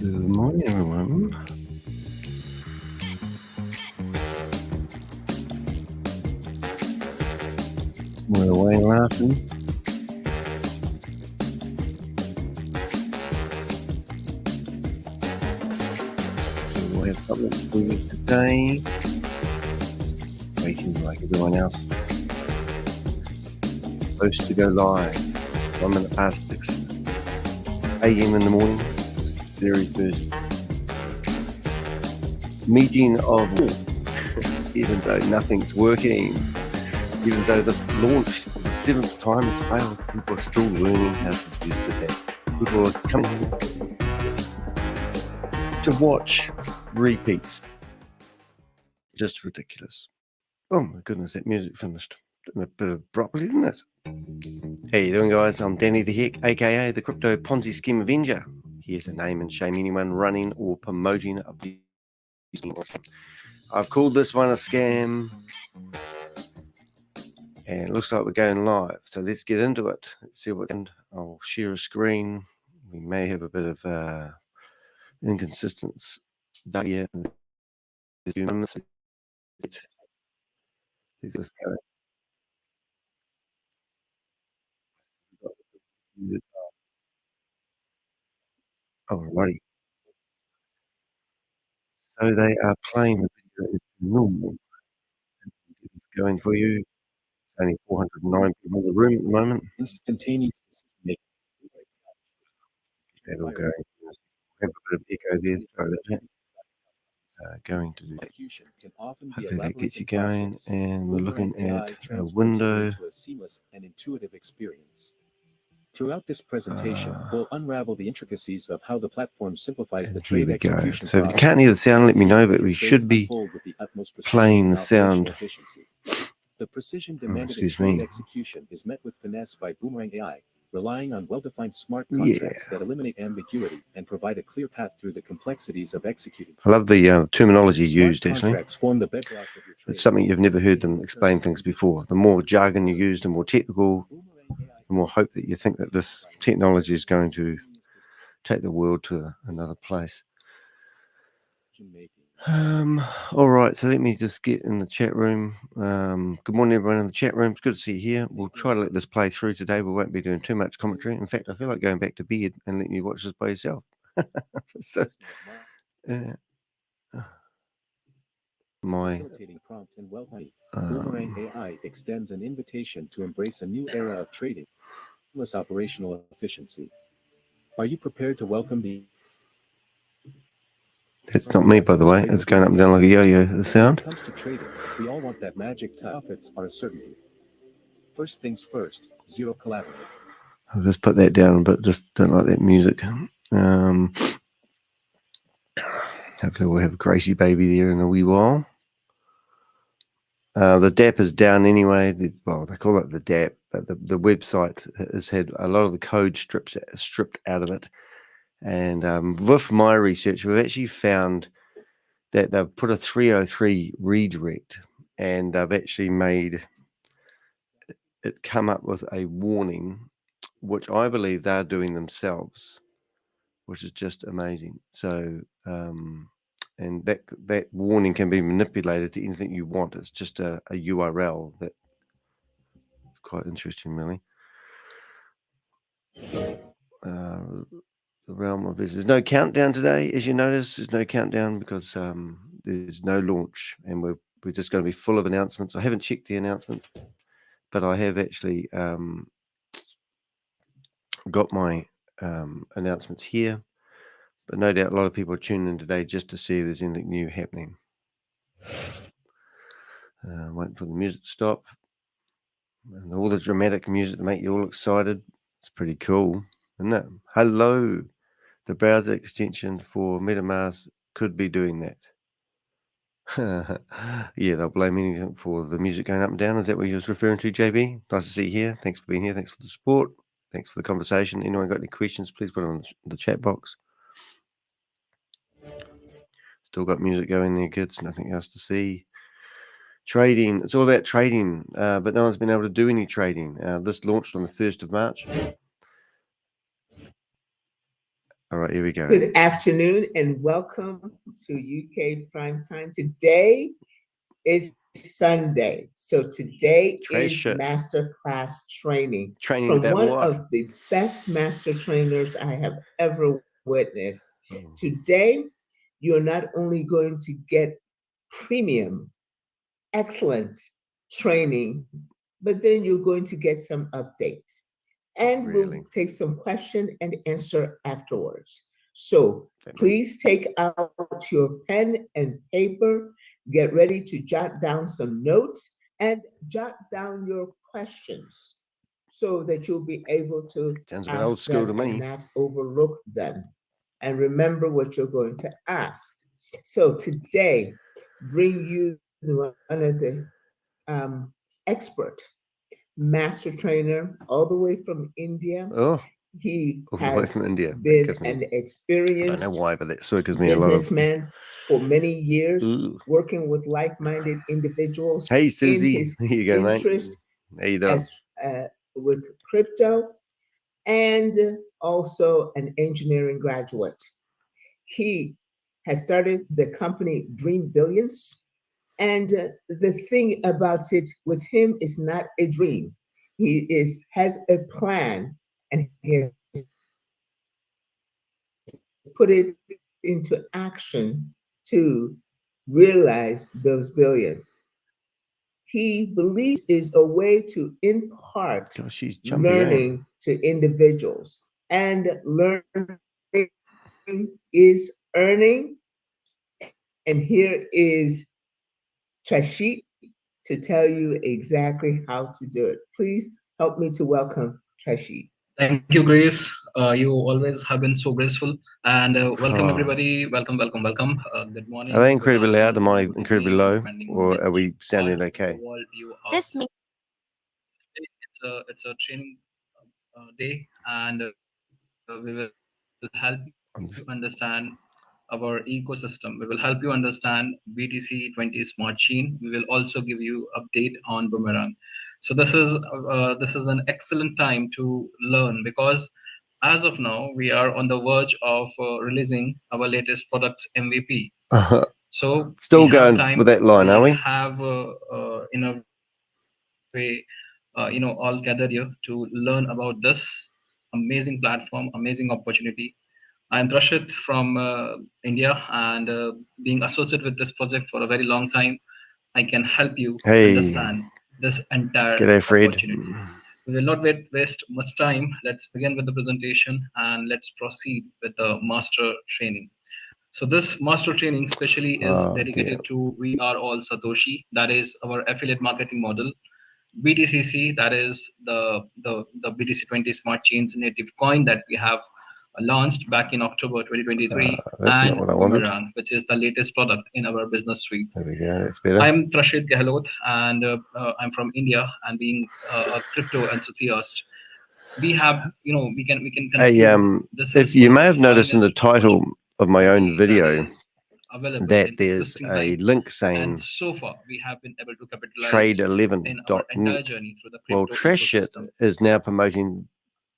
Good morning, everyone. We're away laughing. So we'll have something for you today. Waiting like everyone else. Supposed to go live 1 minute past 6 a.m. in the morning. Very first meeting of even though nothing's working, even though the launch, the 7th time it's failed, people are still learning how to use the app. People are coming to watch repeats. Just ridiculous. Oh my goodness, that music finished a bit abruptly, didn't it? How you doing, guys? I'm Danny the Heck, aka the Crypto Ponzi Scheme Avenger, here to name and shame anyone running or promoting a business. I've called this one a scam, and it looks like we're going live. So let's get into it. Let's see what. And I'll share a screen. We may have a bit of inconsistency here. A few moments. Let's just go. Alrighty. So they are playing the video as normal. It's going for you. It's only 409 people in the room at the moment. Instantaneous decision-making. That'll go. Have a bit of echo there. Sorry about that. Going to do that. Hopefully that gets you going. And we're looking at a window. To a seamless and intuitive experience. Throughout this presentation, we'll unravel the intricacies of how the platform simplifies the trade execution process. So if you can't hear the sound, let me know, but we should be playing the sound. The precision demanded in trade execution is met with finesse by Boomerang AI, relying on well-defined smart contracts that eliminate ambiguity and provide a clear path through the complexities of executing. I love the terminology used, actually. It's something you've never heard them explain things before. The more jargon you use, the more technical, the more hope that you think that this technology is going to take the world to another place. All right, so let me just get in the chat room. Good morning, everyone in the chat room. It's good to see you here. We'll try to let this play through today. We won't be doing too much commentary. In fact, I feel like going back to bed and letting you watch this by yourself. So, facilitating prompt and Boomerang AI extends an invitation to embrace a new era of trading, seamless operational efficiency. Are you prepared to welcome the? That's not me, by the way. It's going up and down like a yo-yo, the sound. When it comes to trading, we all want that magic profits are a certainty. First things first, zero collateral. I'll just put that down, but just don't like that music. Hopefully we'll have Gracie baby there in a wee while. The DApp is down anyway. Well, they call it the DApp, but the website has had a lot of the code stripped out of it. And with my research, we've actually found that they've put a 303 redirect, and they've actually made it come up with a warning, which I believe they're doing themselves, which is just amazing. So, and that warning can be manipulated to anything you want. It's just a URL that is quite interesting, really. The realm of this. There's no countdown today, as you notice. There's no countdown because there's no launch, and we're just going to be full of announcements. I haven't checked the announcements, but I have actually got my announcements here. But no doubt a lot of people are tuning in today just to see if there's anything new happening. Waiting for the music to stop. And all the dramatic music to make you all excited. It's pretty cool, isn't it? Hello. The browser extension for Metamask could be doing that. Yeah, they'll blame anything for the music going up and down. Is that what you was referring to, JB? Nice to see you here. Thanks for being here. Thanks for the support. Thanks for the conversation. Anyone got any questions, please put them in the chat box. Still got music going there, kids. Nothing else to see. Trading. It's all about trading, but no one's been able to do any trading. This launched on the 1st of March. All right, here we go. Good afternoon and welcome to UK Prime Time. Today is Sunday. So today is Masterclass training from one of the best master trainers I have ever witnessed. Today, you're not only going to get premium, excellent training, but then you're going to get some updates. And we'll take some question and answer afterwards. So please take out your pen and paper, get ready to jot down some notes and jot down your questions so that you'll be able to ask them and not overlook them. And remember what you're going to ask. So today, bring you one of the expert master trainer all the way from India. He has been an experienced businessman for many years, working with like-minded individuals in his interest as with crypto, and also an engineering graduate. He has started the company Dream Billions. And the thing about it with him is not a dream. He has a plan and he has put it into action to realize those billions. He believes is a way to impart learning to individuals, and learning is earning. And here is Trashit to tell you exactly how to do it. Please help me to welcome Trashit. Thank you, Grace. You always have been so graceful. And welcome, everybody. Welcome. Good morning. Are they incredibly loud? Am I incredibly low? Or are we sounding okay? It's a training day, and we will help you understand our ecosystem. We will help you understand BTC 20 Smart Chain. We will also give you update on Boomerang. So this is an excellent time to learn, because as of now we are on the verge of releasing our latest product MVP. So still going with that line, are we? Have in a way, all gathered here to learn about this amazing platform, amazing opportunity. I'm Trashit from India, and being associated with this project for a very long time, I can help you understand this entire opportunity. We will not waste much time. Let's begin with the presentation and let's proceed with the master training. So this master training especially is dedicated to We Are All Satoshi. That is our affiliate marketing model. BTCC, that is the BTC 20 Smart Chains native coin that we have launched back in October 2023, and Boomerang, which is the latest product in our business suite. There we go. That's better. I'm Trashit Gehlot, and I'm from India, and being a crypto enthusiast, we have, we can if you may have noticed in the title of my own video that there's a link saying so far we have been able to capitalize trade11.net. Well, Trashit is now promoting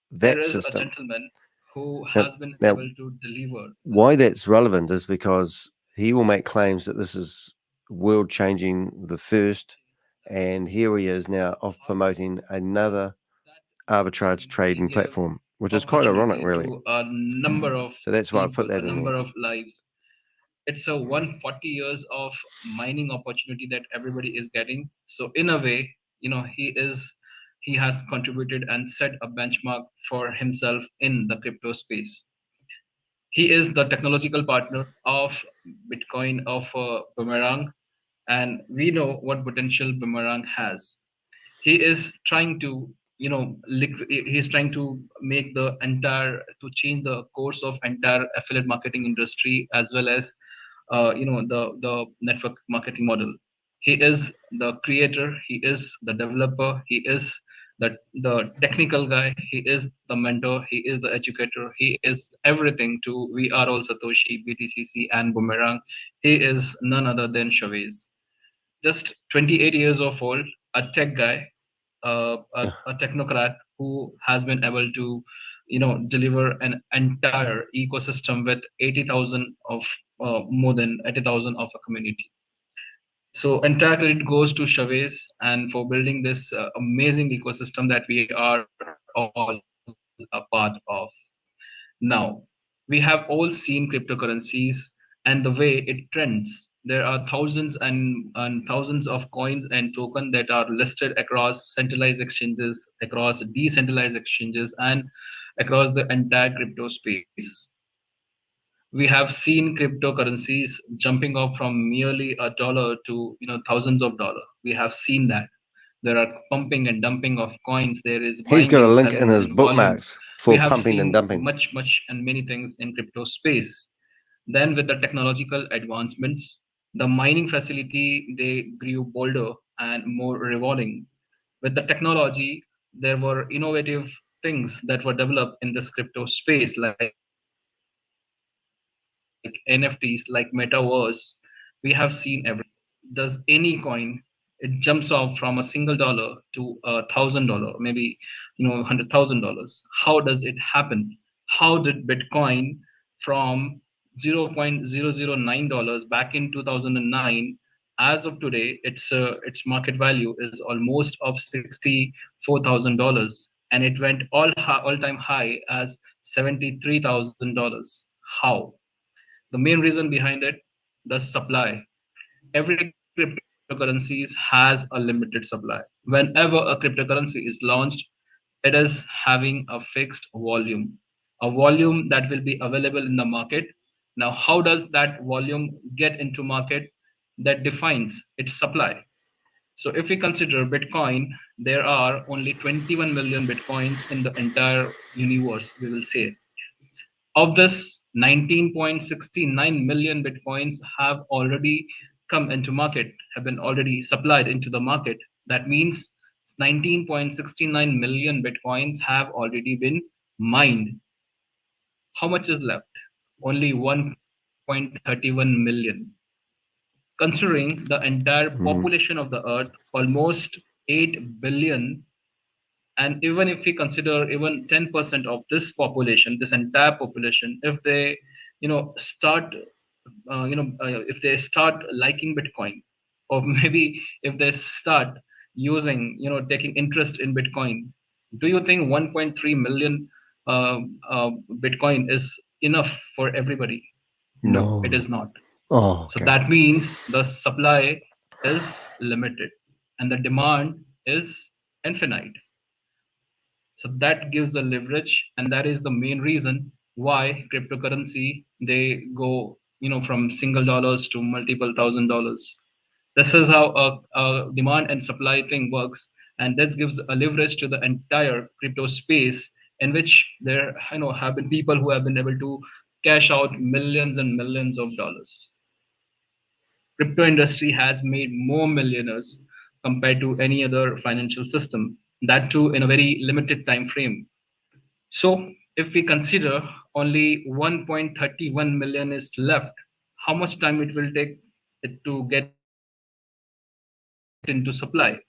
that system. A gentleman who has been able to deliver. Why that's relevant is because he will make claims that this is world changing, the first, and here he is now off promoting another arbitrage trading platform, which is quite ironic, really. A number of so that's why I put that in number there. Of lives. It's a 140 years of mining opportunity that everybody is getting. So in a way, he has contributed and set a benchmark for himself in the crypto space. He is the technological partner of Bitcoin, of Boomerang, and we know what potential Boomerang has. He is trying to, he's trying to make to change the course of entire affiliate marketing industry, as well as the network marketing model. He is the creator, he is the developer, he is the technical guy, he is the mentor, he is the educator, he is everything to We Are All Satoshi, BTCC, and Boomerang. He is none other than Chavez. Just 28 years of old, a tech guy, a technocrat who has been able to deliver an entire ecosystem with 80,000 of more than 80,000 of a community. So entire credit goes to Chavez and for building this amazing ecosystem that we are all a part of. Now, we have all seen cryptocurrencies and the way it trends. There are thousands and thousands of coins and tokens that are listed across centralized exchanges, across decentralized exchanges, and across the entire crypto space. We have seen cryptocurrencies jumping off from merely a dollar to thousands of dollars. We have seen that there are pumping and dumping of coins. There is buying. He's got a and link selling in his in bookmarks volumes. for We have pumping and seen dumping. much and many things in crypto space. Then with the technological advancements, the mining facility they grew bolder and more rewarding. With the technology, there were innovative things that were developed in this crypto space like NFTs, like metaverse. We have seen everything. Does any coin, it jumps off from a single dollar to $1,000, maybe $100,000? How does it happen? How did Bitcoin from $0.009 back in 2009, as of today, its market value is almost of $64,000, and it went all time high as $73,000? How? The main reason behind it, the supply. Every cryptocurrency has a limited supply. Whenever a cryptocurrency is launched, it is having a fixed volume, a volume that will be available in the market. Now, how does that volume get into market? That defines its supply. So if we consider Bitcoin, there are only 21 million Bitcoins in the entire universe, we will say. Of this, 19.69 million Bitcoins have already come into market, have been already supplied into the market. That means 19.69 million Bitcoins have already been mined. How much is left? Only 1.31 million. Considering the entire population of the earth, almost 8 billion, and even if we consider even 10% of this population, this entire population, if they start if they start liking Bitcoin, or maybe if they start using, taking interest in Bitcoin, do you think 1.3 million uh, Bitcoin is enough for everybody? No, it is not. Oh, okay. So that means the supply is limited and the demand is infinite. So that gives a leverage, and that is the main reason why cryptocurrency they go, from single dollars to multiple $1,000. This is how a demand and supply thing works, and this gives a leverage to the entire crypto space, in which there have been people who have been able to cash out millions and millions of dollars. Crypto industry has made more millionaires compared to any other financial system, that too in a very limited time frame. So if we consider only 1.31 million is left, how much time it will take it to get into supply?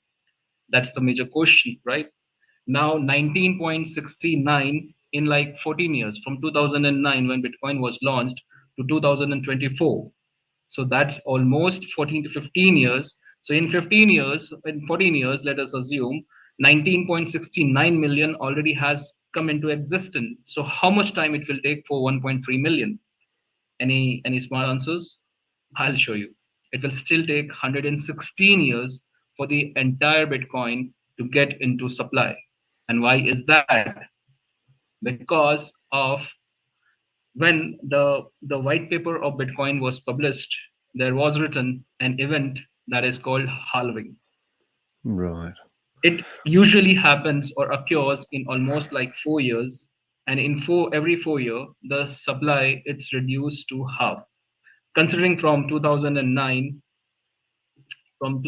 That's the major question, right? Now 19.69 in like 14 years, from 2009 when Bitcoin was launched to 2024. So that's almost 14 to 15 years. So in 15 years, in 14 years, let us assume 19.69 million already has come into existence. So how much time it will take for 1.3 million? Any smart answers? I'll show you. It will still take 116 years for the entire Bitcoin to get into supply. And why is that? Because of when the white paper of Bitcoin was published, there was written an event that is called halving. Right. It usually happens or occurs in almost like 4 years, and in every 4 year, the supply it's reduced to half. Considering from 2009 to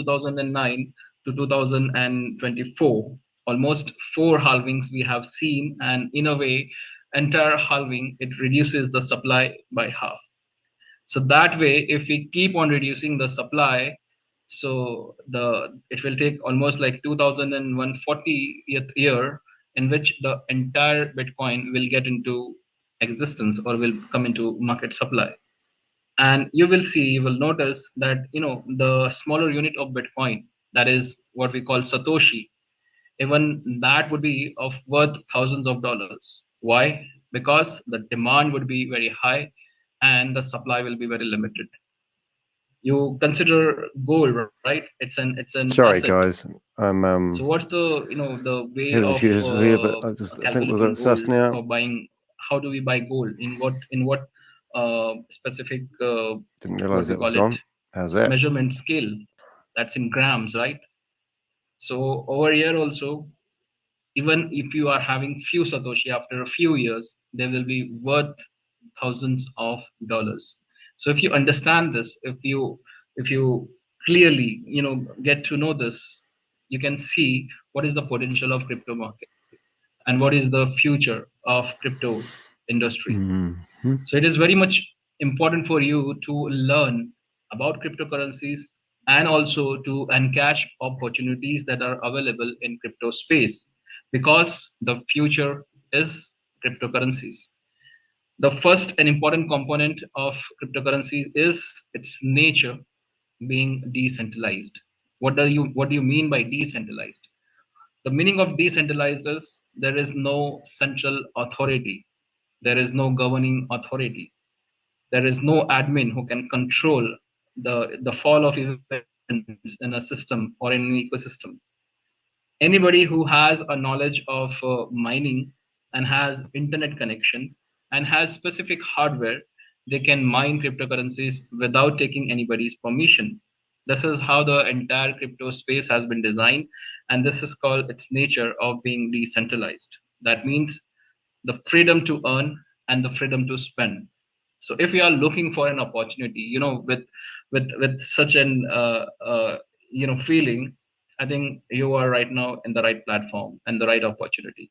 2024, almost four halvings we have seen, and in a way, entire halving it reduces the supply by half. So that way, if we keep on reducing the supply, so it will take almost like 2140th year, in which the entire Bitcoin will get into existence or will come into market supply. And you will notice that, the smaller unit of Bitcoin, that is what we call Satoshi, even that would be of worth thousands of dollars. Why? Because the demand would be very high and the supply will be very limited. You consider gold, right? It's an Sorry, asset. guys. I'm So what's the way having a of few issues here, but I think we've got calculating it sus gold now. or buying? How do we buy gold? In what specific Didn't what realize we that was call it, gone. How's that? measurement scale? That's in grams, right? So over here also, even if you are having few Satoshi, after a few years, they will be worth thousands of dollars. So if you understand this, if you clearly, get to know this, you can see what is the potential of crypto market and what is the future of crypto industry. Mm-hmm. So it is very much important for you to learn about cryptocurrencies and also to catch opportunities that are available in crypto space, because the future is cryptocurrencies. The first and important component of cryptocurrencies is its nature being decentralized. What do you mean by decentralized? The meaning of decentralized is there is no central authority, there is no governing authority, there is no admin who can control the fall of events in a system or in an ecosystem. Anybody who has a knowledge of mining and has internet connection and has specific hardware, they can mine cryptocurrencies without taking anybody's permission. This is how the entire crypto space has been designed, and this is called its nature of being decentralized. That means the freedom to earn and the freedom to spend. So if you are looking for an opportunity, with such an feeling, I think you are right now in the right platform and the right opportunity.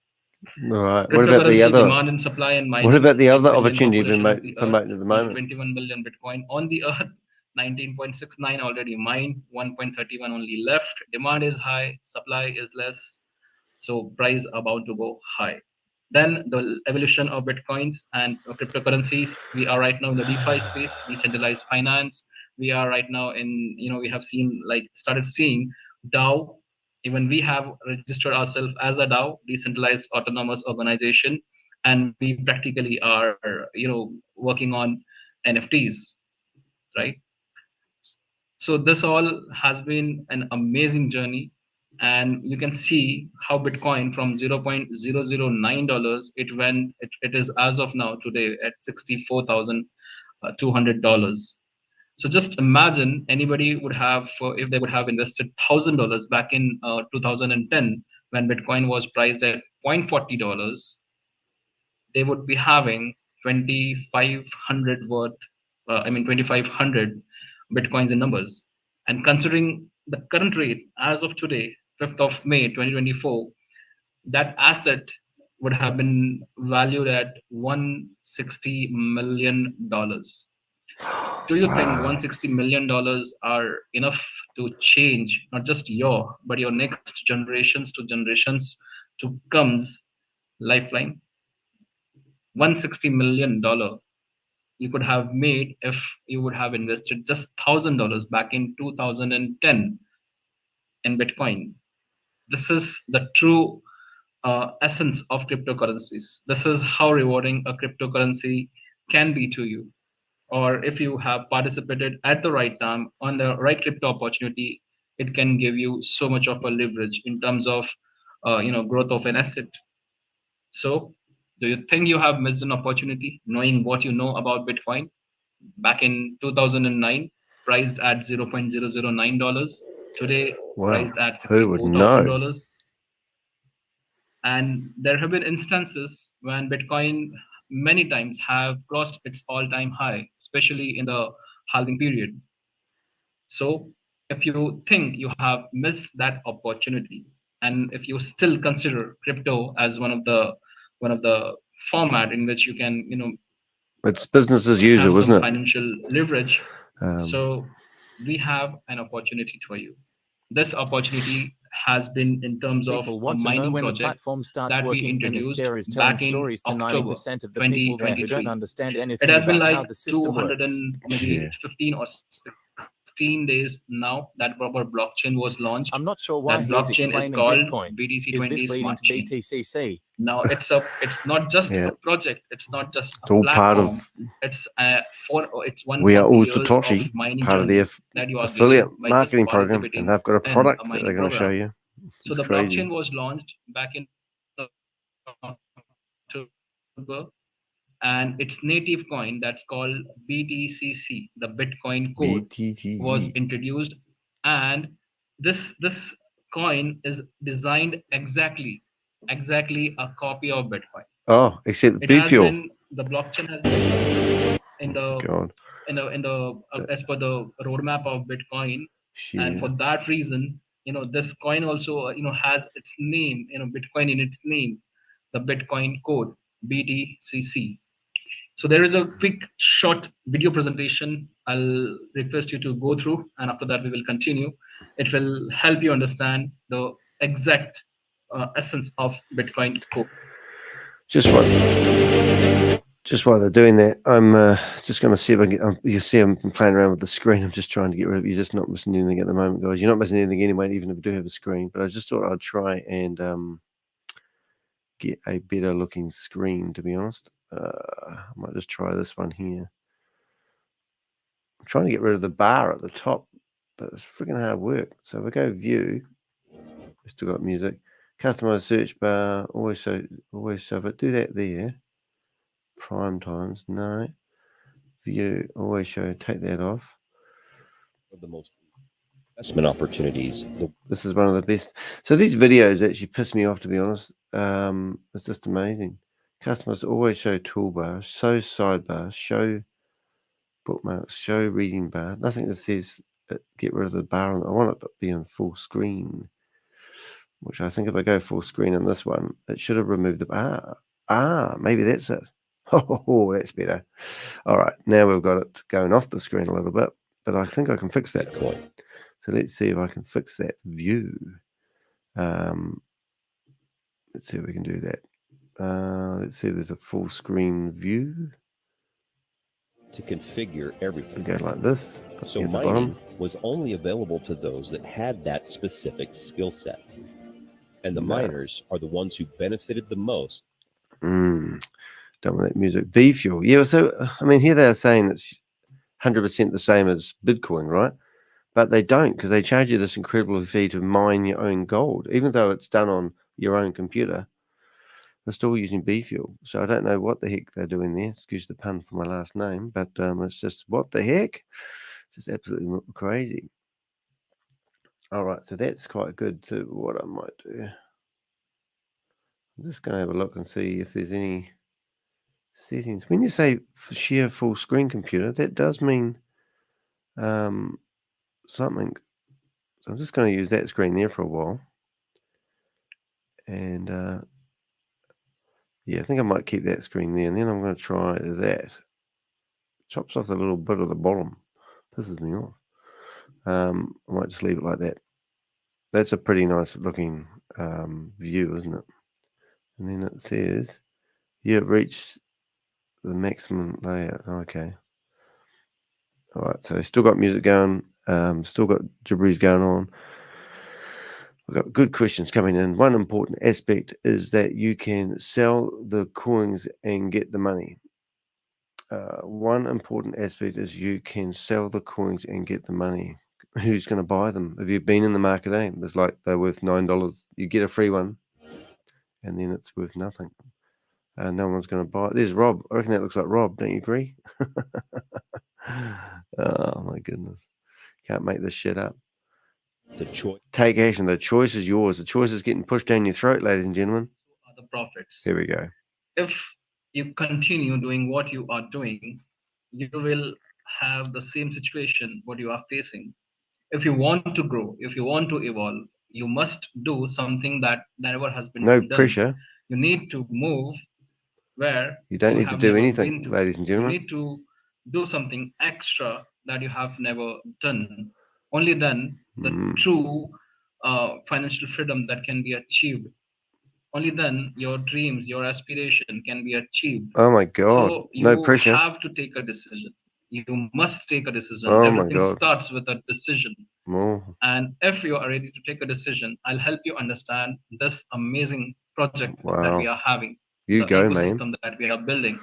All right. What about the Cryptocurrency other? demand and supply and What mining, about the 8 other billion opportunity you've been population of the earth, promoting at the only moment? 21 billion Bitcoin on the earth, 19.69 already mined, 1.31 only left. Demand is high, supply is less, so price about to go high. Then the evolution of Bitcoins and cryptocurrencies. We are right now in the DeFi space, decentralized finance. We are right now in, we have seen, like, started seeing DAO. Even we have registered ourselves as a DAO, decentralized autonomous organization, and we practically are, working on NFTs, right? So this all has been an amazing journey, and you can see how Bitcoin from $0.009 it is as of now today at $64,200. So just imagine anybody would have, if they would have invested $1,000 back in 2010, when Bitcoin was priced at $0.40, they would be having 2,500 worth, 2,500 Bitcoins in numbers. And considering the current rate as of today, 5th of May 2024, that asset would have been valued at $160 million. Do you think $160 million are enough to change not just your, but your next generations to generations to comes lifeline? $160 million you could have made if you would have invested just $1,000 back in 2010 in Bitcoin. This is the true essence of cryptocurrencies. This is how rewarding a cryptocurrency can be to you. Or if you have participated at the right time on the right crypto opportunity, it can give you so much of a leverage in terms of growth of an asset. So do you think you have missed an opportunity knowing what you know about Bitcoin back in 2009, priced at $0.009, today priced at Who would know? $64,000? And there have been instances when Bitcoin many times have crossed its all-time high, especially in the halving period. So if you think you have missed that opportunity, and if you still consider crypto as one of the format in which you can, it's business as have usual, some isn't it? financial leverage, so we have an opportunity for you. This opportunity has been in terms of People a want to know mining when the project platform starts that we working, and this introduced bear is telling back in stories to October 90% of the people there who don't 2023. understand It anything has been about like how the system 200 works. and maybe 15 or 16 days now that our blockchain was launched. I'm not sure why That he is blockchain is explaining called Bitcoin. Is BTC20 this leading Smart to Chain. BTCC? Now it's not just Yeah. a project. It's not just It's a all platform. part of. It's it's We are 140 all years of Satoshi, mining part of the journey that you are affiliate gaining by just marketing program, participating and they've got a in product a that mining they're going to show program. you. So It's the crazy. blockchain was launched back in October, and its native coin that's called BTCC, the Bitcoin code, was BTTG. introduced, and this coin is designed exactly a copy of Bitcoin. Oh, except It B has fuel. been the blockchain has been in the God. as per the roadmap of Bitcoin, and Shit. for that reason, this coin also has its name, Bitcoin in its name, the Bitcoin code BTCC. So there is a quick short video presentation I'll request you to go through, and after that we will continue. It will help you understand the exact essence of Bitcoin code. Just while they're doing that, I'm just going to see if I can get. You see, I'm playing around with the screen. I'm just trying to get rid of. You're just not missing anything at the moment, guys. You're not missing anything anyway, even if we do have a screen. But I just thought I'd try and get a better looking screen. To be honest, I might just try this one here. I'm trying to get rid of the bar at the top, but it's freaking hard work. So if we go view, we still got music, customize search bar, always show, but do that there. Prime times, no. View, always show, take that off. Of the most investment opportunities. This is one of the best. So these videos actually piss me off, to be honest. It's just amazing. Customers always show toolbar, show sidebar, show bookmarks, show reading bar. Nothing that says get rid of the bar. I want it to be on full screen, which I think if I go full screen on this one, it should have removed the bar. Maybe that's it. Oh, that's better. All right, now we've got it going off the screen a little bit, but I think I can fix that. Bitcoin. So let's see if I can fix that view. Let's see if we can do that. Let's see if there's a full screen view. To configure everything. We go like this. So mining was only available to those that had that specific skill set. And the miners are the ones who benefited the most. Done with that music. B fuel. Yeah, so, I mean, here they are saying it's 100% the same as Bitcoin, right? But they don't, because they charge you this incredible fee to mine your own gold. Even though it's done on your own computer, they're still using B fuel. So I don't know what the heck they're doing there. Excuse the pun for my last name, but it's just, what the heck? It's just absolutely crazy. All right, so that's quite good too. What I might do, I'm just going to have a look and see if there's any settings. When you say share full screen computer, that does mean something. So I'm just going to use that screen there for a while. And yeah, I think I might keep that screen there. And then I'm going to try that. Chops off a little bit of the bottom. Pisses me off. I might just leave it like that. That's a pretty nice looking view, isn't it? And then it says, you've reached the maximum layout. Okay. All right, so still got music going, still got gibberish going on. We've got good questions coming in. One important aspect is that you can sell the coins and get the money. One important aspect is you can sell the coins and get the money. Who's going to buy them? Have you been in the market? It's like they're worth $9. You get a free one, and then it's worth nothing. No one's going to buy it. There's Rob. I reckon that looks like Rob. Don't you agree? Oh my goodness. Can't make this shit up. The choice. Take action. The choice is yours. The choice is getting pushed down your throat, ladies and gentlemen. Are the profits. Here we go. If you continue doing what you are doing, you will have the same situation what you are facing. If you want to grow, if you want to evolve, you must do something that never has been done. No pressure. You need to move where you don't need to do anything, ladies and gentlemen. You need to do something extra that you have never done. Only then the true financial freedom that can be achieved. Only then your dreams, your aspiration can be achieved. Oh my God. So No you pressure. have to take a decision. You must take a decision. Oh my Everything God. starts with a decision. Oh. And if you are ready to take a decision, I'll help you understand this amazing project that we Wow. are having, You the go, man. ecosystem that we are building,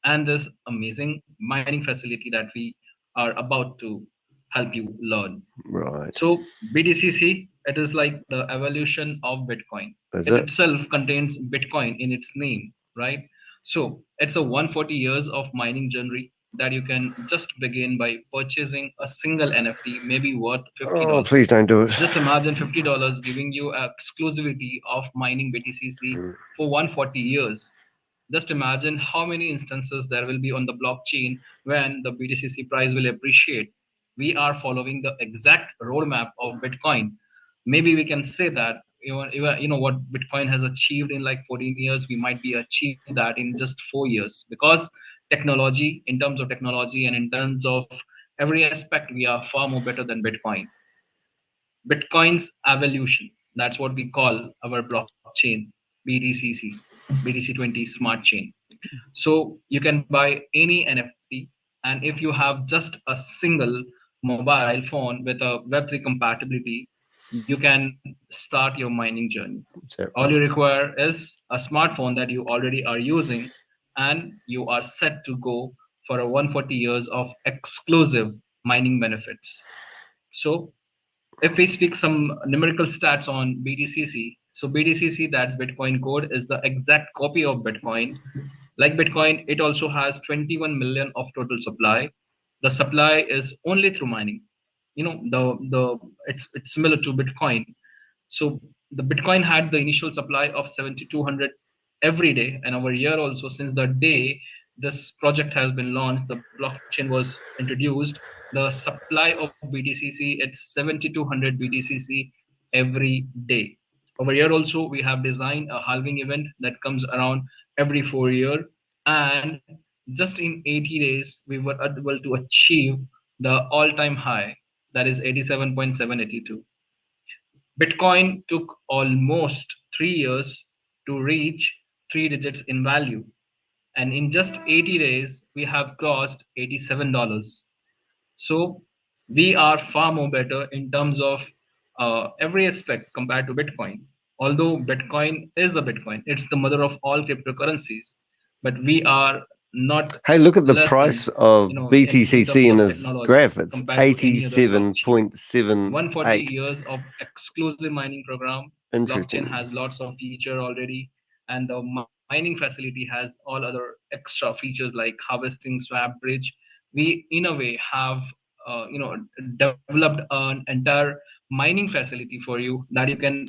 and this amazing mining facility that we are about to help you learn. Right. So BDCC, it is like the evolution of Bitcoin. Is It it? itself contains Bitcoin in its name, right? So it's a 140 years of mining journey that you can just begin by purchasing a single NFT, maybe worth Oh, $50. please don't do it. Just imagine $50 giving you exclusivity of mining BTCC for 140 years. Just imagine how many instances there will be on the blockchain when the BTCC price will appreciate. We are following the exact roadmap of Bitcoin. Maybe we can say that what Bitcoin has achieved in like 14 years, we might be achieve that in just 4 years, because technology, in terms of technology and in terms of every aspect, we are far more better than Bitcoin. Bitcoin's evolution. That's what we call our blockchain, BTCC, BTC20 smart chain. So you can buy any NFT, and if you have just a single mobile phone with a Web3 compatibility, you can start your mining journey. All you require is a smartphone that you already are using, and you are set to go for a 140 years of exclusive mining benefits. So if we speak some numerical stats on BTCC, so BTCC, that's Bitcoin code, is the exact copy of Bitcoin. Like Bitcoin, it also has 21 million of total supply. The supply is only through mining. It's similar to Bitcoin. So the Bitcoin had the initial supply of 7,200 every day, and over year also, since the day this project has been launched, the blockchain was introduced, the supply of BTCC, it's 7,200 BTCC every day. Over here also, we have designed a halving event that comes around every 4 years, and just in 80 days, we were able to achieve the all-time high, that is 87.782. Bitcoin took almost 3 years to reach three digits in value. And in just 80 days, we have crossed $87. So we are far more better in terms of every aspect compared to Bitcoin. Although Bitcoin is a Bitcoin, it's the mother of all cryptocurrencies, but we are not. Hey, look at the less price than, of in BTCC terms in of this technology graph. It's compared to any other blockchain. 140 87.78. years of exclusive mining program. Blockchain Interesting. has lots of feature already, and the mining facility has all other extra features like harvesting, swap, bridge. We in a way have developed an entire mining facility for you that you can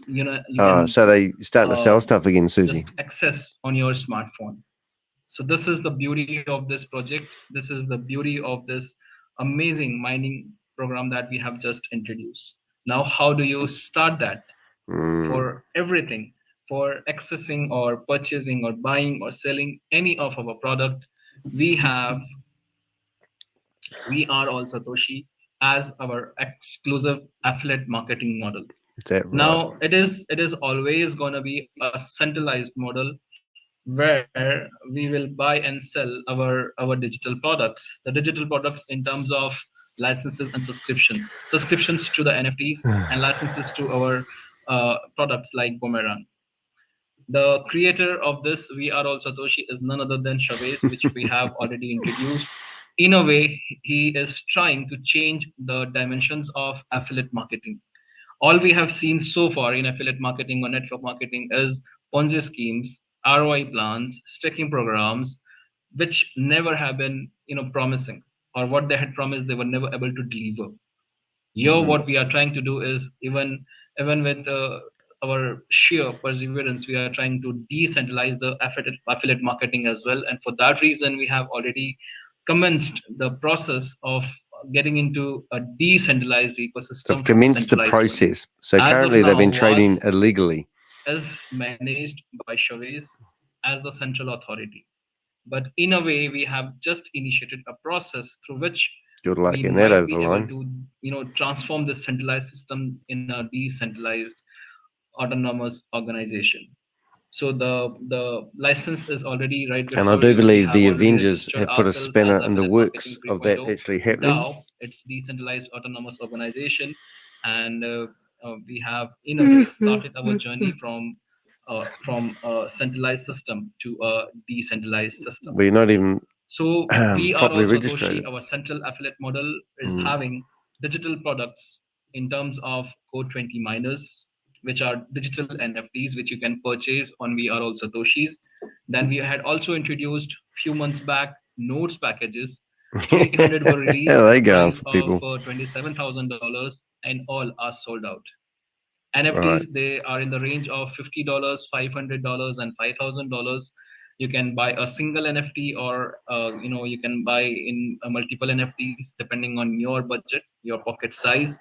So they starting to sell uh, stuff again, just Susie. access on your smartphone. So this is the beauty of this project. This is the beauty of this amazing mining program that we have just introduced. Now, how do you start that? For everything, for accessing or purchasing or buying or selling any of our product, we have we are all Satoshi as our exclusive affiliate marketing model. Is that right? Now it is always going to be a centralized model where we will buy and sell our digital products, the digital products in terms of licenses and subscriptions to the NFTs, and licenses to our products like Boomerang. The creator of this We Are All Satoshi is none other than Chavez, which we have already introduced. In a way, he is trying to change the dimensions of affiliate marketing. All we have seen so far in affiliate marketing or network marketing is Ponzi schemes, ROI plans, staking programs, which never have been, promising, or what they had promised, they were never able to deliver. Here, what we are trying to do is, even with our sheer perseverance, we are trying to decentralize the affiliate marketing as well. And for that reason, we have already commenced the process of getting into a decentralized They've ecosystem from a commenced the centralized one. process. So As of currently they've now, been trading was illegally. is managed by Chavez as the central authority. But in a way, we have just initiated a process through which Good luck we getting that might over be the able line. to transform this centralized system in a decentralized autonomous organization. So the license is already right before and I do you. We believe have the already Avengers registered have put a ourselves spanner as in the Affiliate works Marketing of that 3.0. actually happening. DAO, it's decentralized autonomous organization, and we have in a way started our journey from a centralized system to a decentralized system. We're not even So we are properly also registered. Satoshi. Our central affiliate model is having digital products in terms of Code 20 miners, which are digital NFTs, which you can purchase on We Are All Satoshis. Then we had also introduced few months back notes packages. 300 were released How they at a going price for people? of $27,000, and all are sold out. NFTs, they are in the range of $50, $500, and $5,000. You can buy a single NFT, or you can buy in multiple NFTs depending on your budget, your pocket size.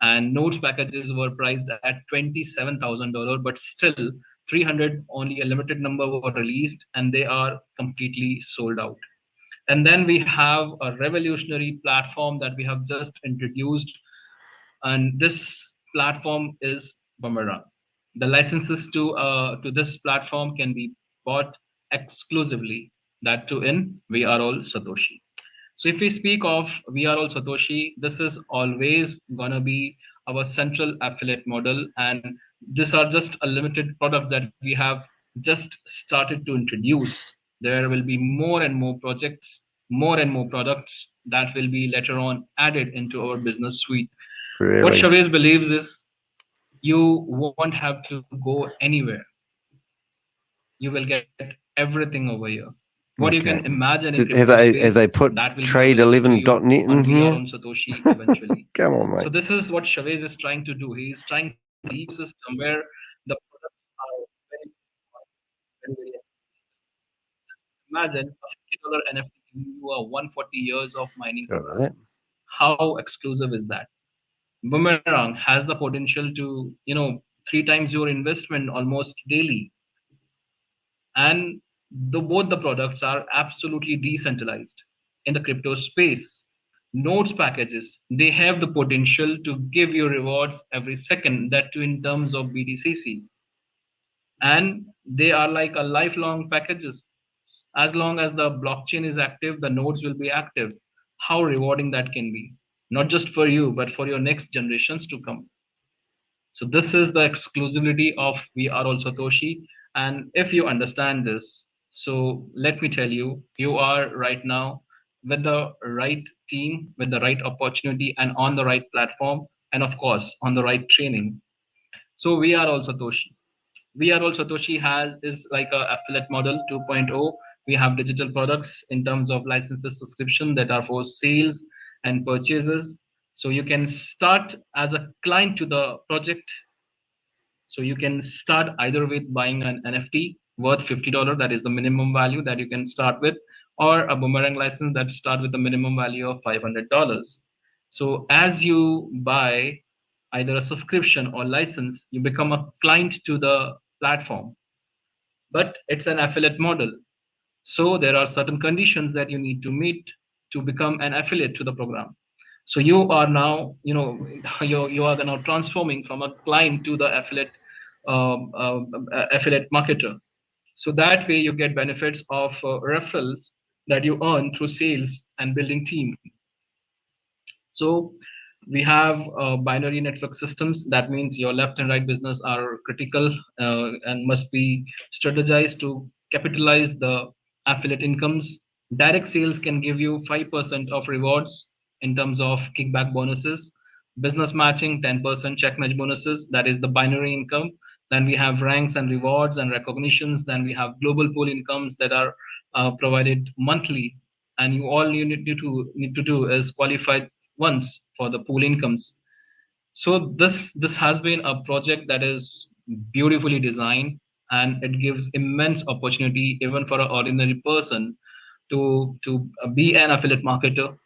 And notes packages were priced at $27,000, but still 300, only a limited number were released, and they are completely sold out. And then we have a revolutionary platform that we have just introduced, and this platform is Boomerang. The licenses to this platform can be bought exclusively, that too in We Are All Satoshi. So if we speak of We Are All Satoshi, this is always gonna be our central affiliate model, and these are just a limited product that we have just started to introduce. There will be more and more projects, more and more products that will be later on added into our business suite. Really? What Chavez believes is you won't have to go anywhere. You will get everything over here. What you can imagine in have they put that will trade11.net in here? on Satoshi eventually. Come on, mate. So this is what Chavez is trying to do. He is trying to leave system where the products are very, very, very. Imagine a $50 NFT giving you a 140 years of mining program. How exclusive is that? Boomerang has the potential to 3 times your investment almost daily, and both the products are absolutely decentralized in the crypto space. Notes packages, they have the potential to give you rewards every second, that too in terms of BTCC, and they are like a lifelong packages. As long as the blockchain is active, the nodes will be active. How rewarding that can be, not just for you but for your next generations to come. So this is the exclusivity of We Are All Satoshi. And if you understand this, so let me tell you, you are right now with the right team, with the right opportunity, and on the right platform, and of course on the right training. So We Are All Satoshi. We Are All Satoshi is like a affiliate model 2.0. We have digital products in terms of licenses, subscription that are for sales and purchases. So you can start as a client to the project. So you can start either with buying an NFT worth $50, that is the minimum value that you can start with, or a Boomerang license that start with a minimum value of $500. So as you buy either a subscription or license, you become a client to the platform. But it's an affiliate model. So there are certain conditions that you need to meet to become an affiliate to the program. So you are now, you are now transforming from a client to the affiliate marketer. So that way you get benefits of referrals that you earn through sales and building team. So we have binary network systems. That means your left and right business are critical and must be strategized to capitalize the affiliate incomes. Direct sales can give you 5% of rewards in terms of kickback bonuses. Business matching, 10% check match bonuses. That is the binary income. Then we have ranks and rewards and recognitions. Then we have global pool incomes that are provided monthly. And you need to do is qualify once for the pool incomes. So this has been a project that is beautifully designed, and it gives immense opportunity even for an ordinary person to be an affiliate marketer,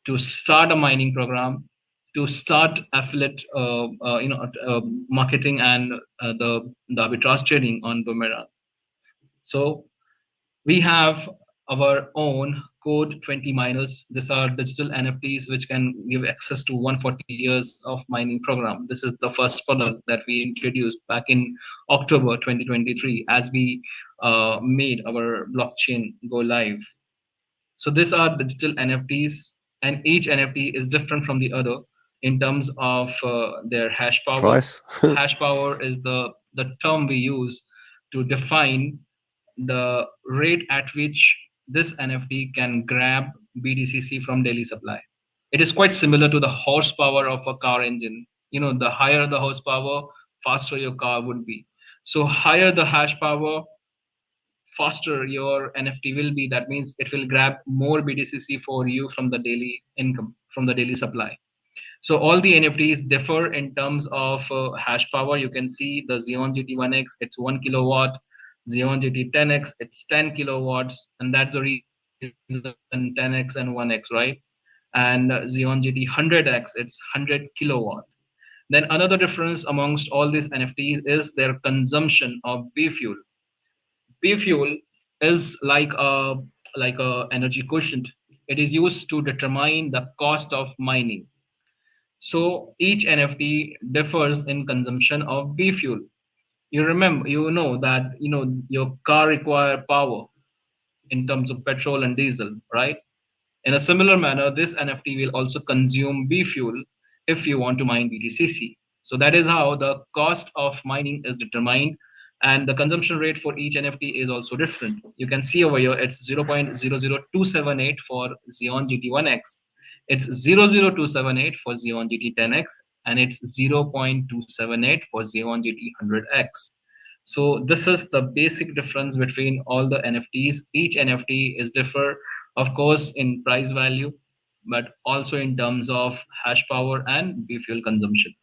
to start a mining program, to start affiliate marketing and the arbitrage trading on Boomerang. So we have our own code 20 miners. These are digital NFTs which can give access to 140 years of mining program. This is the first product that we introduced back in October 2023 as we made our blockchain go live. So these are digital NFTs, and each NFT is different from the other in terms of their hash power. Price. Hash power is the term we use to define the rate at which this NFT can grab BDCC from daily supply. It is quite similar to the horsepower of a car engine. You know, the higher the horsepower, faster your car would be. So higher the hash power, faster your NFT will be. That means it will grab more BDCC for you from the daily income, from the daily supply. So all the NFTs differ in terms of hash power. You can see the Xeon GT1X, it's 1 kilowatt. Xeon GT10X, it's 10 kilowatts. And that's the reason 10X and 1X, right? And Xeon GT100X, it's 100 kilowatt. Then another difference amongst all these NFTs is their consumption of B fuel. B fuel is like a energy quotient. It is used to determine the cost of mining. So each NFT differs in consumption of B fuel. You know that your car require power in terms of petrol and diesel, right? In a similar manner, this NFT will also consume B fuel if you want to mine BTCC. So that is how the cost of mining is determined, and the consumption rate for each NFT is also different. You can see over here it's 0.00278 for Xeon GT1X, it's 0.00278 for Xeon GT10X, and it's 0.278 for Xeon GT100X. So this is the basic difference between all the NFTs. Each NFT is differ, of course, in price value, but also in terms of hash power and B fuel consumption.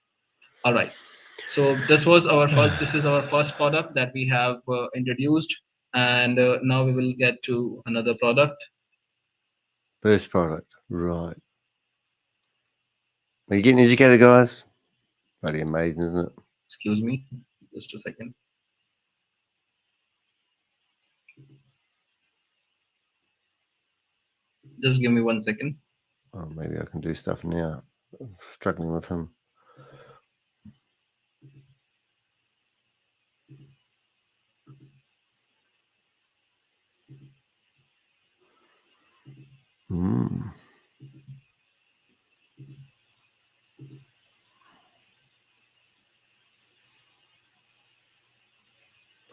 All right. So this was our first. This is our first product that we have introduced, and now we will get to another product. First product, right? Are you getting educated, guys? Bloody amazing, isn't it? Excuse me, just a second. Just give me 1 second. Oh, maybe I can do stuff now. I'm struggling with him.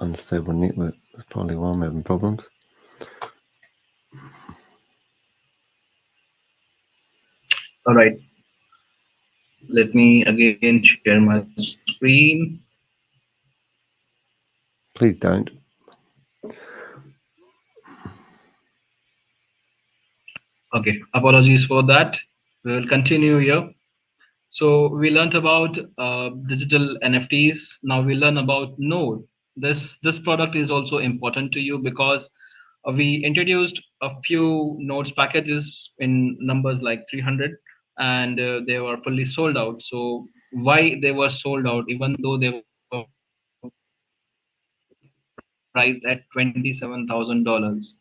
Unstable network. That's probably why I'm having problems. All right. Let me again share my screen. Please don't. Okay, apologies for that. We will continue here. So we learned about digital NFTs. Now we learn about Node. This product is also important to you because we introduced a few nodes packages in numbers like 300, and they were fully sold out. So why they were sold out, even though they were priced at $27,000?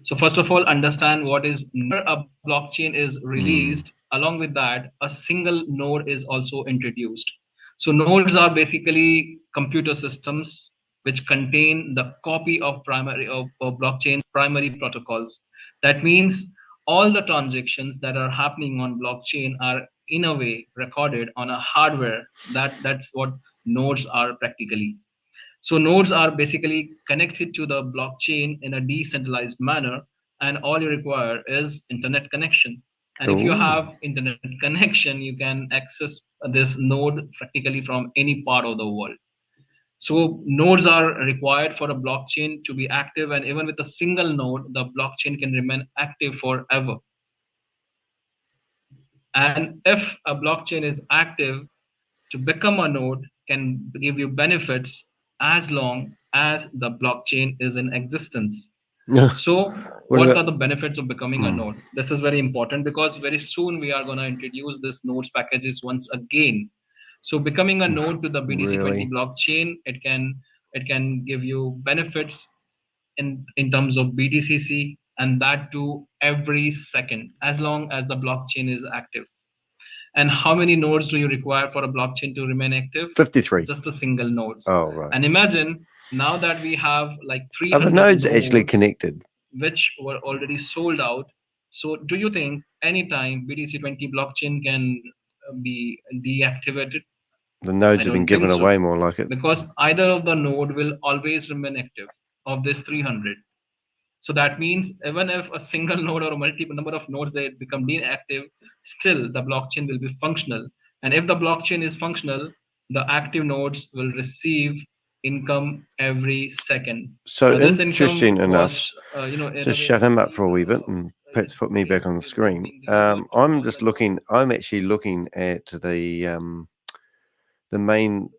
So first of all, understand what is a blockchain is released. Along with that, a single node is also introduced. So nodes are basically computer systems which contain the copy of blockchain's primary protocols. That means all the transactions that are happening on blockchain are in a way recorded on a hardware. That's what nodes are practically. So nodes are basically connected to the blockchain in a decentralized manner, and all you require is internet connection. And if you have internet connection, you can access this node practically from any part of the world. So nodes are required for a blockchain to be active, and even with a single node, the blockchain can remain active forever. And if a blockchain is active, to become a node can give you benefits as long as the blockchain is in existence. So what are the benefits of becoming a node? This is very important because very soon we are going to introduce this nodes packages once again. So becoming a node to the BTC20 blockchain, it can give you benefits in terms of BTCC, and that too every second, as long as the blockchain is active. And how many nodes do you require for a blockchain to remain active? 53. Just a single nodes. Oh, right. And imagine now that we have like 300 Are the nodes nodes actually connected? which were already sold out. So do you think anytime BTC20 blockchain can be deactivated? The nodes have been given away, more like it. Because either of the node will always remain active of this 300. So that means even if a single node or a multiple number of nodes they become deactive, still the blockchain will be functional. And if the blockchain is functional, the active nodes will receive income every second. So interesting enough, just shut him up for a wee bit and perhaps put me back on the screen. I'm just looking. I'm actually looking at the main.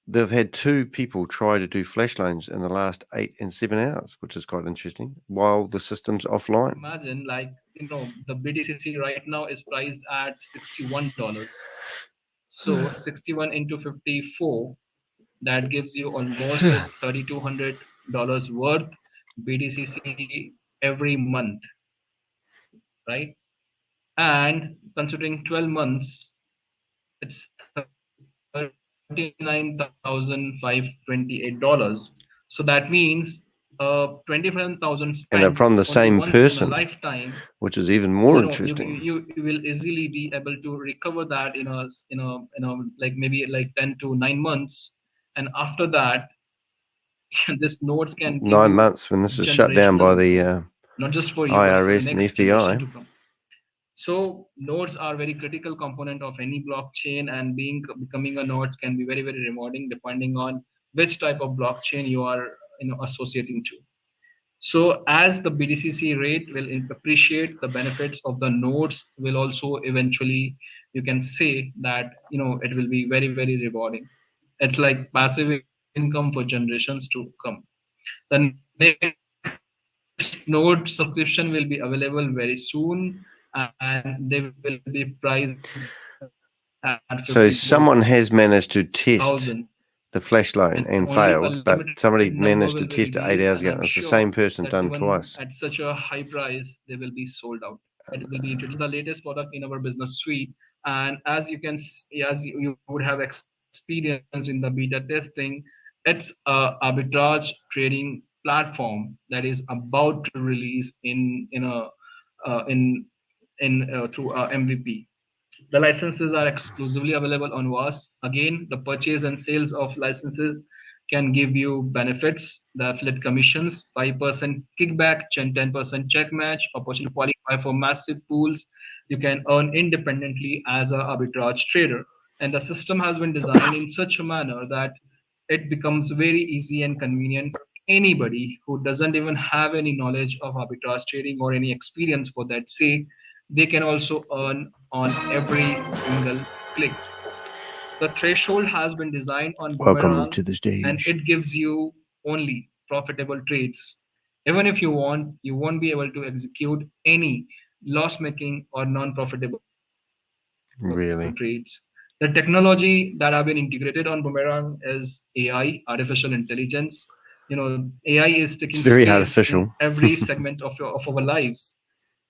They've had 2 people try to do flash loans in the last 8 and 7 hours, which is quite interesting, while the system's offline. Imagine, like, the BTC right now is priced at $61. So 61 into 54, that gives you almost $3,200 worth BTC every month, right? And considering 12 months, it's $39,528. So that means 27,000 spent, and they're from the same person, in a lifetime, which is even more interesting. You will easily be able to recover that in a like maybe like 10 to 9 months, and after that, this nodes can 9 months when this is shut down by the not just for you, IRS and FBI. So nodes are very critical component of any blockchain, and becoming a node can be very, very rewarding depending on which type of blockchain you are associating to. So as the BTC rate will appreciate, the benefits of the nodes will also eventually, you can say that it will be very, very rewarding. It's like passive income for generations to come. The next node subscription will be available very soon, and they will be priced at so someone has managed to test the flash loan and failed, but somebody managed to test it 8 hours ago. It's the same person done twice. At such a high price, they will be sold out. It will be introduced the latest product in our business suite, and as you can see, as you would have experienced in the beta testing, it's a arbitrage trading platform that is about to release through MVP. The licenses are exclusively available on VAS. Again, the purchase and sales of licenses can give you benefits, the affiliate commissions, 5% kickback, 10% check match, opportunity to qualify for massive pools. You can earn independently as an arbitrage trader. And the system has been designed in such a manner that it becomes very easy and convenient for anybody who doesn't even have any knowledge of arbitrage trading or any experience for that sake. They can also earn on every single click. The threshold has been designed on Welcome to the stage, and it gives you only profitable trades. Even if you want, you won't be able to execute any loss-making or non-profitable trades. The technology that have been integrated on Boomerang is AI, artificial intelligence. AI is taking very space artificial. in every segment of our lives.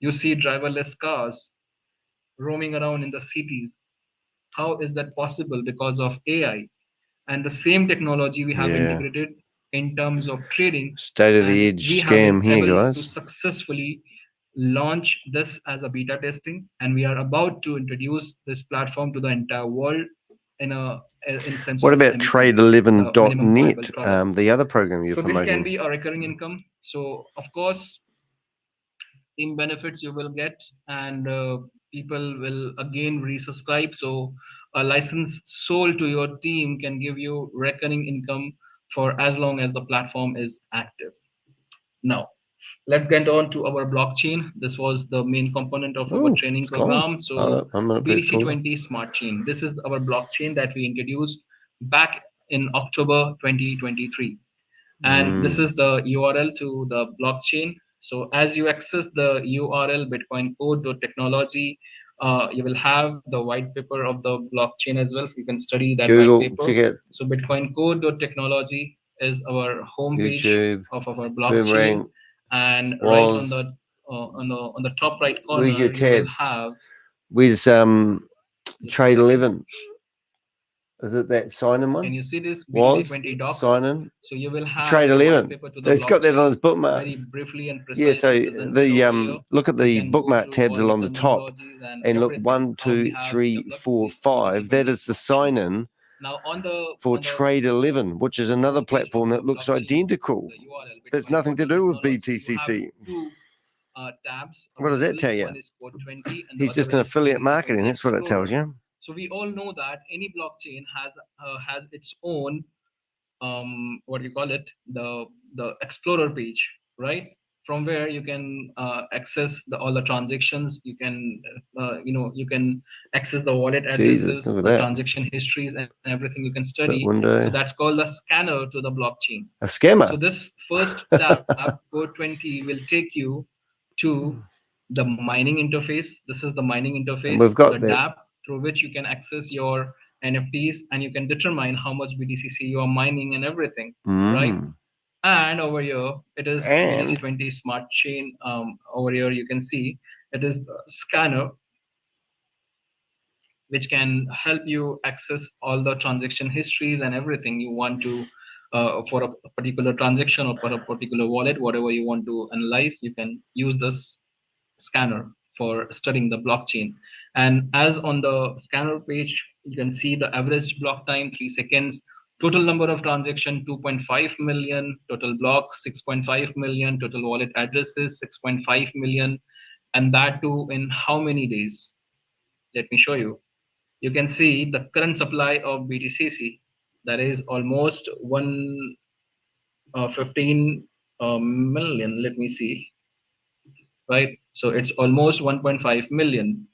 You see driverless cars roaming around in the cities. How is that possible? Because of AI. And the same technology we have integrated in terms of trading. State-of-the-edge scam here, guys. To successfully launch this as a beta testing, and we are about to introduce this platform to the entire world in sense. What about trade11.net, the other program you're promoting? So this can be a recurring income. So of course, team benefits you will get, and people will again resubscribe. So a license sold to your team can give you recurring income for as long as the platform is active. Now, let's get on to our blockchain. This was the main component of our training program. So BTC20 Smart Chain. This is our blockchain that we introduced back in October 2023. And this is the URL to the blockchain. So as you access the URL bitcoincode.technology, you will have the white paper of the blockchain as well. You can study that white paper. So bitcoincode.technology is our homepage of our blockchain. And right on the on the top right corner, Where's your you will tabs? have. Where's trade 11? Is it that sign-in one? Can you see this Was BTC20 docs? sign-in. So you will have Trade the white 11. paper to the It's got that on blockchain, its bookmarks. very briefly and Yeah, precisely so presented the over here. look at You the can go bookmark through tabs all along the the top, terminologies and look everything, 1, how we 2, have 3, developed 4, this 5. That BTC20 is the blockchain. sign-in Now for Trade 11, which is another platform that looks identical. the URL, There's nothing to do with BTCC. You have two tabs. What does that tell you? One is code 20 and He's the just other an is affiliate BTC20 marketing. That's what it tells Explorer. you. So we all know that any blockchain has its own what do you call it, the explorer page, right, from where you can access all the transactions. You can you can access the wallet addresses, look at the that. transaction histories, and everything you can study. Window. So that's called the scanner to the blockchain. A scammer. So this first tab, code 20, will take you to the mining interface. This is the mining interface. And we've got the that. tab through which you can access your NFTs, and you can determine how much BTCC you are mining and everything, right? And over here, it is BTC20 Smart Chain. Over here, you can see it is the scanner, which can help you access all the transaction histories and everything you want to for a particular transaction or for a particular wallet, whatever you want to analyze. You can use this scanner for studying the blockchain. And as on the scanner page, you can see the average block time 3 seconds, total number of transaction 2.5 million, total blocks 6.5 million, total wallet addresses 6.5 million, and that too in how many days? Let me show you. You can see the current supply of BTCC, that is almost 115 million. Let me see. Right, so it's almost 1.5 million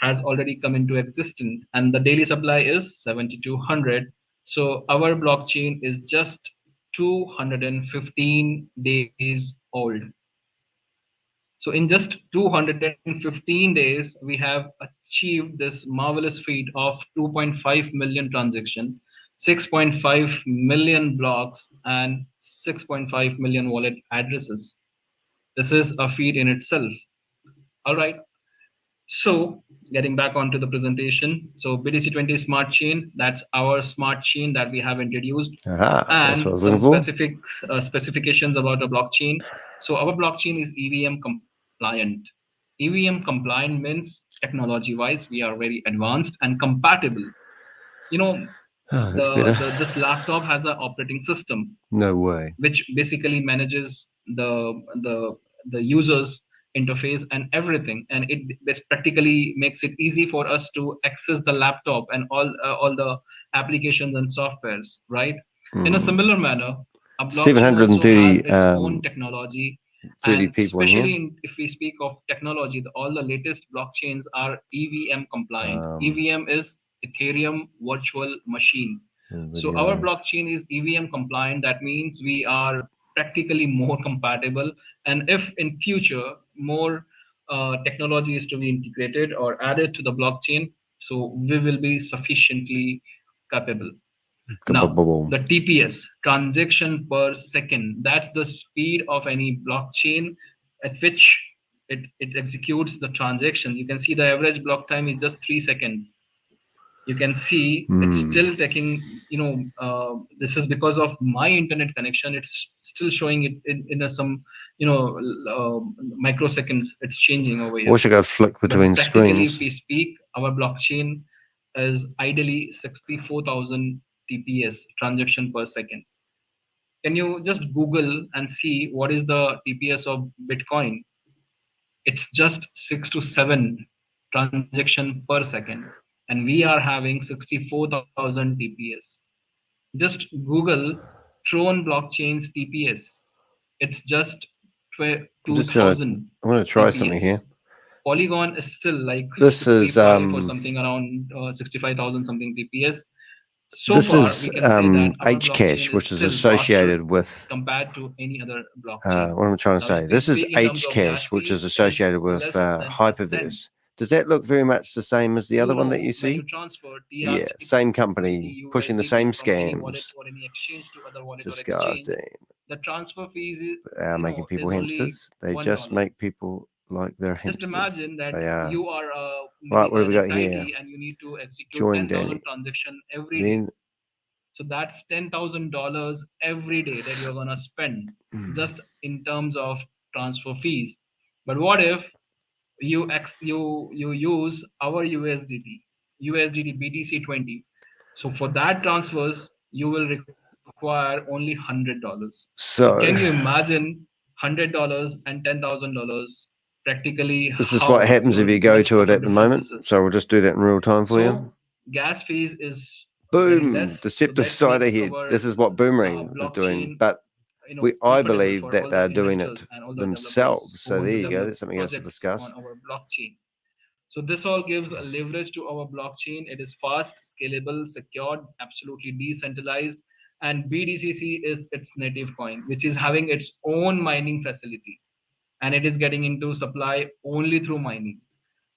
has already come into existence, and the daily supply is 7200. So our blockchain is just 215 days old. So in just 215 days, we have achieved this marvelous feat of 2.5 million transactions, 6.5 million blocks, and 6.5 million wallet addresses. This is a feat in itself. All right. So getting back onto the presentation. So BTC20 Smart Chain, that's our smart chain that we have introduced. And some specifications about a blockchain. So our blockchain is EVM compliant. EVM compliant means technology-wise, we are very advanced and compatible. You know, this laptop has an operating system. No way. Which basically manages the user's interface and everything, and it practically makes it easy for us to access the laptop and all the applications and softwares, right? In a similar manner, a blockchain also has its own technology, and especially if we speak of technology, all the latest blockchains are EVM compliant. EVM is Ethereum Virtual Machine. So our blockchain is EVM compliant. That means we are practically more compatible. And if in future more technology is to be integrated or added to the blockchain, so we will be sufficiently capable. Now, the TPS, transaction per second, that's the speed of any blockchain at which it executes the transaction. You can see the average block time is just 3 seconds. You can see it's still taking, this is because of my internet connection. It's still showing it in some, microseconds. It's changing over here. Or should go flick between screens. If we speak, our blockchain is ideally 64,000 TPS, transaction per second. Can you just Google and see what is the TPS of Bitcoin? It's just 6 to 7 transaction per second. And we are having 64,000 TPS. Just Google Tron blockchain's TPS. It's just 2,000. I'm going to try TPS. something here. Polygon is still like this is or something around 65,000 something TPS. So this far, is we can say that Hcash, which is associated with compared to any other blockchain. what am I trying to say? This is Hcash, which is associated with Hyperverse. Does that look very much the same as the other one that you when see? you transfer Yeah, same company, pushing the same from any wallet scams. or any exchange to other wallet or Disgusting. exchange, the transfer fees is, They are making people hamsters. They just make people like they're hamsters. Just imagine that they are. you are Right, what have we got entity here? and you need to execute Join 10,000 Danny. transactions every day. So that's $10,000 every day that you're gonna spend just in terms of transfer fees. But what if you use our USDT BTC20? So for that transfers, you will require only $100. So can you imagine $100 and $10,000? Practically, this is what happens if you go to it at the moment. So we'll just do that in real time for you. Gas fees is boom, deceptive side ahead. This is what Boomerang is doing, but I believe that they're doing it themselves. So there you go. That's something else to discuss. On our blockchain. So this all gives a leverage to our blockchain. It is fast, scalable, secured, absolutely decentralized, and BDCC is its native coin, which is having its own mining facility, and it is getting into supply only through mining.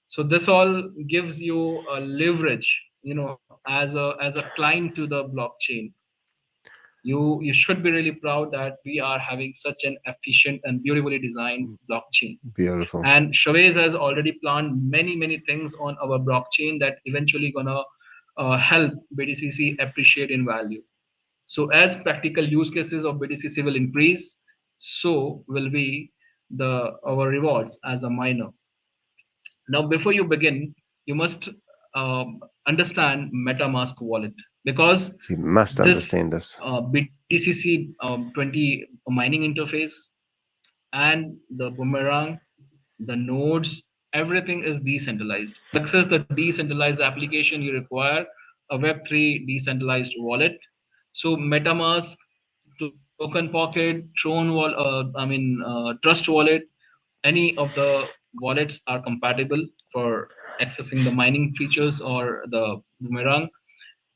So this all gives you a leverage, as a client to the blockchain. You should be really proud that we are having such an efficient and beautifully designed blockchain. Beautiful. And Chavez has already planned many things on our blockchain that eventually gonna help BDCC appreciate in value. So as practical use cases of BDCC will increase, so will be our rewards as a miner. Now, before you begin, you must understand MetaMask wallet, because you must understand this. BTCC 20 mining interface and the Boomerang, the nodes, everything is decentralized. To access the decentralized application, you require a Web3 decentralized wallet. So MetaMask, Token Pocket, Trust Wallet, any of the wallets are compatible for accessing the mining features or the Boomerang.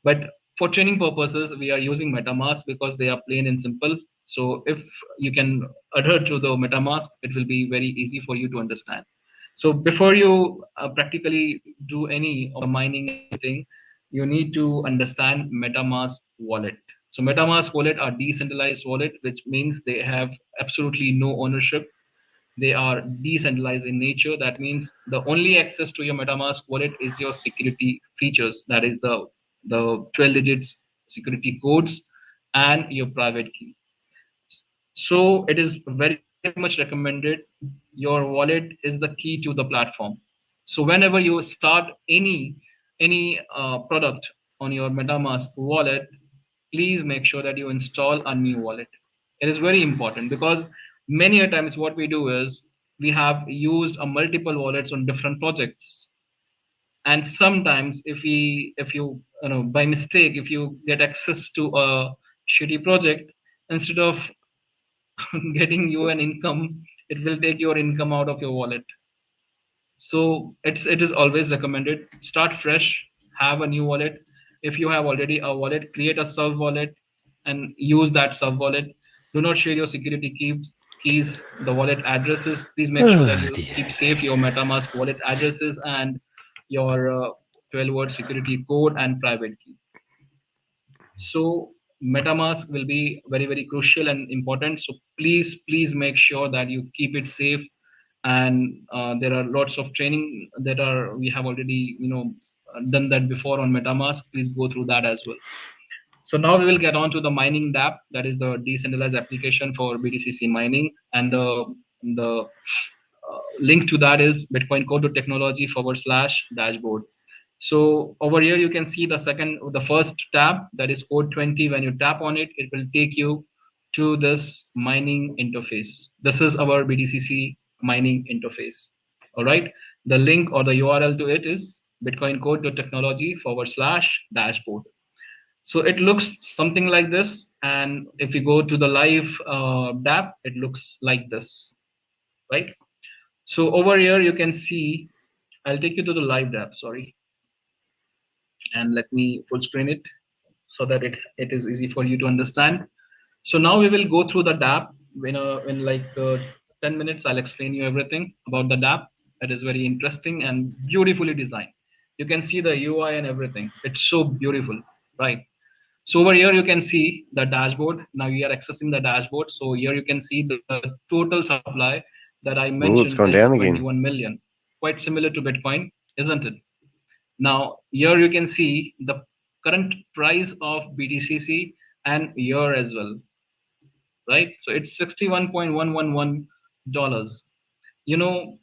But for training purposes, we are using MetaMask because they are plain and simple. So if you can adhere to the MetaMask, it will be very easy for you to understand. So before you practically do any of the mining thing, you need to understand MetaMask wallet. So MetaMask wallet are decentralized wallet, which means they have absolutely no ownership. They are decentralized in nature. That means the only access to your MetaMask wallet is your security features. That is the 12 digits security codes and your private key. So it is very much recommended. Your wallet is the key to the platform. So whenever you start any product on your MetaMask wallet, please make sure that you install a new wallet. It is very important, because many a times what we do is we have used a multiple wallets on different projects, and sometimes if you by mistake, if you get access to a shitty project, instead of getting you an income, it will take your income out of your wallet. So it is always recommended, start fresh, have a new wallet. If you have already a wallet, create a sub wallet and use that sub wallet. Do not share your security keys, the wallet addresses. Please make sure that you keep safe your MetaMask wallet addresses and your 12-word security code and private key. So MetaMask will be very crucial and important. So please make sure that you keep it safe. And there are lots of training that we have already done that before on MetaMask. Please go through that as well. So now we will get on to the mining dApp, that is the decentralized application for BTCC mining, and the link to that is bitcoincode.technology/dashboard. So over here you can see the first tab, that is code 20. When you tap on it, it will take you to this mining interface. This is our BTCC mining interface. All right. The link or the URL to it is bitcoincode.technology/dashboard. So it looks something like this. And if you go to the live dApp, it looks like this, right? So over here you can see, I'll take you to the live dApp, sorry. And let me full screen it so that it is easy for you to understand. So now we will go through the dApp. In like 10 minutes, I'll explain you everything about the dApp. It is very interesting and beautifully designed. You can see the UI and everything. It's so beautiful, right? So over here you can see the dashboard. Now you are accessing the dashboard. So here you can see the total supply that I mentioned it's gone is down 21 again. million. Quite similar to Bitcoin, isn't it? Now here you can see the current price of BTCC and here as well, right? So it's $61.111. You know,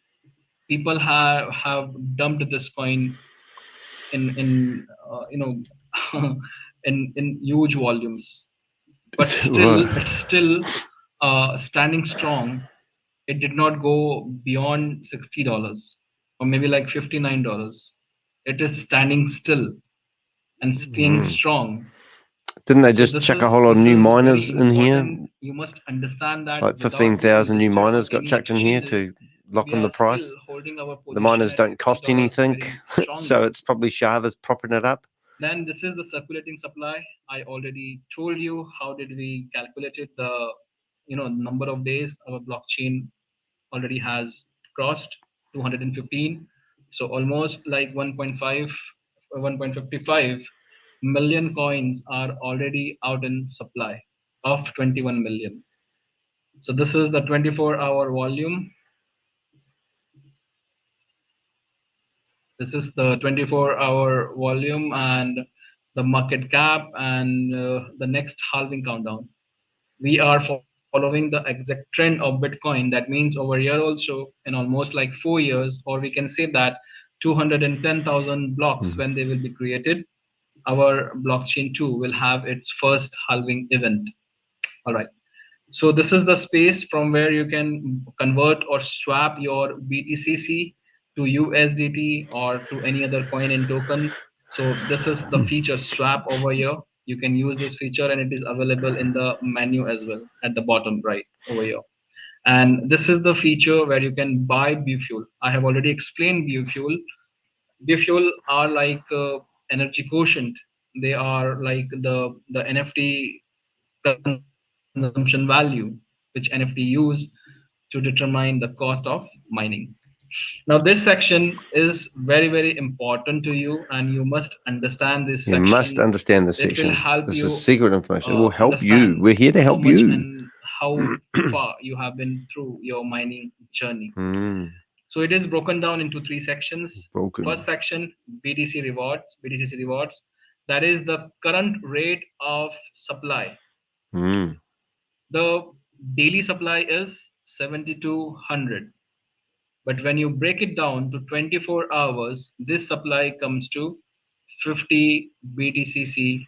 people have dumped this coin in in huge volumes, but still it's still standing strong. It did not go beyond $60 or maybe like $59. It is standing still and staying strong. Didn't they So just chuck a whole lot of new very miners in here? important. You must understand that Like without people 15,000 new disturbing miners got any chucked in here exchanges, to lock we in the are still price. holding our The position miners at don't cost $60 anything, very so strongly. it's probably Shava's propping it up. Then this is the circulating supply. I already told you how did we calculate it. The number of days our blockchain already has crossed 215. So almost like 1.55 million coins are already out in supply of 21 million. So this is the 24-hour volume. This is the 24-hour volume and the market cap and the next halving countdown. We are following the exact trend of Bitcoin. That means over here also, in almost like 4 years, or we can say that 210,000 blocks when they will be created, our blockchain too will have its first halving event. All right. So this is the space from where you can convert or swap your BTCC to USDT or to any other coin and token. So this is the feature swap over here. You can use this feature and it is available in the menu as well at the bottom right over here. And this is the feature where you can buy Bfuel. I have already explained Bfuel. Bfuel are like energy quotient. They are like the NFT consumption value, which NFT use to determine the cost of mining. Now, this section is very, very important to you, and you must understand this You section. must understand this It will section. help This you is secret information. It will help you. understand We're here to how help much you. and how far you have been through your mining journey. So it is broken down into 3 sections. First section, BTC rewards, BTCC rewards. That is the current rate of supply. The daily supply is 7,200. But when you break it down to 24 hours, this supply comes to 50 BTCC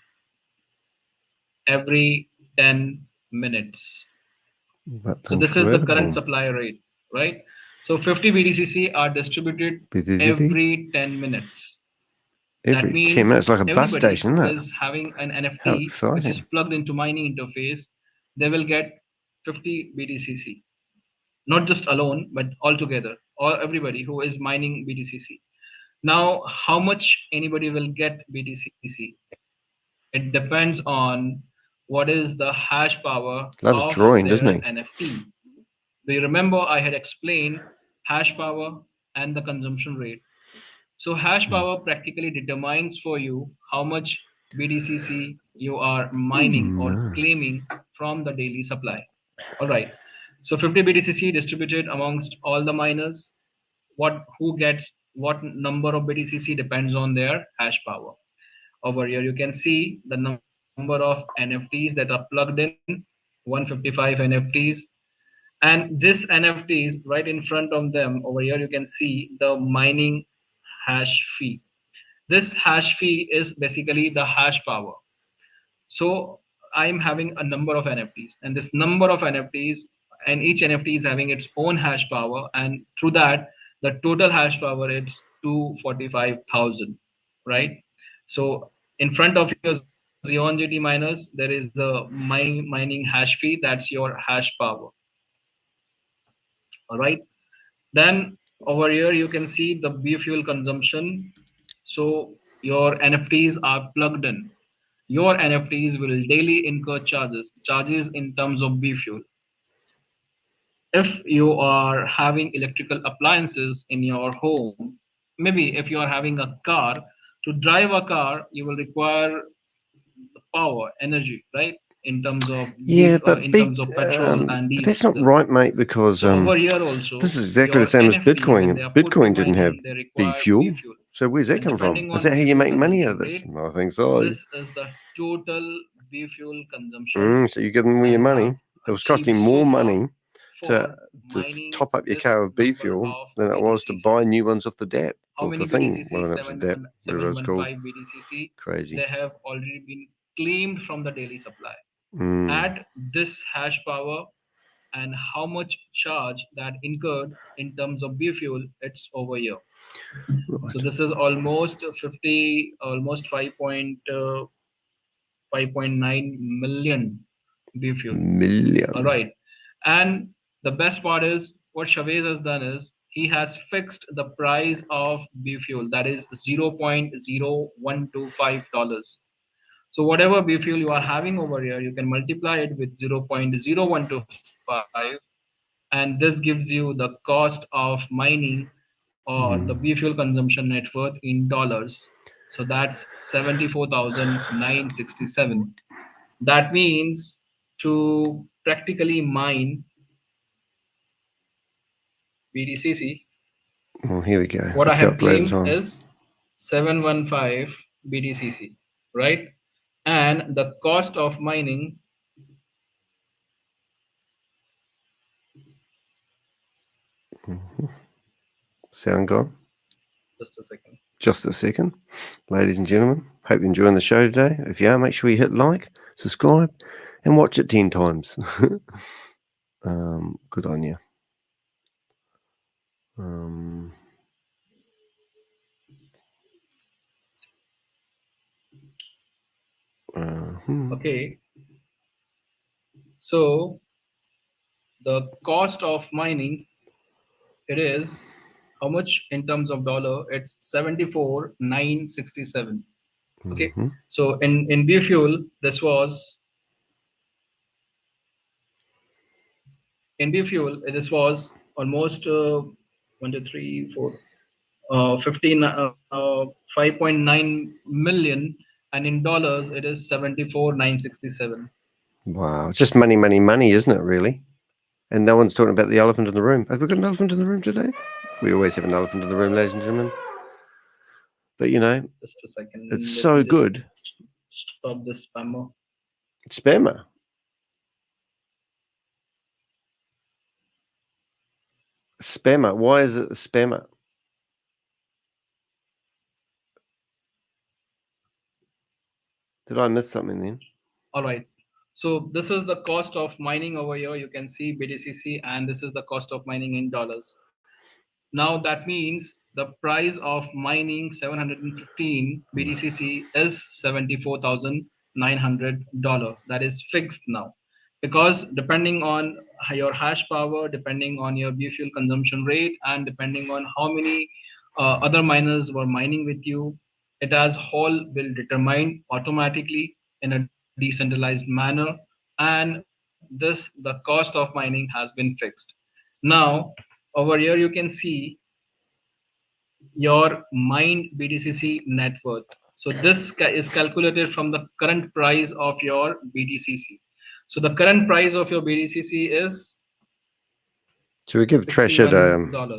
every 10 minutes. So this is the current supply rate, right? So 50 BTCC are distributed every 10 minutes. Every that means 10 minutes, like a bus everybody station, who isn't it? is having an How NFT which is exciting. plugged into mining interface, they will get 50 BTCC. Not just alone, but altogether, or everybody who is mining BTCC. Now, how much anybody will get BTCC? It depends on what is the hash power Loves of drawing, their doesn't he? NFT. Do you remember I had explained hash power and the consumption rate? So hash power practically determines for you how much BTCC you are mining or claiming from the daily supply. All right. So 50 BTCC distributed amongst all the miners. Who gets what number of BTCC depends on their hash power. Over here, you can see the number of NFTs that are plugged in, 155 NFTs. And this NFTs right in front of them over here, you can see the mining hash fee. This hash fee is basically the hash power. So I'm having a number of NFTs, and this number of NFTs, and each NFT is having its own hash power, and through that, the total hash power is 245,000, right? So in front of your Xeon GT miners, there is the mining hash fee. That's your hash power. All right. Then over here you can see the B fuel consumption. So your NFTs are plugged in. Your NFTs will daily incur charges in terms of B fuel. if you are having electrical appliances in your home, maybe if you are having a car, to drive a car, you will require power, energy, right? In terms of Yeah, but in terms of petrol and but that's diesel. not right, mate, because So over here also, this is exactly the your same as NFT, when they Bitcoin. are put to Bitcoin didn't have mining, they B require B fuel. fuel. So where's that And come from? depending Is on that how B you fuel make money out of consumption this? rate, I think so. this is the total B fuel consumption So you give them all that your you money. have It was achieved costing so more far money to for mining top up your this car with B number fuel of than it was to BTCC. buy new ones off the DApp How or the many thing. BTCC? Well, it was the DApp, whatever it's called. 715 BTCC. Crazy. They have already been claimed from the daily supply. Mm. Add this hash power and how much charge that incurred in terms of B fuel, it's over here. Right. So this is almost 50, almost 5.9 million B fuel. Million. All right. And the best part is what Chavez has done is he has fixed the price of B fuel, that is $0.0125. So whatever B fuel you are having over here, you can multiply it with 0.0125, and this gives you the cost of mining or the B fuel consumption net worth in dollars. So that's 74,967. That means to practically mine BTCC, Well, here we go. what The I have calculator's claimed on. is 715 BTCC, right? And the cost of mining, Sound gone? just a second. Just a second. Ladies and gentlemen, hope you're enjoying the show today. If you are, make sure you hit like, subscribe, and watch it 10 times. Good on you. Okay. So the cost of mining, it is how much in terms of dollar? It's 74,967. Okay. So in B fuel, this was almost 1, 2, 3, 4, 5.9 million, and in dollars it is 74,967. Wow, it's just money, money, money, isn't it, really? And no one's talking about the elephant in the room. Have we got an elephant in the room today? We always have an elephant in the room, ladies and gentlemen. But, you know, just a second. it's so good. Stop this spammer. Spammer? Spammer. Why is it a spammer? Did I miss something then? All right. So this is the cost of mining over here. You can see BTCC, and this is the cost of mining in dollars. Now that means the price of mining 715 BTCC is $74,900. That is fixed now, because depending on your hash power, depending on your B fuel consumption rate, and depending on how many other miners were mining with you, it as whole will determine automatically in a decentralized manner, and this the cost of mining has been fixed. Now over here you can see your mined BTCC net worth. So this is calculated from the current price of your BTCC. So the current price of your BTCC is. Should we give Trashit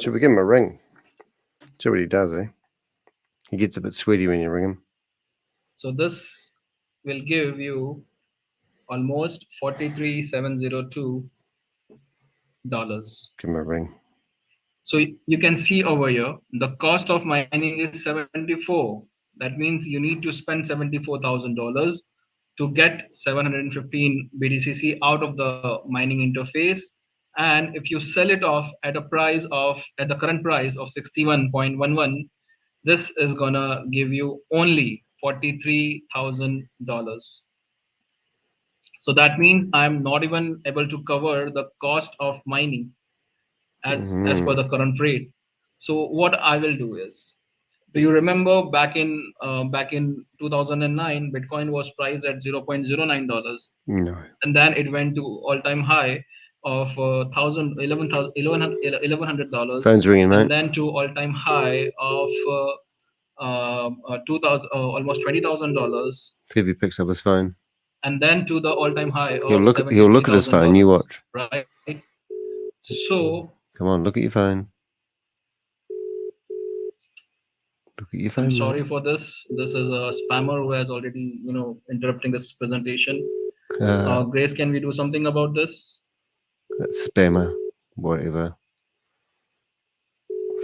should we give him a ring? See what he does, eh? He gets a bit sweaty when you ring him. So this will give you almost $43,702. Give him a ring. So you can see over here, the cost of mining is 74. That means you need to spend $74,000 to get 715 BTCC out of the mining interface. And if you sell it off at the current price of 61.11, this is gonna give you only $43,000. So that means I'm not even able to cover the cost of mining as per the current rate. So what I will do is, do you remember back in 2009, Bitcoin was priced at $0.09, No. and then it went to all-time high, of $1,100, Phone's ringing, mate. and then to all-time high of 2,000, almost $20,000, See if he picks up his phone. and then to the all-time high of He'll look at his phone. You watch. right? So come on, look at your phone. Look at your phone. I'm sorry for this. This is a spammer who has already, interrupting this presentation. Grace, can we do something about this? That's spammer, whatever.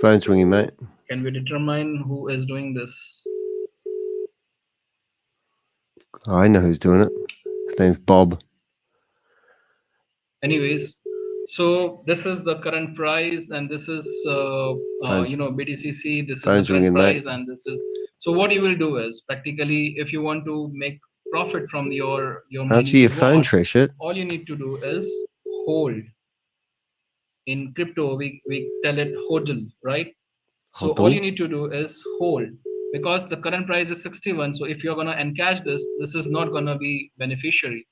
Phone's ringing, mate. Can we determine who is doing this? I know who's doing it. His name's Bob. Anyways, so this is the current price, and this is BTCC. This is the current price, and this is. So what you will do is practically, if you want to make profit from your answer your phone, Trashit. All you need to do is hold. In crypto, we tell it hodl, right? So all you need to do is hold, because the current price is 61. So if you're gonna encash this is not gonna be beneficiary.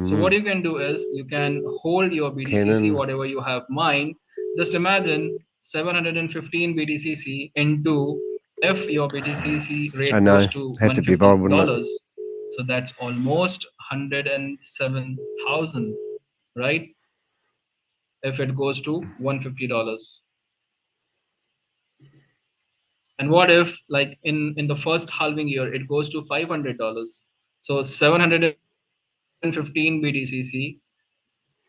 So what you can do is you can hold your BTCC, whatever you have mined. Just imagine 715 BTCC into, if your BTCC rate goes to $150, so that's almost 107,000, right? If it goes to $150. And what if, like in the first halving year, it goes to $500? So 715 BTCC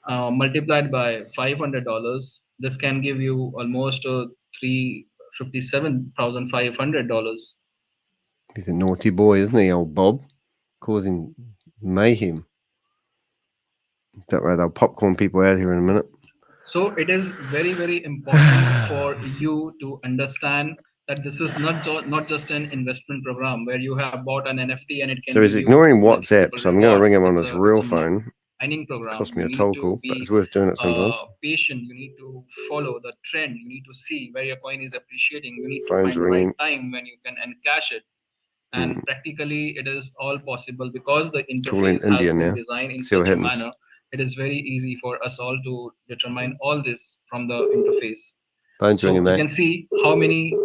multiplied by $500, this can give you almost $357,500. He's a naughty boy, isn't he, old Bob? Causing mayhem. That way they'll popcorn people out here in a minute. So it is very, very important for you to understand that this is not just an investment program where you have bought an NFT and it can. So he's ignoring WhatsApp, so I'm going to ring him on his real phone. Mining program. Cost me a toll call, but it's worth doing it sometimes. Patient. You need to follow the trend. You need to see where your coin is appreciating. You need to find the right time when you can encash it. And practically, it is all possible because the interface has been designed in such a manner. It is very easy for us all to determine all this from the interface. Phone's ringing, mate. You can see how many,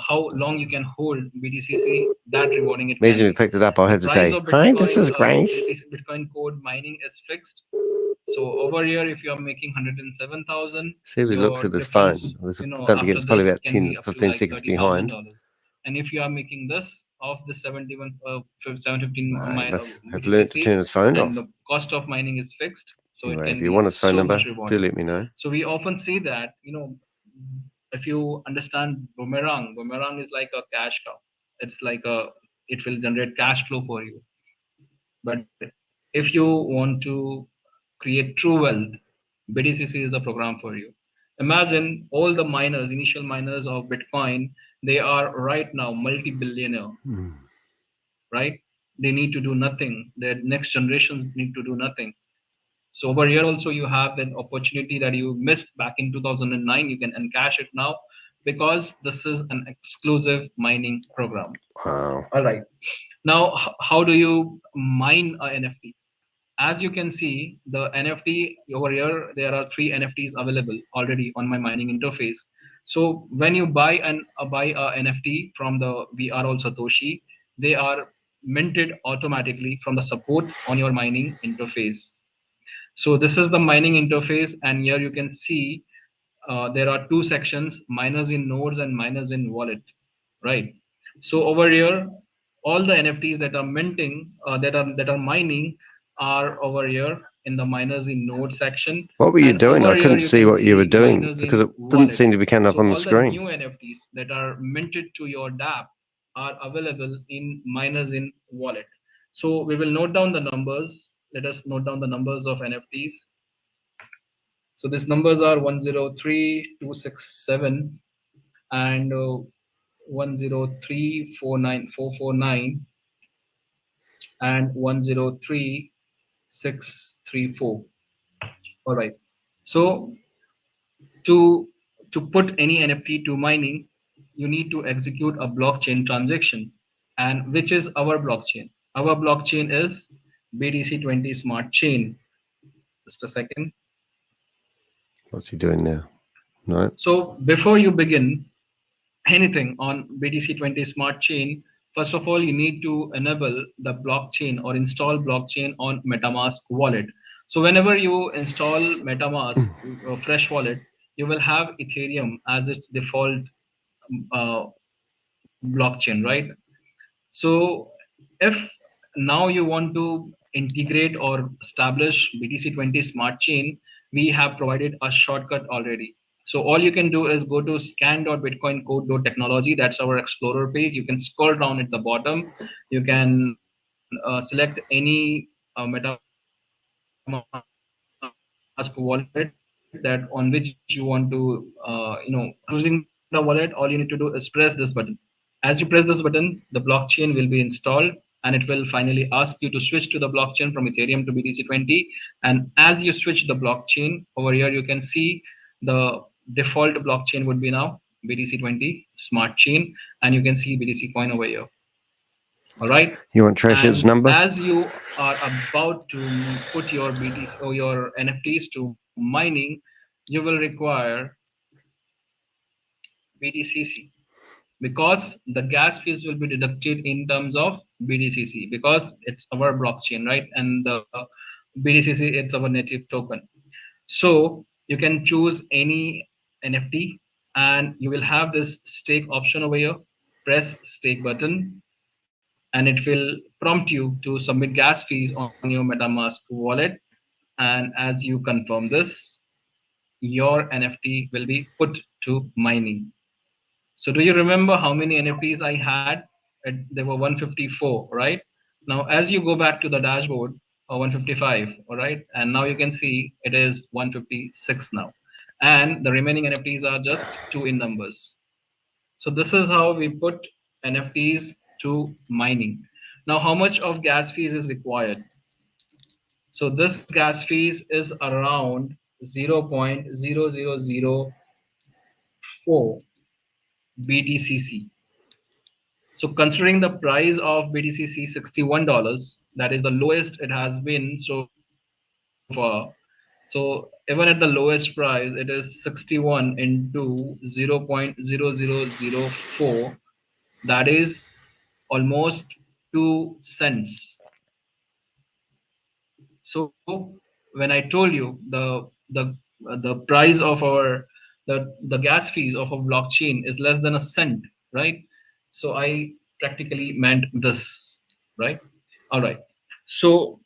how long you can hold BTCC. That rewarding it. Imagine we picked it up. I'll have to say, hi, this is Grace. Bitcoin code mining is fixed. So over here, if you are making 107,000, see if he looks at his phone. Don't forget, it's probably about 10, 15 seconds behind. And if you are making this of the 715 I've learned to turn his phone off. The cost of mining is fixed. So anyway, it can if you want his phone number, do let me know. So we often see that, if you understand boomerang is like a cash cow. It's like it will generate cash flow for you. But if you want to create true wealth, BTCC is the program for you. Imagine all the miners, initial miners of Bitcoin, they are right now multi-billionaire, right? They need to do nothing. Their next generations need to do nothing. So over here also you have an opportunity that you missed back in 2009. You can encash it now because this is an exclusive mining program. Wow. All right. Now, how do you mine a NFT? As you can see, the NFT over here, there are 3 NFTs available already on my mining interface. So when you buy a NFT from the VRAll Satoshi, they are minted automatically from the support on your mining interface. So this is the mining interface, and here you can see there are 2 sections: miners in nodes and miners in wallet, right? So over here, all the NFTs that are minting, that are mining, are over here in the miners in node section. What were you doing? I couldn't see what you were doing because it didn't seem to be coming up on the screen. All the new NFTs that are minted to your dApp are available in miners in wallet. So we will note down the numbers. Let us note down the numbers of NFTs. So these numbers are 103,267 and 103,449 and 103,634. All right. So to put any NFT to mining, you need to execute a blockchain transaction, and which is our blockchain. Our blockchain is BTC20 Smart Chain. Just a second. What's he doing now? No. So before you begin anything on BTC20 Smart Chain, first of all, you need to enable the blockchain or install blockchain on Metamask wallet. So whenever you install Metamask fresh wallet, you will have Ethereum as its default uh, blockchain, right? So if now you want to integrate or establish BTC20 Smart Chain, we have provided a shortcut already. So all you can do is go to scan.bitcoincode.technology. That's our Explorer page. You can scroll down at the bottom. You can select any MetaMask wallet that on which you want to, using the wallet. All you need to do is press this button. As you press this button, the blockchain will be installed, and it will finally ask you to switch to the blockchain from Ethereum to BTC20. And as you switch the blockchain over here, you can see the default blockchain would be now BTC20 Smart Chain, and you can see BTC coin over here. All right. You want Trashit's number? As you are about to put your BTC or your NFTs to mining, you will require BTCC, because the gas fees will be deducted in terms of BTCC, because it's our blockchain, right? And the BTCC, it's our native token. So you can choose any NFT, and you will have this stake option over here. Press stake button, and it will prompt you to submit gas fees on your MetaMask wallet. And as you confirm this, your NFT will be put to mining. So do you remember how many NFTs I had? There were 154, right? Now, as you go back to the dashboard, 155, all right? And now you can see it is 156 now. And the remaining NFTs are just 2 in numbers. So this is how we put NFTs to mining. Now, how much of gas fees is required? So this gas fees is around 0.0004 BTCC. So considering the price of BTCC $61, that is the lowest it has been so far. So even at the lowest price, it is 61 into 0.0004. That is almost 2 cents. So when I told you the price of our the gas fees of a blockchain is less than a cent, right? So I practically meant this, right? All right. So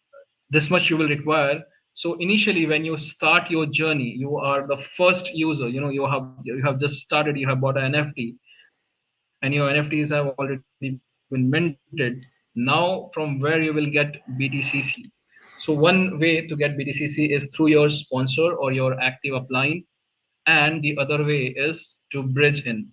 this much you will require. So initially, when you start your journey, you are the first user. You have just started. You have bought an NFT, and your NFTs have already been minted. Now, from where you will get BTCC? So one way to get BTCC is through your sponsor or your active upline, and the other way is to bridge in.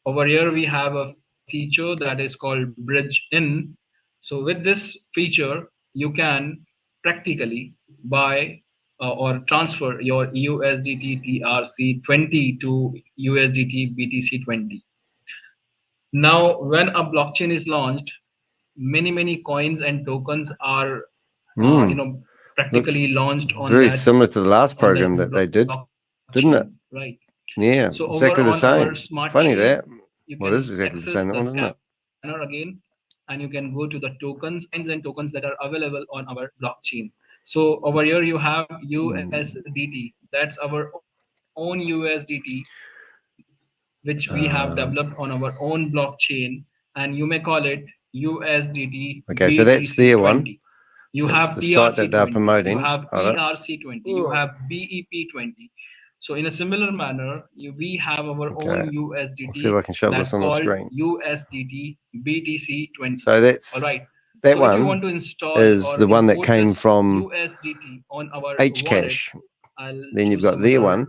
Over here, we have a feature that is called bridge in. So with this feature, you can practically buy or transfer your USDT TRC20 to USDT BTC20. Now, when a blockchain is launched, many coins and tokens are, practically launched on very that, similar to the last program that they did, didn't it? Right. Yeah, So exactly over the on same. our smart Funny chain, that. you Well, can this is exactly the access same, that the one, isn't it? scanner again, and you can go to the tokens and tokens that are available on our blockchain. So over here you have USDT. That's our own USDT, which we have developed on our own blockchain, and you may call it USDT Okay, so that's their one. BTC20. You That's have the site that they're TRC20, promoting. you have All right. ERC20, you have BEP20. So in a similar manner, we have our own USDT. I'll see if I can show this on the screen. USDT BTC20. So that's all right. that So one if you want to install is or the one that import came this from USDT on our Hcash. wallet, Then you've choose got their some one.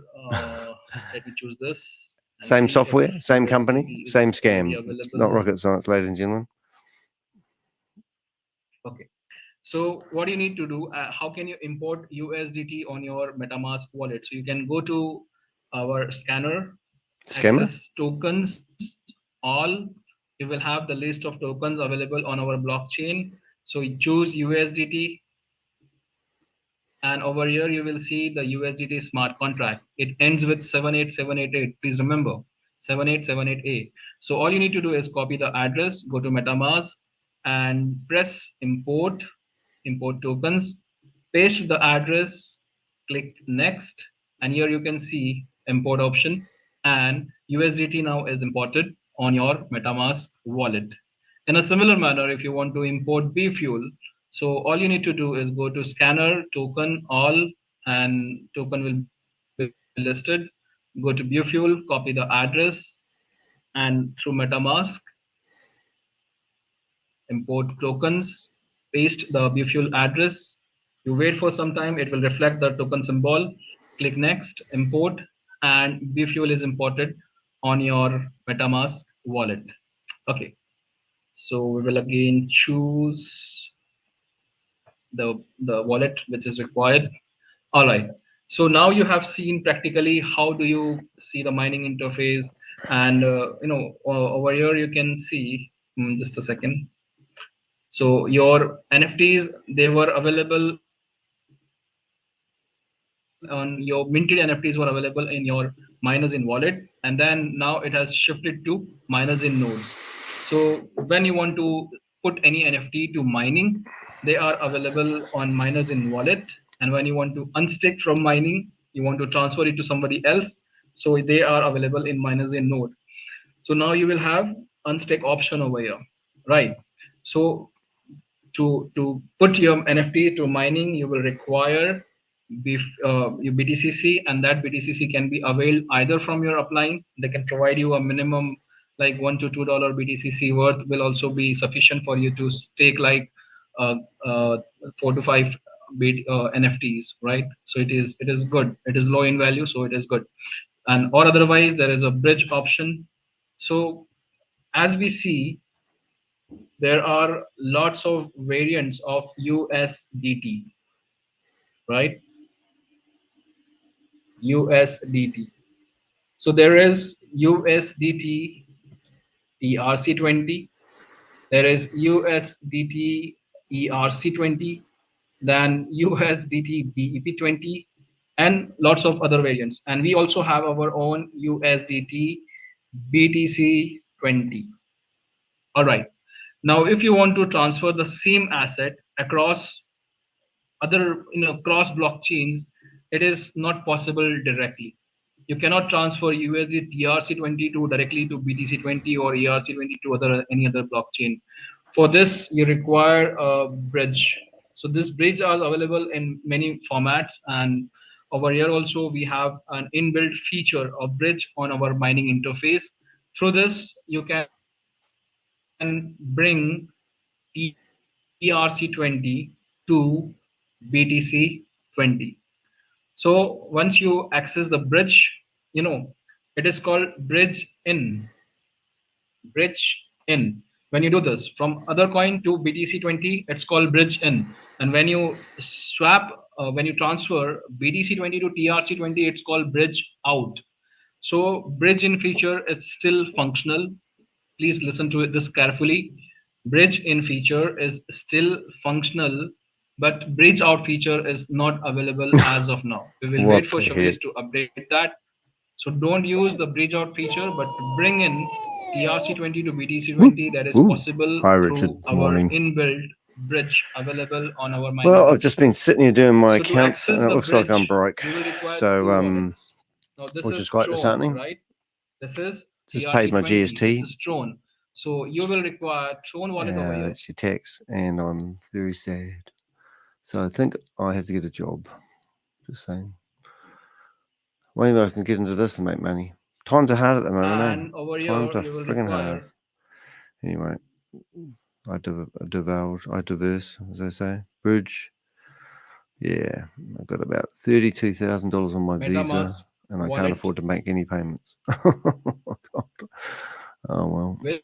let me choose this. And Same see software, if same USDT company, is same already scam. It's available. not rocket science, ladies and gentlemen. Okay. So what you need to do, how can you import USDT on your MetaMask wallet? So you can go to our scanner, access tokens, all. You will have the list of tokens available on our blockchain. So you choose USDT. And over here, you will see the USDT smart contract. It ends with 78788. Please remember, 78788. So all you need to do is copy the address, go to Metamask, and press import, import tokens, paste the address, click next, and here you can see import option, and USDT now is imported on your Metamask wallet. In a similar manner, if you want to import B fuel, so all you need to do is go to scanner, token, all, and token will be listed. Go to Biofuel, copy the address, and through Metamask, import tokens, paste the Biofuel address. You wait for some time, it will reflect the token symbol. Click next, import, and Biofuel is imported on your Metamask wallet. Okay, so we will again choose the wallet which is required. All right, so now you have seen practically how do you see the mining interface, and over here you can see, just a second. So your NFTs, they were available on your minted NFTs were available in your miners in wallet, and then now it has shifted to miners in nodes. So when you want to put any NFT to mining, they are available on miners in wallet. And when you want to unstick from mining, you want to transfer it to somebody else, so they are available in miners in node. So now you will have unstick option over here, right? So to put your NFT to mining, you will require your BTCC, and that BTCC can be availed either from your upline. They can provide you a minimum like $1 to $2 BTCC worth will also be sufficient for you to stake like uh, uh, 4 to 5 NFTs, right? So it is good. It is low in value, so it is good. And or otherwise, there is a bridge option. So as we see, there are lots of variants of USDT, right? USDT. So there is USDT ERC20, there is USDT ERC20, then USDT BEP20, and lots of other variants. And we also have our own USDT BTC20. All right. Now, if you want to transfer the same asset across other cross blockchains, it is not possible directly. You cannot transfer USD TRC20 to directly to BTC20 or ERC20 to any other blockchain. For this, you require a bridge. So this bridge are available in many formats, and over here also we have an inbuilt feature of bridge on our mining interface. Through this, you can bring ERC20 to BTC20. So once you access the bridge, it is called bridge in. Bridge in. When you do this from other coin to BTC20, it's called bridge in. And when you when you transfer BTC20 to TRC20, it's called bridge out. So bridge in feature is still functional. Please listen to this carefully. Bridge in feature is still functional, but bridge out feature is not available as of now. We will wait for Showcase to update that. So don't use the bridge out feature, but bring in TRC20 to BTC20. That is possible through our inbuilt bridge available on our mining. Well, I've just been sitting here doing my accounts, and it looks like I'm broke. So, which is quite disheartening. Right? This is just paid my GST. This is Tron. So you will require Tron wallet over here. That's your tax, and I'm very sad. So I think I have to get a job. Just saying. Maybe I can get into this and make money. Times are hard at the moment. And over here, times are you will friggin' require... hard. Anyway, I diverse, as they say. Bridge. Yeah, I've got about $32,000 on my Visa, and I can't afford to make any payments. Oh, God. Oh, well. With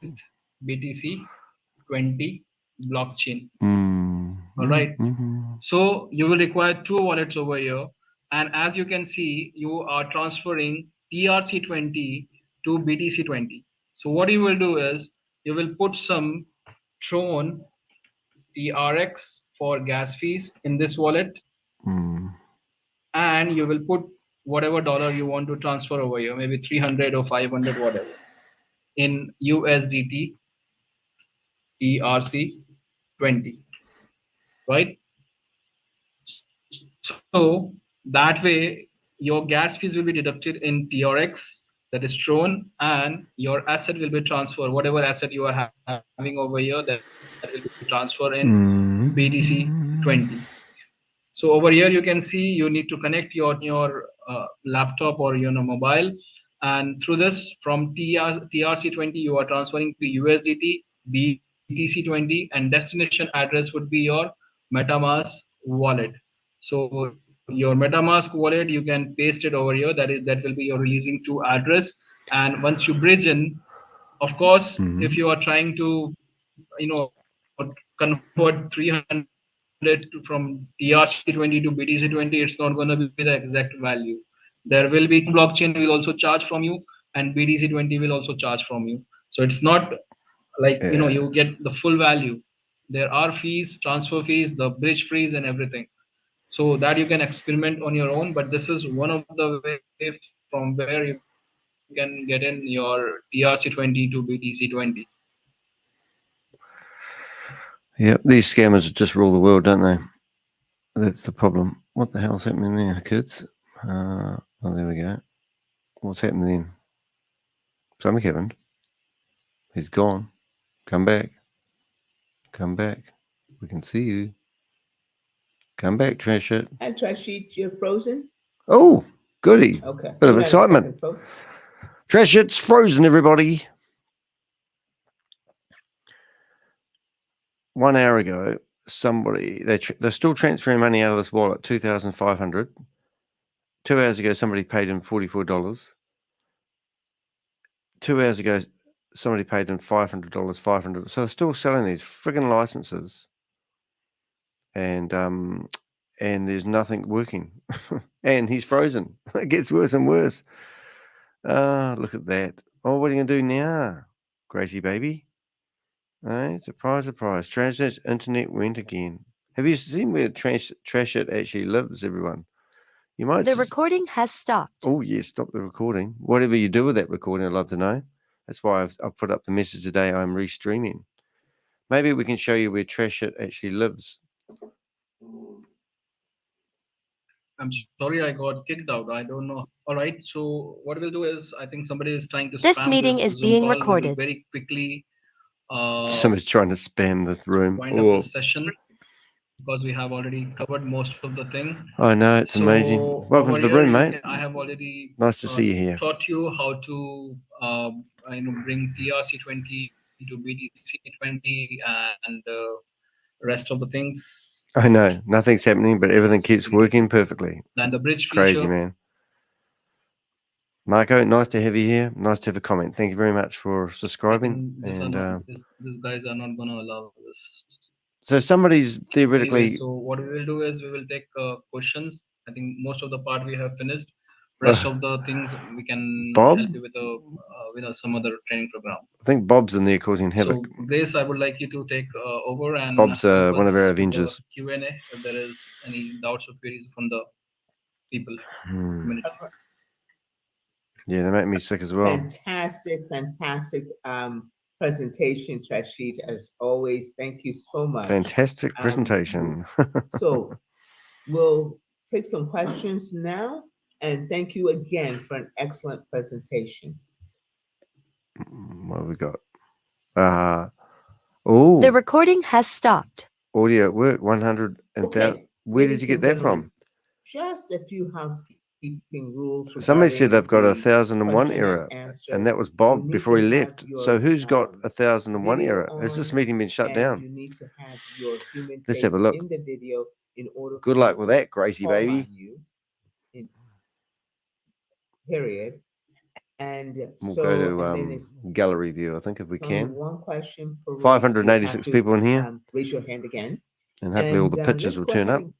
BTC20 blockchain. All right. So you will require 2 wallets over here. And as you can see, you are transferring TRC20 to BTC20. So what you will do is you will put some Tron TRX for gas fees in this wallet. and you will put whatever dollar you want to transfer over here, maybe 300 or 500, whatever, in USDT ERC20, right? So that way, your gas fees will be deducted in TRX, that is Tron, and your asset will be transferred. Whatever asset you are having over here, that will be transferred in BTC20. So over here, you can see you need to connect your laptop or your mobile, and through this from TRC20, you are transferring to USDT BTC20, and destination address would be your MetaMask wallet. So your MetaMask wallet, you can paste it over here. That will be your releasing to address. And once you bridge in, of course, if you are trying to, convert 300 from TRC20 to BTC20, it's not going to be the exact value. There will be blockchain will also charge from you, and BTC20 will also charge from you. So it's not like you get the full value. There are fees, transfer fees, the bridge fees, and everything. So that you can experiment on your own. But this is one of the way from where you can get in your TRC20 to BTC20. Yep, these scammers just rule the world, don't they? That's the problem. What the hell's happening there, kids? Oh, there we go. What's happening then? Something happened. He's gone. Come back. Come back. We can see you. Come back, Trashit. Hi, Trashit. You're frozen? Oh, goody. Okay. Bit of excitement. Trashit's frozen, everybody. 1 hour ago, somebody, they're still transferring money out of this wallet, $2,500. 2 hours ago, somebody paid him $44. 2 hours ago, somebody paid him $500, $500. So they're still selling these friggin' licenses, and there's nothing working, and he's frozen. It gets worse and worse. Look at that. Oh, what are you gonna do now, Gracie baby? Hey, surprise, surprise. Trashit's internet went again. Have you seen where Trashit actually lives, everyone? You might. The recording has stopped. Oh, yes, stop the recording. Whatever you do with that recording, I'd love to know. That's why I've put up the message today. I'm restreaming. Maybe we can show you where Trashit actually lives. I'm sorry, I got kicked out. I don't know. All right. So what we'll do is, I think somebody is trying to spam This meeting is being recorded. Very quickly. Somebody's trying to spam the room. Wind up the session, because we have already covered most of the thing. I know, it's amazing. Welcome to the room, mate. I have already nice to see you here. Taught you how to bring TRC20 to BTC20 and rest of the things. I know, nothing's happening, but everything keeps working perfectly. And the bridge feature. Crazy, man. Marco, nice to have you here. Nice to have a comment. Thank you very much for subscribing. These guys are not going to allow this. So somebody's theoretically. Anyway, so what we will do is we will take questions. I think most of the part we have finished. Rest of the things we can help you with some other training program. I think Bob's in there causing havoc. So Grace, I would like you to take over, and Bob's one of our Avengers. Q&A if there is any doubts or queries from the people. Yeah, they make me sick as well. Fantastic presentation, Trashit, as always. Thank you so much. Fantastic presentation. So we'll take some questions now, and thank you again for an excellent presentation. What have we got? Oh, the recording has stopped. Audio at work, 100 and Okay. Where did you get that from? Just a few housekeeping rules. Somebody said they've got 1001 question error, answer. and that was You Bob need before to he have left. your, So who's got 1001 video error? Has this on, meeting been shut and down? You need to have your human Let's face have a look. in the video in order. Good for luck me with to that, Gracie call baby. on you in period. And We'll so, go and then to it's gallery view, I think, if we only can. one question per row. 586 You have to, people in here. Raise your hand again. And hopefully all the pictures let's will go turn ahead up. and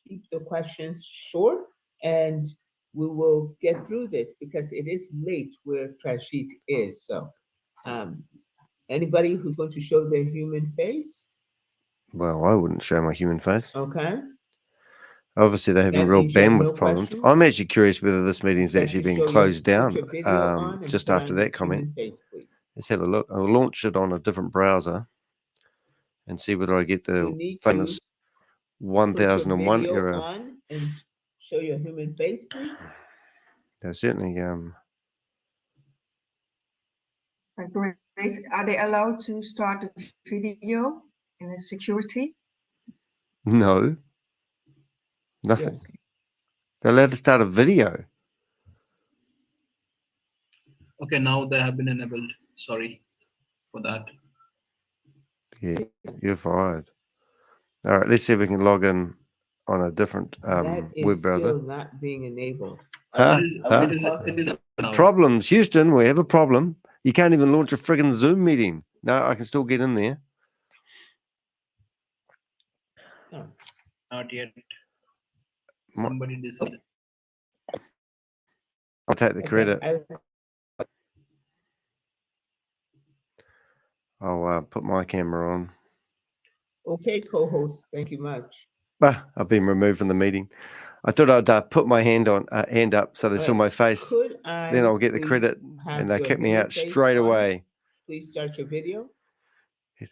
keep the questions short, and we will get through this because it is late where Trashit is. So anybody who's going to show their human face? Well, I wouldn't show my human face. Okay. Obviously, they're having That real means you have no bandwidth problems. questions? I'm actually curious whether this meeting's Let actually you being show your- closed put down your video on and just put after on your that comment. human face, please. Let's have a look. I'll launch it on a different browser and see whether I get You the need famous to 1001 put your video error. on and show your human face, please. They're certainly Grace, are they allowed to start a video in the security? no, nothing. Yes. They're allowed to start a video. Okay, now they have been enabled. Sorry for that. Yeah, you're fired. All right, let's see if we can log in on a different That is web browser. still not being enabled. Huh? It is now. Problems, Houston. We have a problem. You can't even launch a friggin' Zoom meeting. No, I can still get in there. No. Not yet. My- Somebody decided. I'll take the credit. I'll put my camera on. Okay, co-host, thank you much. I've been removed from the meeting. I thought I'd put my hand up so they saw Alright, my face. Could I Then I'll get the please credit, have and they your kick me human out face straight on? away. Please start your video.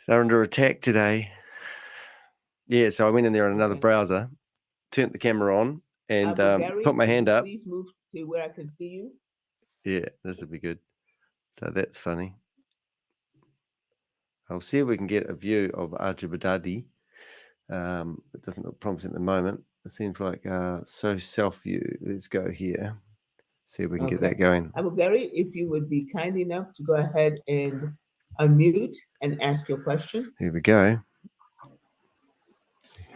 They're under attack today. Yeah, so I went in there on another Okay. browser, turned the camera on, and Gary, put my could hand you up. Please move to where I can see you. Yeah, this would be good. So that's funny. I'll see if we can get a view of Arbitrage. It doesn't look promising at the moment. It seems like so self-view. Let's go here. See if we can get that going. Gary, if you would be kind enough to go ahead and unmute and ask your question. Here we go.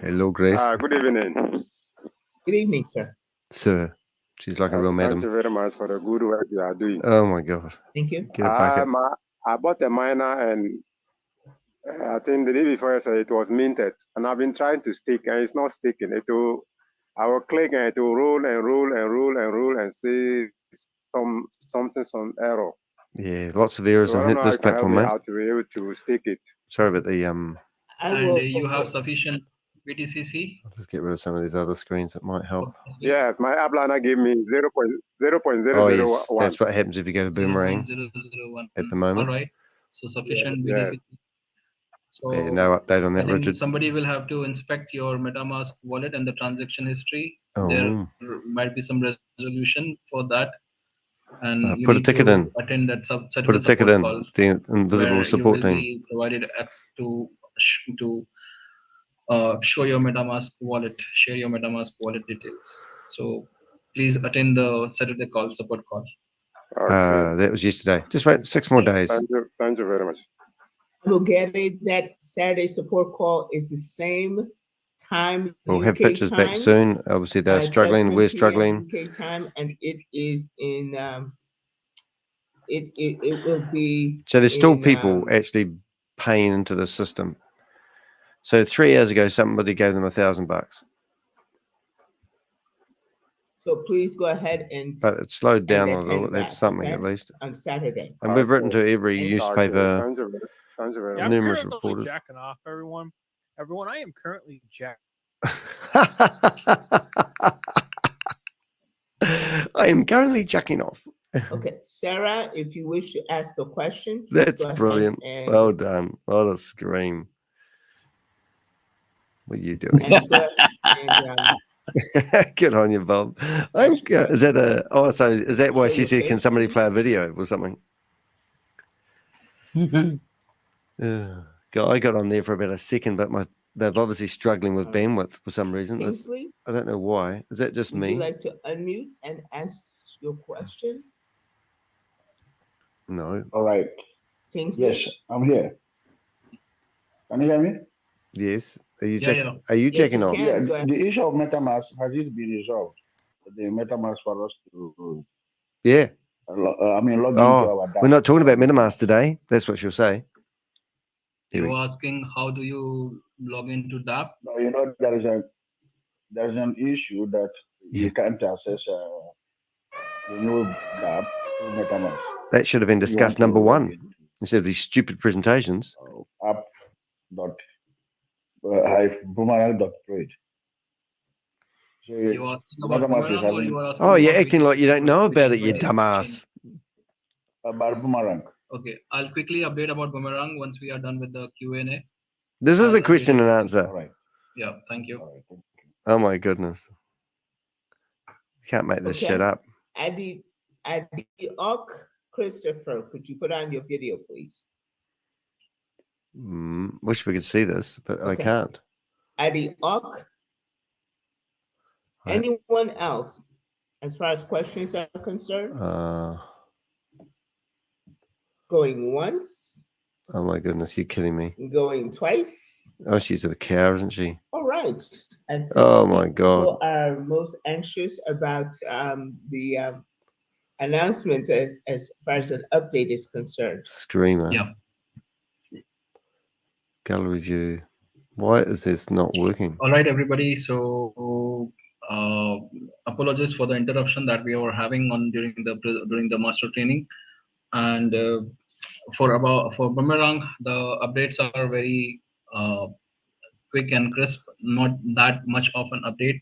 Hello, Grace. Good evening. Good evening, sir. Sir. She's like a real madam. Thank you very much for the good work you are doing. Oh my God. Thank you. Get a bucket. I bought a miner and I think the day before yesterday it was minted, and I've been trying to stick and it's not sticking. I will click and it will roll and roll and roll and roll and see some error. Yeah, lots of errors So I on don't know this how you can help platform, me mate. out to be able to stick it. Sorry about the And you have sufficient BTCC? I'll just get rid of some of these other screens that might help. Yes, my upliner gave me 0.001. Oh, yes. That's what happens if you go to Boomerang 0.001 at the moment. All right. So sufficient Yes. BTCC. So Yeah, no update on I that, think Richard. somebody will have to inspect your MetaMask wallet and the transaction history. Oh. There might be some resolution for that. And you put a need ticket to in. attend that Put a ticket in. call The invisible where support you will team. be provided access to show your MetaMask wallet, share your MetaMask wallet details. So please attend the Saturday call, support call. Okay. That was yesterday. Just wait 6 more days. Thank you very much. Gary, that Saturday support call is the same time. We'll have UK pictures back time, soon. Obviously, they're struggling. 7 We're p.m. struggling. UK time, and it is in. It will be. So there's still in, people actually paying into the system. So 3 years ago, somebody gave them $1,000. So please go ahead and. But it slowed down a attend little. That's that, something okay? at least. On Saturday. And we've written to every And- newspaper. Thank you very Yeah, much. I'm Numerous currently reporters. jacking off, everyone. Everyone, I am currently jack. I am currently jacking off. Okay, Sarah, if you wish to ask a question. please That's go ahead brilliant. and- Well done. What a scream. What are you doing? and go ahead and, Good on you, Bob. That's correct. Is that so is that why Show she your said, can face, somebody please. play a video or something? I got on there for about a second, but they're obviously struggling with bandwidth for some reason. Kingsley, I don't know why. Is that just would me? you like to unmute and ask your question? No. All right. Kingsley? Yes, I'm here. Can you hear me? Yes. Are you Yeah, checking? Are you Yes, checking we off? can. Yeah, go ahead. the issue of MetaMask, has it been resolved? The MetaMask for us to, Yeah. log into Oh, our data. we're not talking about MetaMask today. That's what she'll say. Here we You're asking how do you log into DApp? No, you know, there's an issue that you can't access the new app through MetaMask. That should have been You want discussed to number log one into, instead of these stupid presentations. app.boomerang.trade. So You asking about Metamask is Boomerang or having you are asking Oh, you're about acting like you don't know about it, you which is dumbass. about Boomerang. Okay, I'll quickly update about Boomerang once we are done with the Q&A. This is I'll a question update and it. answer. All right. Yeah, thank you. All right. Thank you. Oh my goodness. Can't make this shit up. At the Christopher, could you put on your video, please? Wish we could see this, but I Okay. can't. Adi Ok. Anyone else, as far as questions are concerned? Going once. Oh my goodness, you're kidding me. Going twice. Oh, she's a cow, isn't she? All right. And oh my God. People are most anxious about the announcement as far as an update is concerned. Screamer. Yeah. Gallery view. Why is this not working? All right, everybody. So apologies for the interruption that we were having on during the master training, and for Boomerang, the updates are very quick and crisp. Not that much of an update.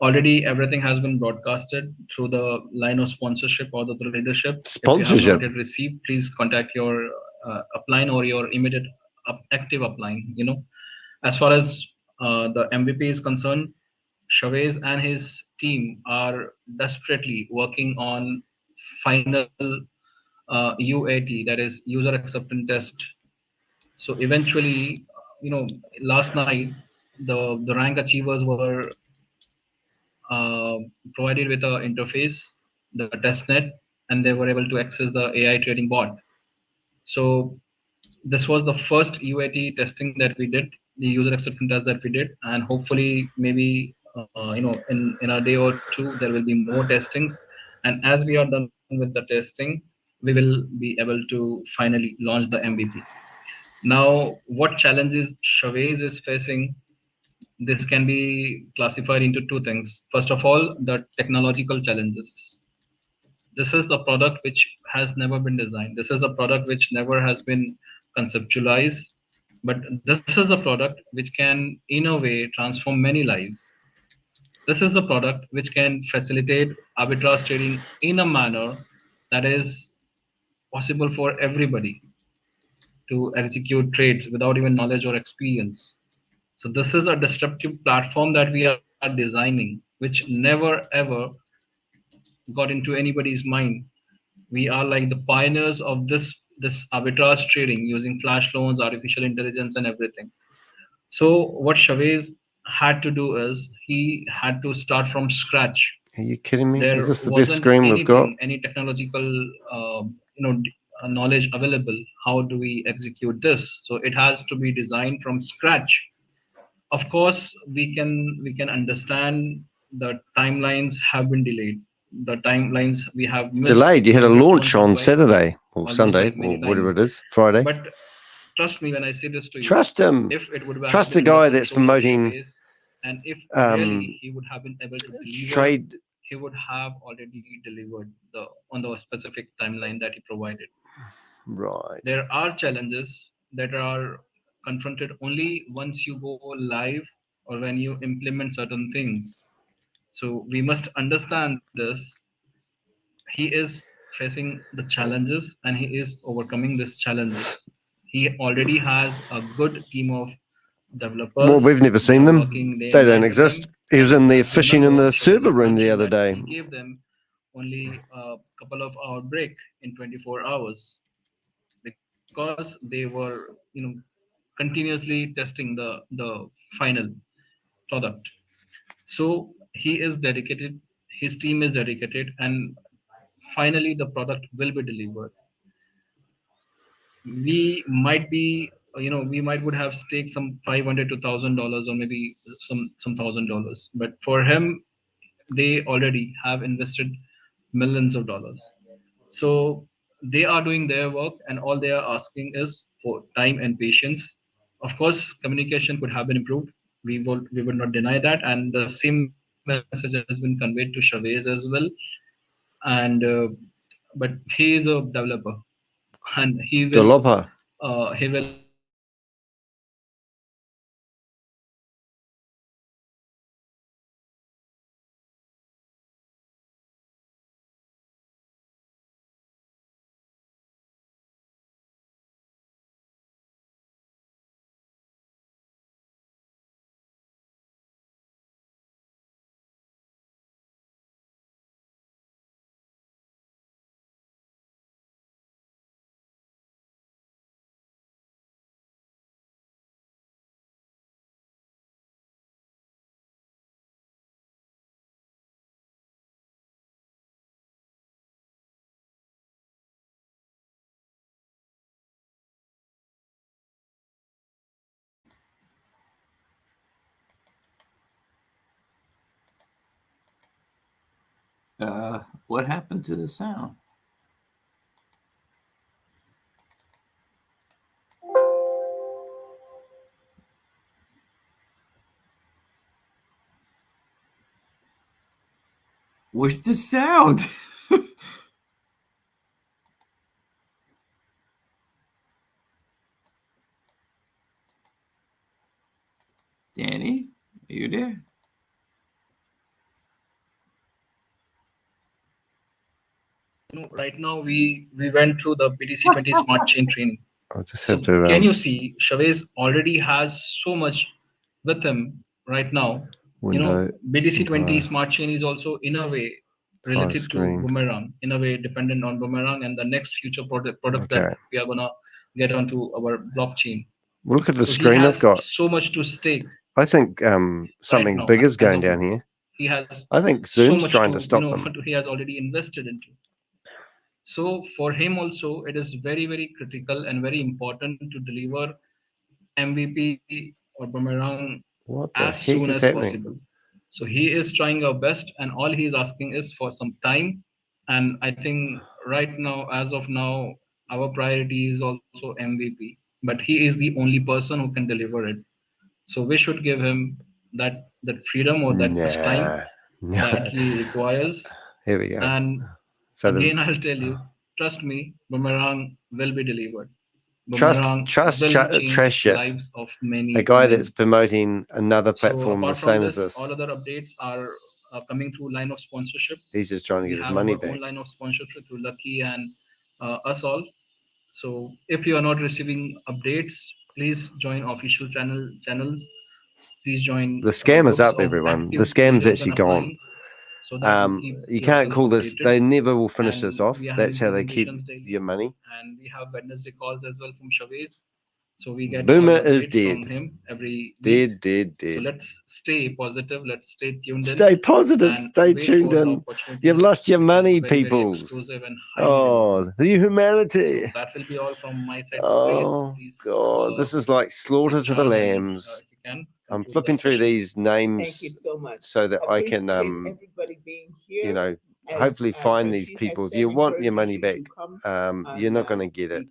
Already everything has been broadcasted through the line of sponsorship or the leadership. Sponsorship. If you have not yet received, please contact your upline or your immediate active upline. As far as the MVP is concerned, Chavez and his team are desperately working on final UAT, that is user acceptance test. So eventually, last night the rank achievers were provided with an interface, the testnet, and they were able to access the AI trading bot. So this was the first UAT testing that we did, the user acceptance test that we did, and hopefully maybe in a day or two there will be more testings, and as we are done with the testing, we will be able to finally launch the MVP. Now, what challenges Chavez is facing? This can be classified into two things. First of all, the technological challenges. This is a product which has never been designed. This is a product which never has been conceptualized, but this is a product which can, in a way, transform many lives. This is a product which can facilitate arbitrage trading in a manner that is possible for everybody to execute trades without even knowledge or experience. So this is a disruptive platform that we are designing, which never ever got into anybody's mind. We are like the pioneers of this arbitrage trading using flash loans, artificial intelligence, and everything. So what Chavez had to do is he had to start from scratch. Are you kidding me? There is this the best wasn't screen we've got? any technological knowledge available. How do we execute this? So it has to be designed from scratch. Of course, we can understand the timelines have been delayed. The timelines we have missed. Delayed. You had a launch on Saturday or Sunday like or whatever it is, Friday. But trust me when I say this to you. Trust him. If it would have Trust the been guy under that's control of promoting Chavez, and if really he would have been able to deliver, trade. He would have already delivered on the specific timeline that he provided. Right. There are challenges that are confronted only once you go live or when you implement certain things. So we must understand this. He is facing the challenges and he is overcoming these challenges. He already has a good team of developers. Well, we've never seen them. They don't exist. He was in there fishing in the server room the other day. He gave them only a couple of hour break in 24 hours because they were continuously testing the final product. So he is dedicated, his team is dedicated, and finally the product will be delivered. We might be we would have staked some $500 to $1,000 or maybe some $1,000, but for him they already have invested millions of dollars. So they are doing their work and all they are asking is for time and patience. Of course, communication could have been improved. We would not deny that, and the same message has been conveyed to Chavez as well. And but he is a developer, and he will What happened to the sound? Where's the sound? Danny, are you there? Right now we went through the BTC20 Smart Chain training. I'll just So have to. can you see Chavez already has so much with him right now? Window, BTC20 Smart Chain is also in a way related to Boomerang, in a way dependent on Boomerang and the next future products that we are gonna get onto our blockchain. Well, look at the screen I've got. So much to stake. I think something right big is going down here. He has I think Zoom's trying to stop them. He has already invested into. So for him also, it is very, very critical and very important to deliver MVP or Boomerang as soon as possible. So he is trying our best, and all he is asking is for some time. And I think right now, as of now, our priority is also MVP. But he is the only person who can deliver it. So we should give him that freedom or that much time that he requires. Here we go. And so again, I'll tell you, trust me, Boomerang will be delivered. Trust Trashit, lives of many. A guy that's promoting another platform the same as this. All other updates are coming through line of sponsorship. He's just trying to get his money back. We have our own line of sponsorship through Lucky and us all. So if you are not receiving updates, please join official channels. Please join. The scam is up, everyone. The scam's actually gone. So you can't call this. They never will finish this off. That's how they keep your money. And we have Wednesday calls as well from Chavez. So we get Boomer is dead. From him every week. Dead. So let's stay positive. Let's stay tuned in. Stay positive. Stay tuned in. You've lost your money, people. Oh, the humanity. So that will be all from my side. Oh, please, God. This is like slaughter to the lambs. I'm flipping through these names. Thank you so much. So that I can, everybody being here. Hopefully find these people. If you want your money back, you're not going to get it.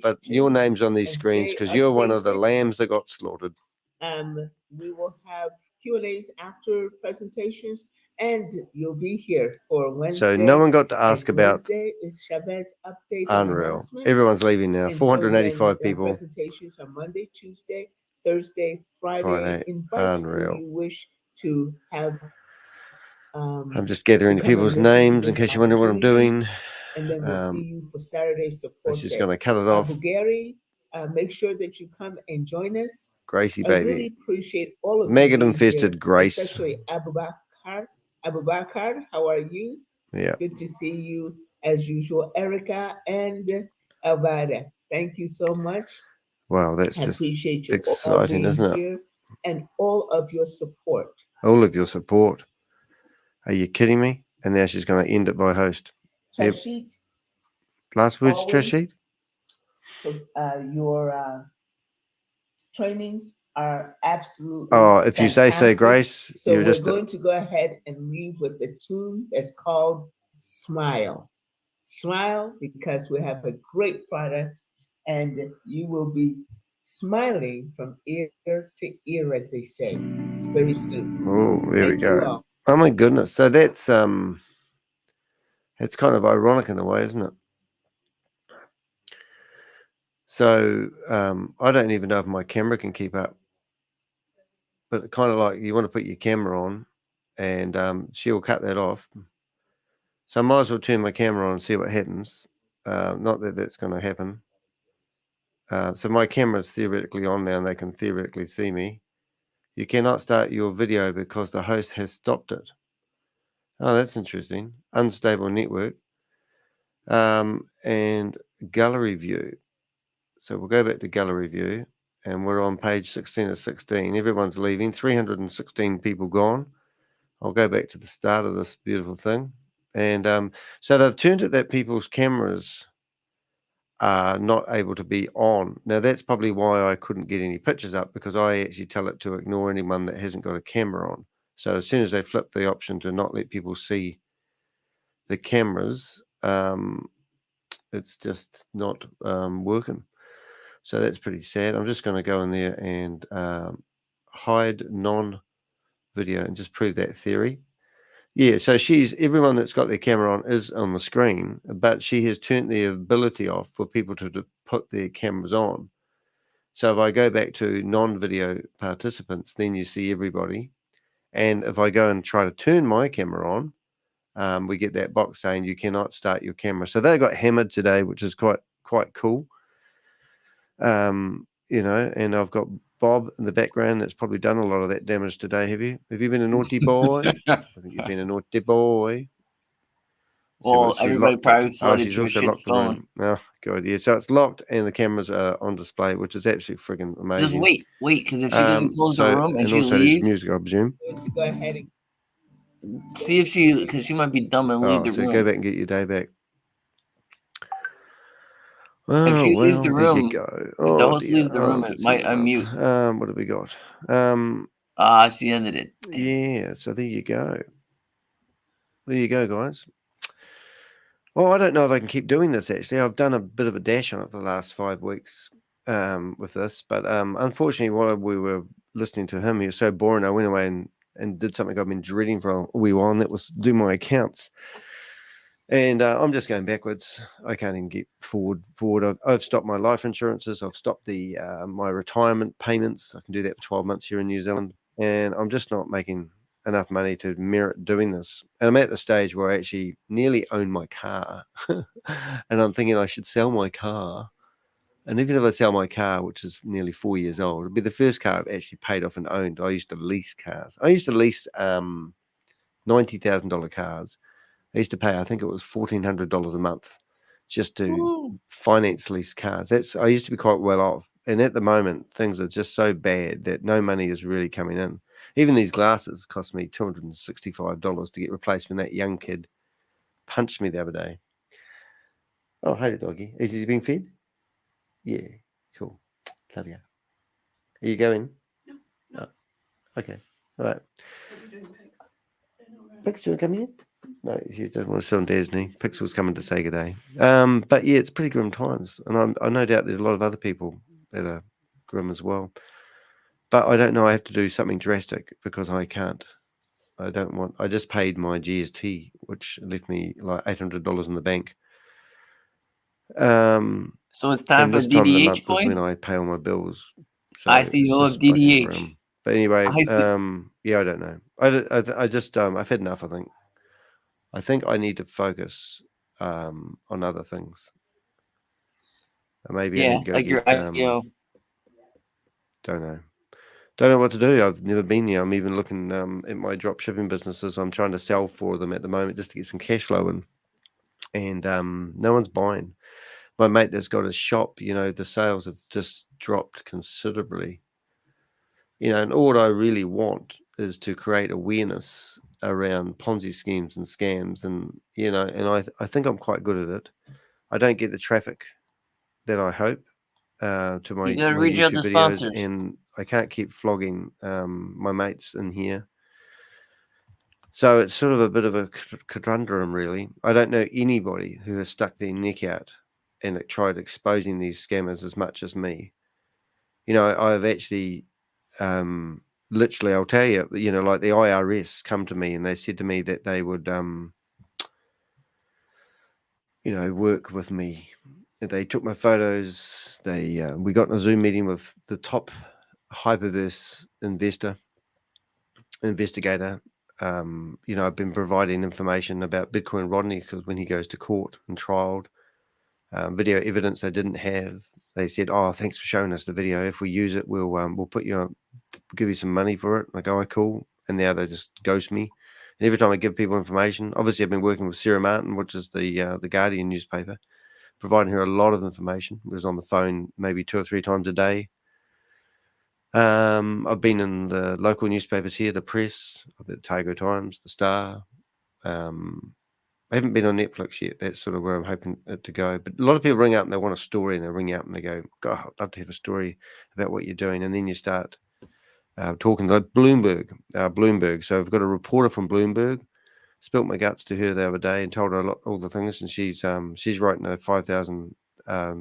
But your name's on these screens because you're one of the lambs that got slaughtered. We will have Q&As after presentations, and you'll be here for Wednesday. So no one got to ask about Wednesday is Chavez update. Unreal. Everyone's leaving now. 485 people. Presentations on Monday, Tuesday, Thursday, Friday. Invite who you wish to have. I'm just gathering people's names in case you wonder what I'm doing. And then we'll see you for Saturday support. She's going to cut it off. Gary, make sure that you come and join us. Gracie, baby. I really appreciate all of you. Maggot infested Grace. Especially Abubakar. Abubakar, how are you? Yeah. Good to see you as usual. Erica and Alvada. Thank you so much. Wow, that's I just appreciate you exciting, isn't it? And all of your support. All of your support. Are you kidding me? And now she's going to end it by host. Trashit. Last words, Trashit? Your trainings are absolutely if you say so, Grace. So we're going to go ahead and leave with the tune that's called Smile. Smile because we have a great product and you will be smiling from ear to ear, as they say. It's very soon. Oh, there we go. Oh my goodness. So that's it's kind of ironic in a way, isn't it? So I don't even know if my camera can keep up. But kind of like you want to put your camera on and she'll cut that off. So I might as well turn my camera on and see what happens. Not that that's going to happen. So my camera is theoretically on now and they can theoretically see me. You cannot start your video because the host has stopped it. Oh, that's interesting. Unstable network. And gallery view. So we'll go back to gallery view and we're on page 16 of 16. Everyone's leaving. 316 people gone. I'll go back to the start of this beautiful thing. And so they've turned it that people's cameras are not able to be on. Now, that's probably why I couldn't get any pictures up because I actually tell it to ignore anyone that hasn't got a camera on. So as soon as they flip the option to not let people see the cameras, it's just not working. So that's pretty sad. I'm just going to go in there and hide non-video and just prove that theory. Yeah, so everyone that's got their camera on is on the screen, but she has turned the ability off for people to put their cameras on. So if I go back to non-video participants, then you see everybody. And if I go and try to turn my camera on, we get that box saying you cannot start your camera. So they got hammered today, which is quite cool. You know, and I've got Bob in the background that's probably done a lot of that damage today. Have you been a naughty boy? I think you've been a naughty boy. Well, everybody probably flooded Trashit's phone. Oh, God, yeah. So it's locked and the cameras are on display, which is absolutely freaking amazing. Just wait, because if she doesn't close the room and she also leaves, music, I presume. Go ahead and see if because she might be dumb and leave the room. Go back and get your day back. Oh, if she leaves the room, go. If the host leaves the room, it might unmute. What have we got? She ended it. Yeah, so there you go. There you go, guys. Well, I don't know if I can keep doing this, actually. I've done a bit of a dash on it for the last 5 weeks with this. But unfortunately, while we were listening to him, he was so boring, I went away and did something I've been dreading for a wee while, and that was do my accounts. And I'm just going backwards. I can't even get forward. I've stopped my life insurances. I've stopped my retirement payments. I can do that for 12 months here in New Zealand. And I'm just not making enough money to merit doing this. And I'm at the stage where I actually nearly own my car. And I'm thinking I should sell my car. And even if I sell my car, which is nearly 4 years old, it'll be the first car I've actually paid off and owned. I used to lease cars. I used to lease $90,000 cars. I used to pay, I think it was $1,400 a month just to finance lease cars. I used to be quite well off. And at the moment, things are just so bad that no money is really coming in. Even these glasses cost me $265 to get replaced when that young kid punched me the other day. Oh, hey, doggy. Is he being fed? Yeah, cool. Love you. Are you going? No. Oh, okay. All right. Pix, do you want to come here? No, she doesn't want to sit on Dad's knee. Pixel's coming to say good day. But yeah, it's pretty grim times. And I no doubt there's a lot of other people that are grim as well. But I don't know. I have to do something drastic because I can't. I just paid my GST, which left me like $800 in the bank. So it's time for this time of the month DDH is when I pay all my bills. So ICO of DDH. But anyway, yeah, I don't know. I just I've had enough. I think I need to focus on other things. Maybe I need to go like your ICO. Don't know what to do. I've never been there. I'm even looking at my drop shipping businesses. I'm trying to sell for them at the moment just to get some cash flow in. And no one's buying. My mate that's got a shop, the sales have just dropped considerably. And all I really want is to create awareness around Ponzi schemes and scams. And, and I think I'm quite good at it. I don't get the traffic that I hope to my YouTube videos. Sponsors. And I can't keep flogging my mates in here. So it's sort of a bit of a conundrum, really. I don't know anybody who has stuck their neck out and tried exposing these scammers as much as me. I've actually, literally, I'll tell you, like the IRS come to me and they said to me that they would, work with me. They took my photos. We got in a Zoom meeting with the top hyperverse investigator. I've been providing information about Bitcoin Rodney because when he goes to court and trialed, video evidence they didn't have. They said, "Oh, thanks for showing us the video. If we use it, we'll put you on, give you some money for it." I go, "Oh, cool." And now they just ghost me. And every time I give people information, obviously I've been working with Sarah Martin, which is the Guardian newspaper, providing her a lot of information. I was on the phone maybe 2 or 3 times a day. I've been in the local newspapers here, the Press, I've been at Otago Times, the Star. I haven't been on Netflix yet. That's sort of where I'm hoping it to go. But a lot of people ring up and they want a story, and they ring out and they go, "God, I'd love to have a story about what you're doing." And then you start talking like Bloomberg. So I've got a reporter from Bloomberg spilt my guts to her the other day and told her all the things, and she's writing a 5,000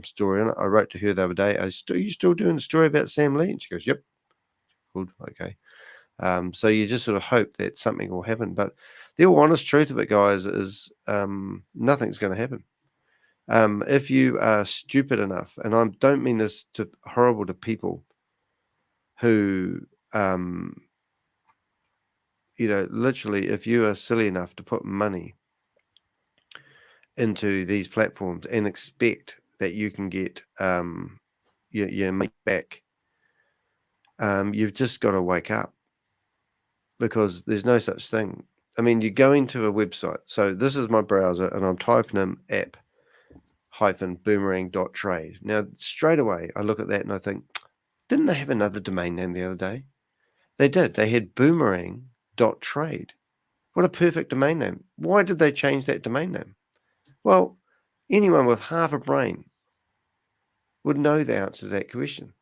story on it. I wrote to her the other day, are you still doing a story about Sam Lee? And she goes, yep. Good, okay. So you just sort of hope that something will happen. But the all honest truth of it, guys, is nothing's going to happen. If you are stupid enough, and I don't mean this horrible to people who, literally, if you are silly enough to put money into these platforms and expect that you can get your money back, you've just got to wake up, because there's no such thing. I mean, you go into a website. So this is my browser, and I'm typing in app-boomerang.trade. Now, straight away, I look at that and I think, didn't they have another domain name the other day? They did. They had boomerang.trade. What a perfect domain name. Why did they change that domain name? Well, anyone with half a brain would know the answer to that question.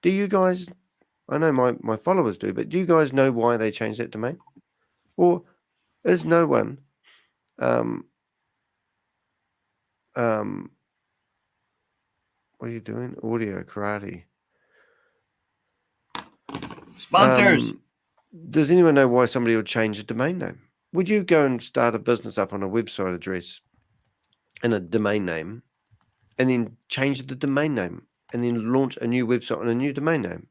Do you guys, I know my followers do, but do you guys know why they changed that domain? Or is no one what are you doing? Audio karate. Sponsors. Does anyone know why somebody would change a domain name? Would you go and start a business up on a website address and a domain name, and then change the domain name, and then launch a new website on a new domain name?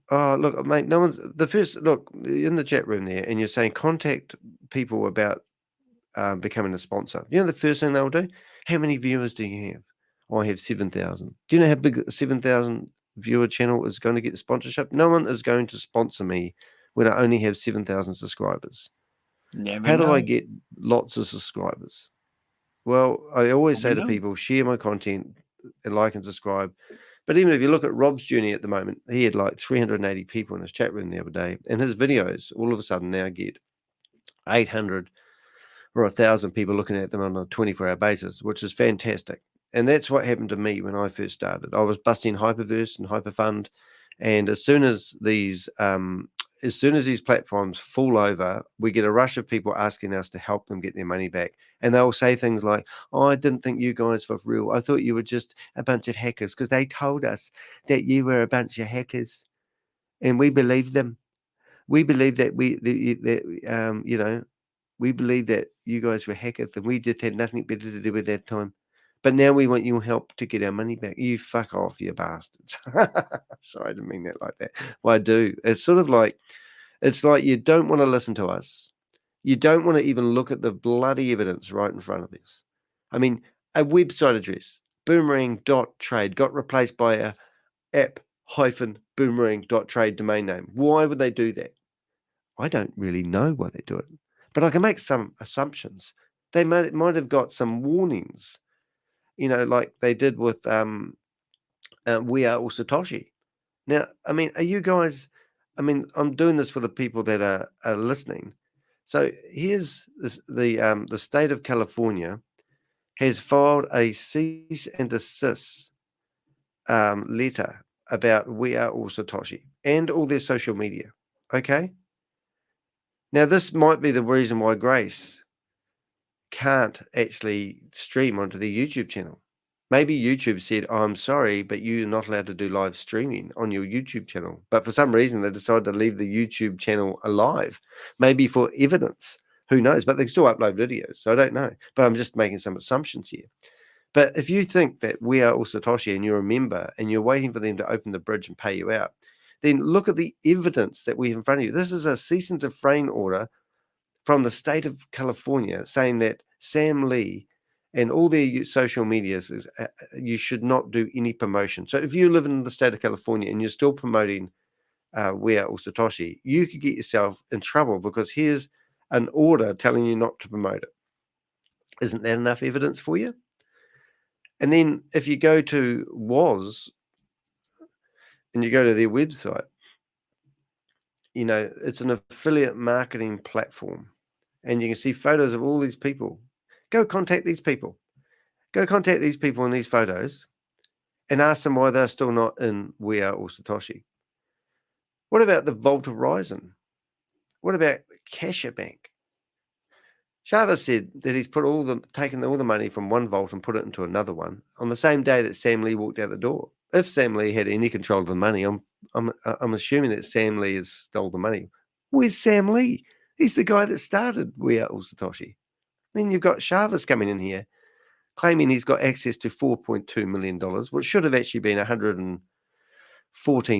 Oh, look, mate, no one's the first look in the chat room there, and you're saying contact people about becoming a sponsor. You know the first thing they'll do? How many viewers do you have? Oh, I have 7,000. Do you know how big a 7,000 viewer channel is going to get sponsorship? No one is going to sponsor me when I only have 7,000 subscribers. How do I get lots of subscribers? Well, I always say to people, share my content and like and subscribe. But even if you look at Rob's journey at the moment, he had like 380 people in his chat room the other day, and his videos all of a sudden now get 800 or 1,000 people looking at them on a 24-hour basis, which is fantastic. And that's what happened to me when I first started. I was busting Hyperverse and Hyperfund, and as soon as these platforms fall over, we get a rush of people asking us to help them get their money back. And they'll say things like, oh, I didn't think you guys were real. I thought you were just a bunch of hackers, because they told us that you were a bunch of hackers, and we believed them. We believed that we believed that you guys were hackers, and we just had nothing better to do at that time. But now we want your help to get our money back. You fuck off, you bastards. Sorry, I didn't mean that like that. Well, I do. It's sort of like, it's like you don't want to listen to us. You don't want to even look at the bloody evidence right in front of us. I mean, a website address, boomerang.trade, got replaced by a app-boomerang.trade domain name. Why would they do that? I don't really know why they do it, but I can make some assumptions. They might have got some warnings, like they did with We Are All Satoshi. Now, I mean, are you guys? I mean, I'm doing this for the people that are listening. So here's the state of California has filed a cease and desist letter about We Are All Satoshi and all their social media. Okay. Now, this might be the reason why Grace can't actually stream onto the YouTube channel. Maybe YouTube said, oh, I'm sorry, but you're not allowed to do live streaming on your YouTube channel. But for some reason, they decided to leave the YouTube channel alive, maybe for evidence. Who knows? But they still upload videos, so I don't know. But I'm just making some assumptions here. But if you think that We Are All Satoshi and you're a member and you're waiting for them to open the bridge and pay you out, then look at the evidence that we have in front of you. This is a cease and desist order from the state of California saying that Sam Lee and all their social medias is you should not do any promotion. So if you live in the state of California and you're still promoting We Are All Satoshi, you could get yourself in trouble, because here's an order telling you not to promote it. Isn't that enough evidence for you? And then if you go to WOZ and you go to their website, it's an affiliate marketing platform, and you can see photos of all these people. Go contact these people. Go contact these people in these photos and ask them why they're still not in We Are All Satoshi. What about the Vault Horizon? What about Bank? Chavez said that he's taken all the money from one vault and put it into another one on the same day that Sam Lee walked out the door. If Sam Lee had any control of the money, I'm assuming that Sam Lee has stole the money. Where's Sam Lee? He's the guy that started We Are All Satoshi. Then you've got Chavez coming in here, claiming he's got access to $4.2 million, which should have actually been $114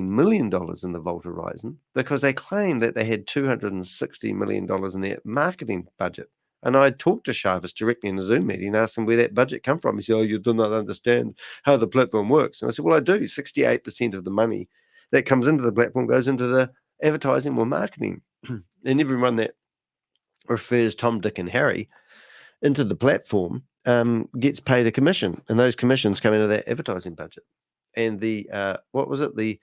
million in the Vault Horizon, because they claimed that they had $260 million in their marketing budget. And I talked to Chavez directly in a Zoom meeting and asked him where that budget come from. He said, "Oh, you do not understand how the platform works." And I said, "Well, I do. 68% of the money that comes into the platform goes into the advertising or marketing. And everyone that refers Tom, Dick, and Harry into the platform gets paid a commission. And those commissions come into that advertising budget. And the the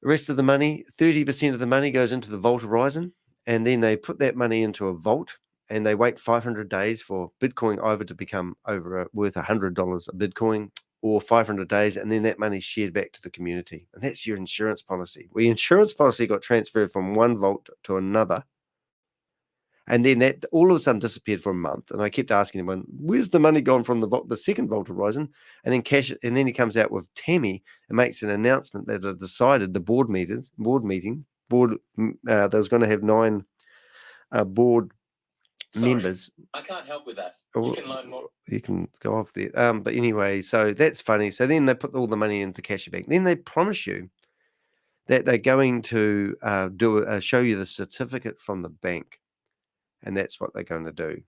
rest of the money, 30% of the money goes into the Vault Horizon. And then they put that money into a vault. And they wait 500 days for Bitcoin either to become worth $100 a Bitcoin or 500 days, and then that money's shared back to the community. And that's your insurance policy. Well, your insurance policy got transferred from one vault to another, and then that all of a sudden disappeared for a month. And I kept asking him, "Where's the money gone from the second Vault Horizon?" And then he comes out with Tammy and makes an announcement that they decided the board there was going to have 9 board members. I can't help with that. You can learn more. You can go off there. But anyway, so that's funny. So then they put all the money into Bank. Then they promise you that they're going to show you the certificate from the bank, and that's what they're going to do.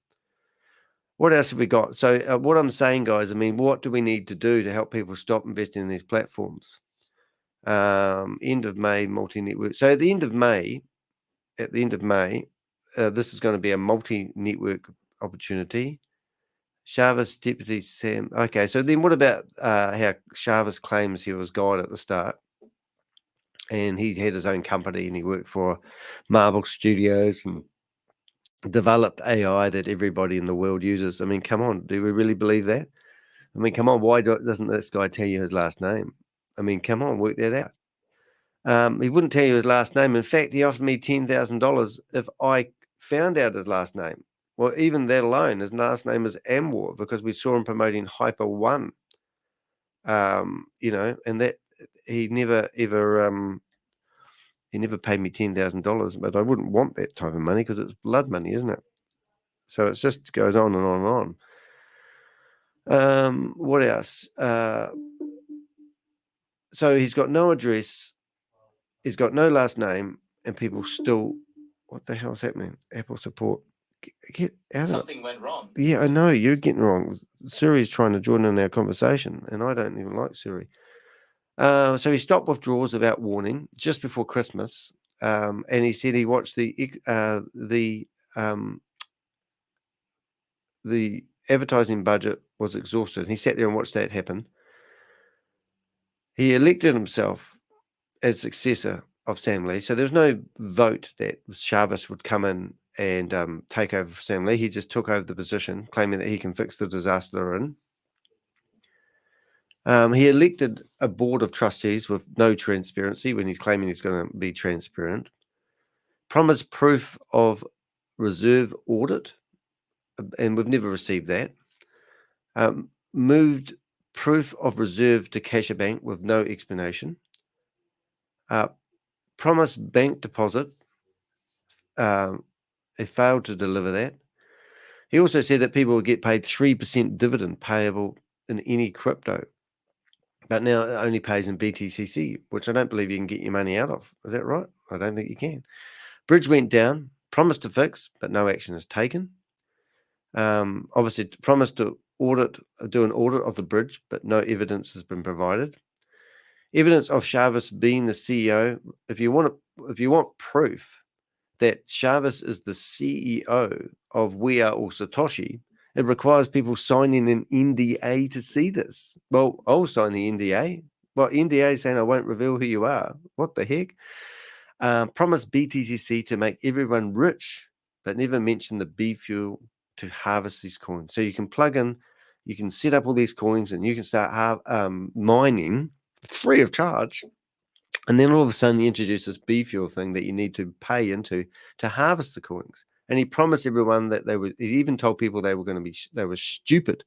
What else have we got? So what I'm saying, guys, I mean, what do we need to do to help people stop investing in these platforms? End of May, multi-network. So at the end of May, this is going to be a multi-network opportunity. Chavez, Deputy Sam. Okay, so then what about how Chavez claims he was God at the start? And he had his own company and he worked for Marble Studios and developed AI that everybody in the world uses. I mean, come on, do we really believe that? I mean, come on, why doesn't this guy tell you his last name? I mean, come on, work that out. He wouldn't tell you his last name. In fact, he offered me $10,000 if I found out his last name. Well, even that alone, his last name is Amwar, because we saw him promoting Hyper One. And that he never ever paid me $10,000, but I wouldn't want that type of money because it's blood money, isn't it? So it just goes on and on and on. What else? So he's got no address, he's got no last name, and people still, what the hell's happening? Apple support. Get out. Something went wrong. Yeah, I know, you're getting wrong. Suri's trying to join in our conversation, and I don't even like Suri. So he stopped withdrawals without warning just before Christmas, and he said he watched the advertising budget was exhausted. He sat there and watched that happen. He elected himself as successor of Sam Lee, so there was no vote that Chavez would come in and take over for Sam Lee. He just took over the position, claiming that he can fix the disaster they're in. He elected a board of trustees with no transparency when he's claiming he's going to be transparent. Promised proof of reserve audit, and we've never received that. Moved proof of reserve to Bank with no explanation. Promised bank deposit. He failed to deliver that. He also said that people would get paid 3% dividend payable in any crypto. But now it only pays in BTCC, which I don't believe you can get your money out of. Is that right? I don't think you can. Bridge went down, promised to fix, but no action is taken. Obviously, promised to do an audit of the bridge, but no evidence has been provided. Evidence of Chavez being the CEO. If you want proof that Chavez is the CEO of We Are All Satoshi, it requires people signing an NDA to see this. Well, I'll sign the NDA. Well, NDA saying I won't reveal who you are. What the heck? Promise BTCC to make everyone rich, but never mention the B fuel to harvest these coins. So you can plug in, you can set up all these coins, and you can start mining free of charge And then all of a sudden he introduced this B fuel thing that you need to pay into to harvest the coins. And he promised everyone that he even told people they were stupid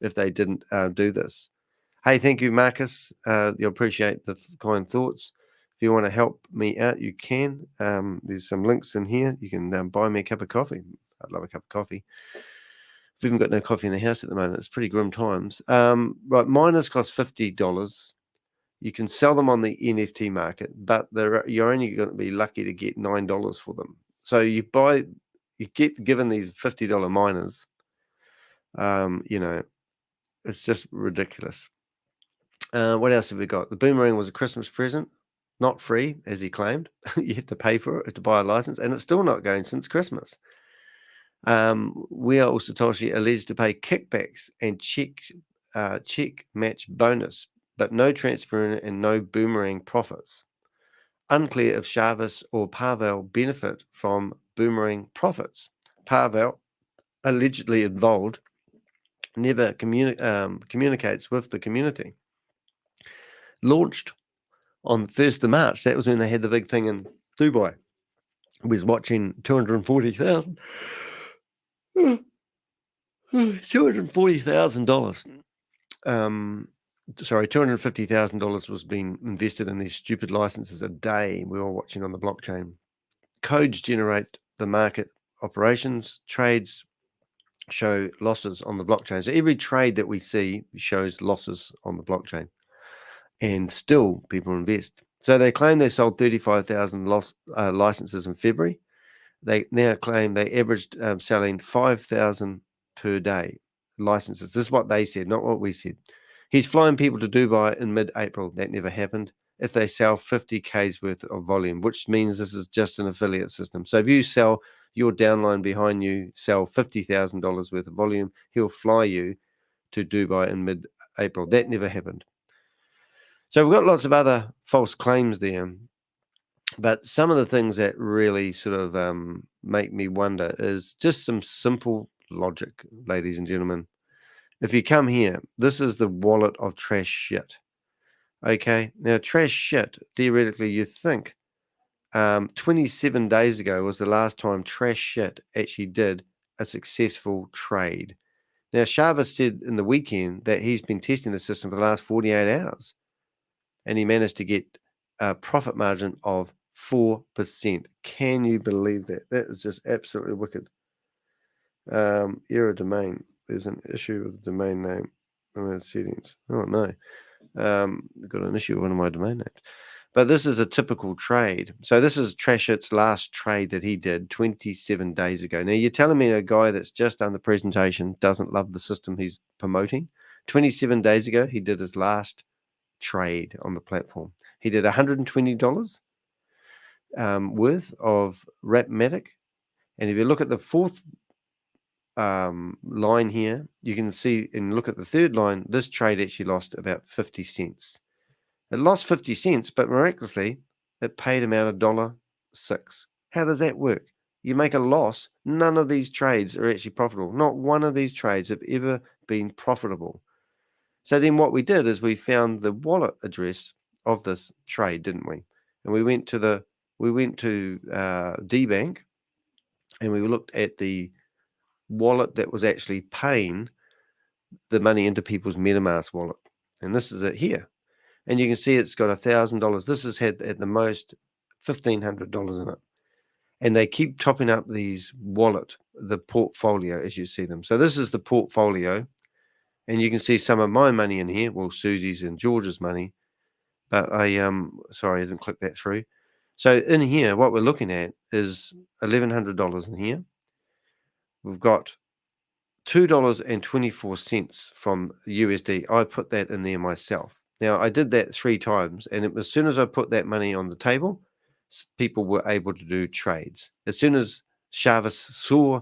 if they didn't do this. Hey, thank you, Marcus. You'll appreciate the kind thoughts. If you want to help me out, you can. There's some links in here. You can buy me a cup of coffee. I'd love a cup of coffee. We've even got no coffee in the house at the moment. It's pretty grim times. Right, miners cost $50. You can sell them on the NFT market, but you're only going to be lucky to get $9 for them. So you get given these $50 miners. It's just ridiculous. What else have we got? The Boomerang was a Christmas present, not free, as he claimed. You have to pay for it to buy a license, and it's still not going since Christmas. We are also Satoshi alleged to pay kickbacks and check match bonus, but no transparent and no Boomerang profits. Unclear if Chavis or Pavel benefit from Boomerang profits. Pavel, allegedly involved, never communicates with the community. Launched on the 1st of March. That was when they had the big thing in Dubai. I was watching 240,000. $240,000. Sorry, $250,000 was being invested in these stupid licenses a day. We were watching on the blockchain. Codes generate the market operations. Trades show losses on the blockchain. So every trade that we see shows losses on the blockchain. And still people invest. So they claim they sold 35,000 licenses in February. They now claim they averaged selling 5,000 per day licenses. This is what they said, not what we said. He's flying people to Dubai in mid-April. That never happened. If they sell 50K's worth of volume, which means this is just an affiliate system. So if you sell your downline behind you, sell $50,000 worth of volume, he'll fly you to Dubai in mid-April. That never happened. So we've got lots of other false claims there. But some of the things that really sort of make me wonder is just some simple logic, ladies and gentlemen. If you come here, this is the wallet of Trashit. Okay, now Trashit, theoretically, you think 27 days ago was the last time Trashit actually did a successful trade. Now, Chavis said in the weekend that he's been testing the system for the last 48 hours. And he managed to get a profit margin of 4%. Can you believe that? That is just absolutely wicked. Error domain. There's an issue with the domain name. Settings. Oh, no. Got an issue with one of my domain names. But this is a typical trade. So this is Trashit's last trade that he did 27 days ago. Now, you're telling me a guy that's just done the presentation doesn't love the system he's promoting? 27 days ago, he did his last trade on the platform. He did $120 worth of Rapmatic. And if you look at the fourth line here, you can see and look at the third line, this trade actually lost about 50 cents. It lost 50 cents, but miraculously, it paid him out $1.06. How does that work? You make a loss. None of these trades are actually profitable. Not one of these trades have ever been profitable. So then what we did is we found the wallet address of this trade, didn't we? And we went to DBank, and we looked at the wallet that was actually paying the money into people's Metamask wallet. And this is it here. And you can see it's got $1,000. This has had at the most $1,500 in it. And they keep topping up these the portfolio as you see them. So this is the portfolio. And you can see some of my money in here. Well, Susie's and George's money. But sorry, I didn't click that through. So in here, what we're looking at is $1,100 in here. We've got $2.24 from USD. I put that in there myself. Now, I did that 3 times. And as soon as I put that money on the table, people were able to do trades. As soon as Chavis saw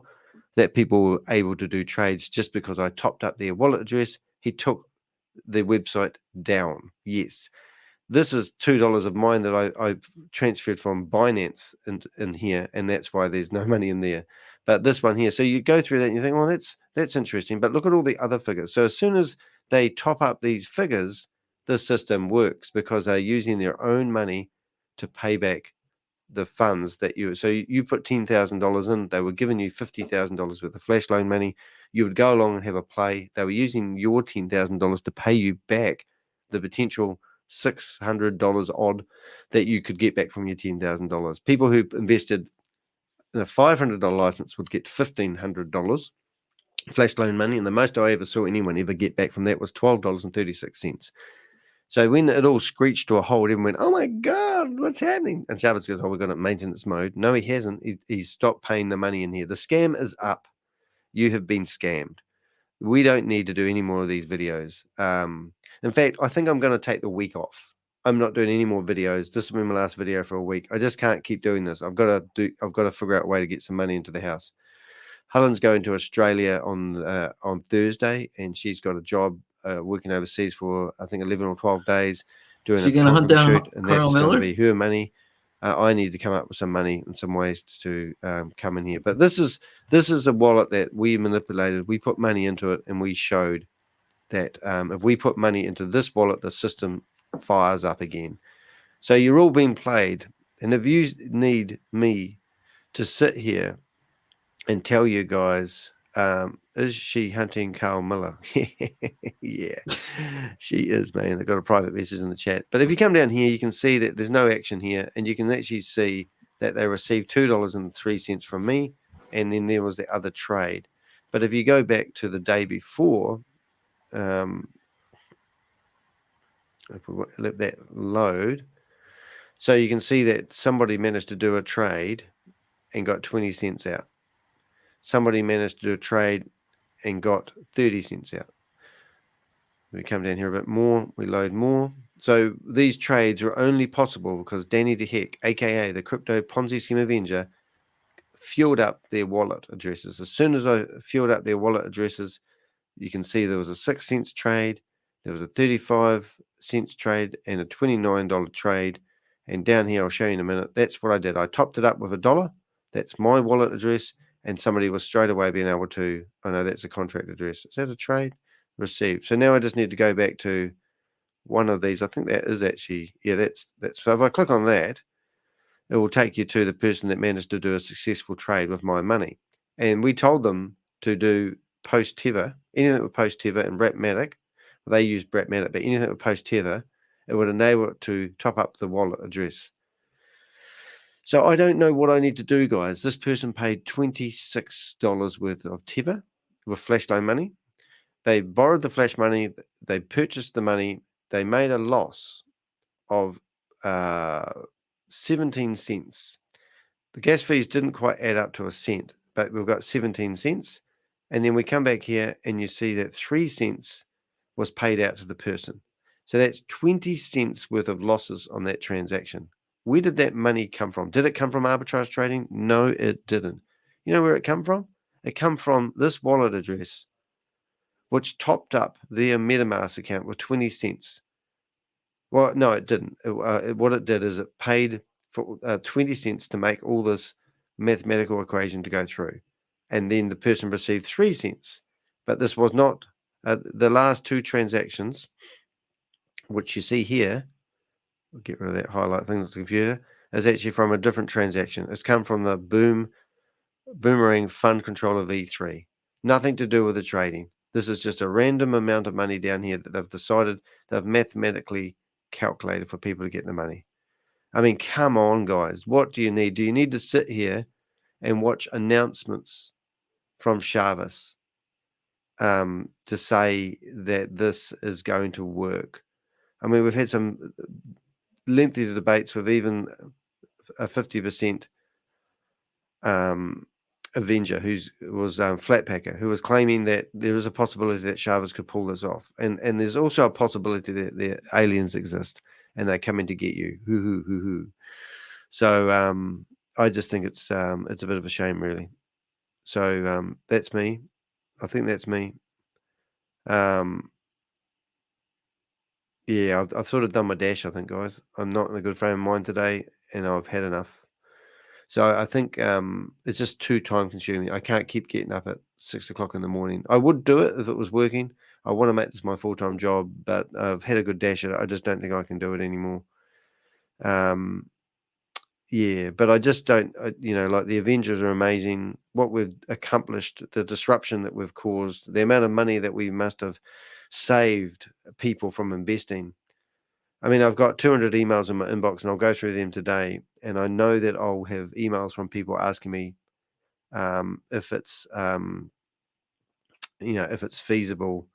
that people were able to do trades just because I topped up their wallet address, he took the website down. Yes. This is $2 of mine that I transferred from Binance in here, and that's why there's no money in there. But this one here, so you go through that and you think, well, that's interesting. But look at all the other figures. So as soon as they top up these figures, this system works because they're using their own money to pay back the funds that you put $10,000 in, they were giving you $50,000 worth of flash loan money. You would go along and have a play. They were using your $10,000 to pay you back the potential $600 odd that you could get back from your $10,000. People who invested in a $500 license would get $1,500 flash loan money, and the most I ever saw anyone ever get back from that was $12.36. So when it all screeched to a halt, everyone went, "Oh my God, what's happening?" And Chavez goes, "Oh, we've got it in maintenance mode." No, he hasn't. He's stopped paying the money in here. The scam is up. You have been scammed. We don't need to do any more of these videos. In fact, I think I'm going to take the week off. I'm not doing any more videos. This will be my last video for a week. I just can't keep doing this. I've got to figure out a way to get some money into the house. Helen's going to Australia on Thursday, and she's got a job working overseas for I think 11 or 12 days doing a photography shoot, and that's going to be her money. I need to come up with some money and some ways to come in here. But this is a wallet that we manipulated. We put money into it, and we showed that if we put money into this wallet, the system fires up again. So you're all being played, and if you need me to sit here and tell you guys, is she hunting Carl Miller? Yeah, she is, man. I got a private message in the chat. But if you come down here, you can see that there's no action here, and you can actually see that they received $2.03 from me, and then there was the other trade. But if you go back to the day before, if we let that load, so you can see that somebody managed to do a trade and got 20 cents out. Somebody managed to do a trade and got 30 cents out. We come down here a bit more, we load more. So these trades are only possible because Danny DeHeck, aka the Crypto Ponzi Scheme Avenger, fueled up their wallet addresses. As soon as I fueled up their wallet addresses, you can see there was a 6 cents trade, there was a 35 cents trade, and a $29 trade. And down here, I'll show you in a minute. That's what I did. I topped it up with $1. That's my wallet address. And somebody was straight away being able to, oh no, that's a contract address. Is that a trade? Received. So now I just need to go back to one of these. I think that is actually, yeah, that's, so if I click on that, it will take you to the person that managed to do a successful trade with my money. And we told them to do post tether, anything with post tether and Bratmatic. They use Bratmatic, but anything with post tether, it would enable it to top up the wallet address. So I don't know what I need to do, guys. This person paid $26 worth of tether with flash loan money. They borrowed the flash money. They purchased the money. They made a loss of 17 cents. The gas fees didn't quite add up to a cent, but we've got 17 cents. And then we come back here and you see that 3 cents was paid out to the person. So that's 20 cents worth of losses on that transaction. Where did that money come from? Did it come from arbitrage trading? No, it didn't. You know where it come from? It come from this wallet address, which topped up their Metamask account with 20 cents. Well, no, it didn't. What it did is it paid for 20 cents to make all this mathematical equation to go through. And then the person received 3 cents. But this was not the last 2 transactions, which you see here. I'll get rid of that highlight thing on the computer, is actually from a different transaction. It's come from the Boomerang Fund Controller V3. Nothing to do with the trading. This is just a random amount of money down here that they've decided they've mathematically calculated for people to get the money. I mean, come on, guys. What do you need? Do you need to sit here and watch announcements from Chavez to say that this is going to work? I mean, we've had some lengthy debates with even a 50% Avenger who was Flatpacker, who was claiming that there is a possibility that Chavez could pull this off. And there's also a possibility that the aliens exist and they're coming to get you. So I just think it's a bit of a shame, really. So that's me. I think that's me. Yeah, I've sort of done my dash, I think, guys. I'm not in a good frame of mind today, and I've had enough. So I think it's just too time-consuming. I can't keep getting up at 6 o'clock in the morning. I would do it if it was working. I want to make this my full-time job, but I've had a good dash at it. I just don't think I can do it anymore. Yeah, but I just don't, like the Avengers are amazing. What we've accomplished, the disruption that we've caused, the amount of money that we must have saved people from investing. I mean, I've got 200 emails in my inbox, and I'll go through them today. And I know that I'll have emails from people asking me if it's, if it's feasible.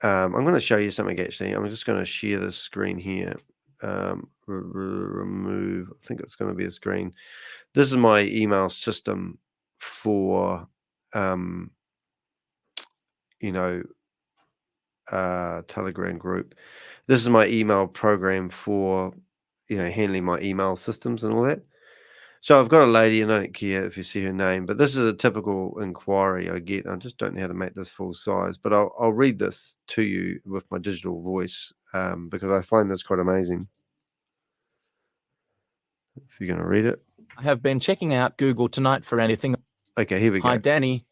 I'm going to show you something actually. I'm just going to share this screen here. Remove. I think it's going to be a screen. This is my email system for, Telegram group. This is my email program for, handling my email systems and all that. So I've got a lady, and I don't care if you see her name, but this is a typical inquiry I get. I just don't know how to make this full size, but I'll read this to you with my digital voice because I find this quite amazing. If you're going to read it. I have been checking out Google tonight for anything. Okay, here we go. Hi, Danny.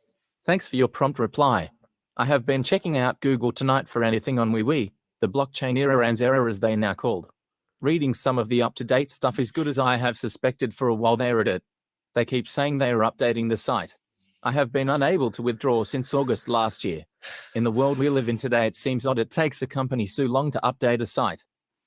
Thanks for your prompt reply. I have been checking out Google tonight for anything on WeWe, the blockchain era and era as they now called. Reading some of the up-to-date stuff is good as I have suspected for a while they're at it. They keep saying they are updating the site. I have been unable to withdraw since August last year. In the world we live in today, it seems odd it takes a company so long to update a site.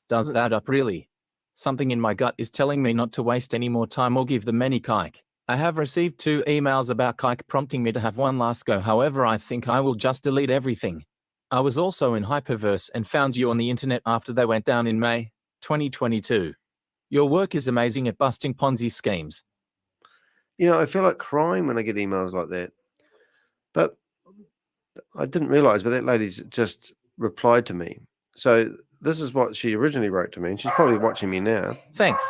Does it add up really? Something in my gut is telling me not to waste any more time or give them any kike. I have received 2 emails about kike prompting me to have one last go. However, I think I will just delete everything. I was also in Hyperverse and found you on the internet after they went down in May 2022. Your work is amazing at busting Ponzi schemes. I feel like crying when I get emails like that. But I didn't realize, but that lady's just replied to me. So this is what she originally wrote to me, and she's probably watching me now. Thanks.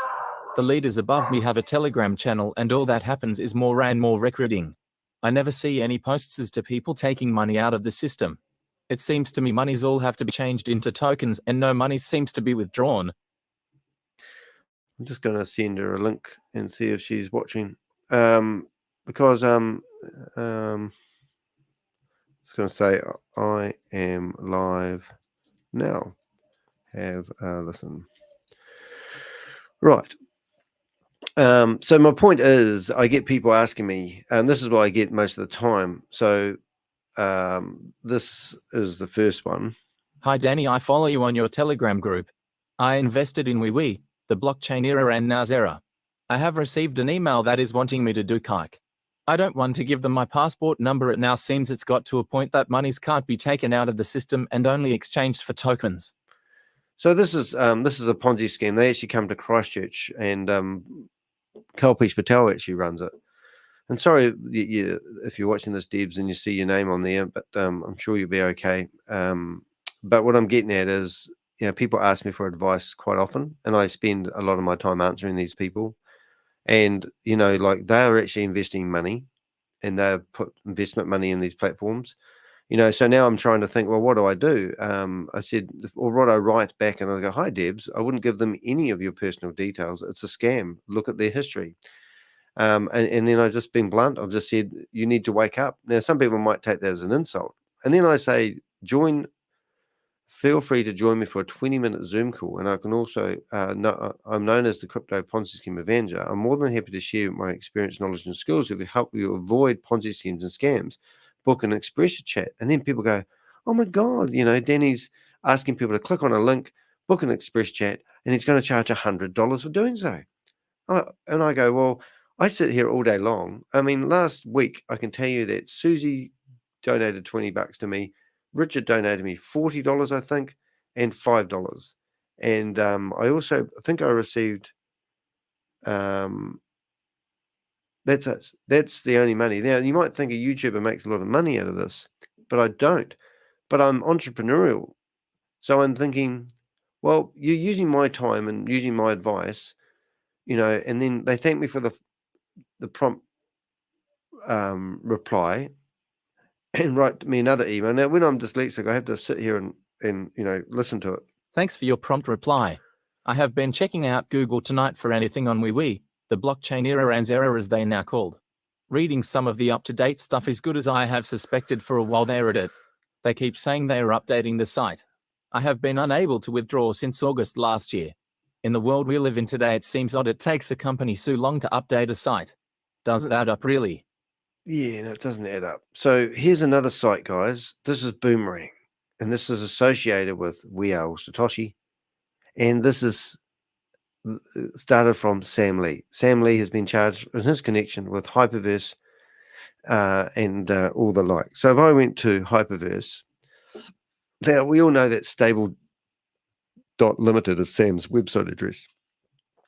The leaders above me have a Telegram channel, and all that happens is more and more recruiting. I never see any posts as to people taking money out of the system. It seems to me monies all have to be changed into tokens, and no money seems to be withdrawn. I'm just going to send her a link and see if she's watching. Because it's going to say, I am live now. Have a listen. Right. So my point is, I get people asking me, and this is what I get most of the time. So this is the first one. Hi, Danny. I follow you on your Telegram group. I invested in WeWe, the blockchain era and now's era. I have received an email that is wanting me to do kike. I don't want to give them my passport number. It now seems it's got to a point that monies can't be taken out of the system and only exchanged for tokens. So this is a Ponzi scheme. They actually come to Christchurch, and Kalpesh Patel actually runs it. And sorry if you're watching this, Debs, and you see your name on there, but I'm sure you'll be okay. But what I'm getting at is, people ask me for advice quite often, and I spend a lot of my time answering these people. And, like they're actually investing money, and they've put investment money in these platforms. So now I'm trying to think, well, what do I do? I said, or what I write back, and I go, hi, Debs, I wouldn't give them any of your personal details. It's a scam. Look at their history. And then I've just been blunt. I've just said, you need to wake up. Now, some people might take that as an insult. And then I say, feel free to join me for a 20-minute Zoom call. And I can also, I'm known as the Crypto Ponzi Scheme Avenger. I'm more than happy to share my experience, knowledge, and skills to help you avoid Ponzi schemes and scams. Book an express chat. And then people go, oh my God, Danny's asking people to click on a link, book an express chat, and he's going to charge $100 for doing so. And I go, well, I sit here all day long. I mean, last week, I can tell you that Susie donated $20 to me. Richard donated me $40, I think, and $5. And I also think I received, that's it. That's the only money. Now, you might think a YouTuber makes a lot of money out of this, but I don't. But I'm entrepreneurial. So I'm thinking, well, you're using my time and using my advice, and then they thank me for the prompt reply and write me another email. Now, when I'm dyslexic, I have to sit here and listen to it. Thanks for your prompt reply. I have been checking out Google tonight for anything on WeWe, the blockchain era and era as they now called. Reading some of the up-to-date stuff is good as I have suspected for a while they're at it. They keep saying they are updating the site. I have been unable to withdraw since August last year. In the world we live in today, it seems odd it takes a company so long to update a site. Does that add up really? Yeah, no, it doesn't add up. So here's another site, guys. This is Boomerang, and this is associated with We Are Satoshi, and this is started from Sam Lee. Sam Lee has been charged in his connection with Hyperverse and all the like. So if I went to Hyperverse, now we all know that stable.limited is Sam's website address.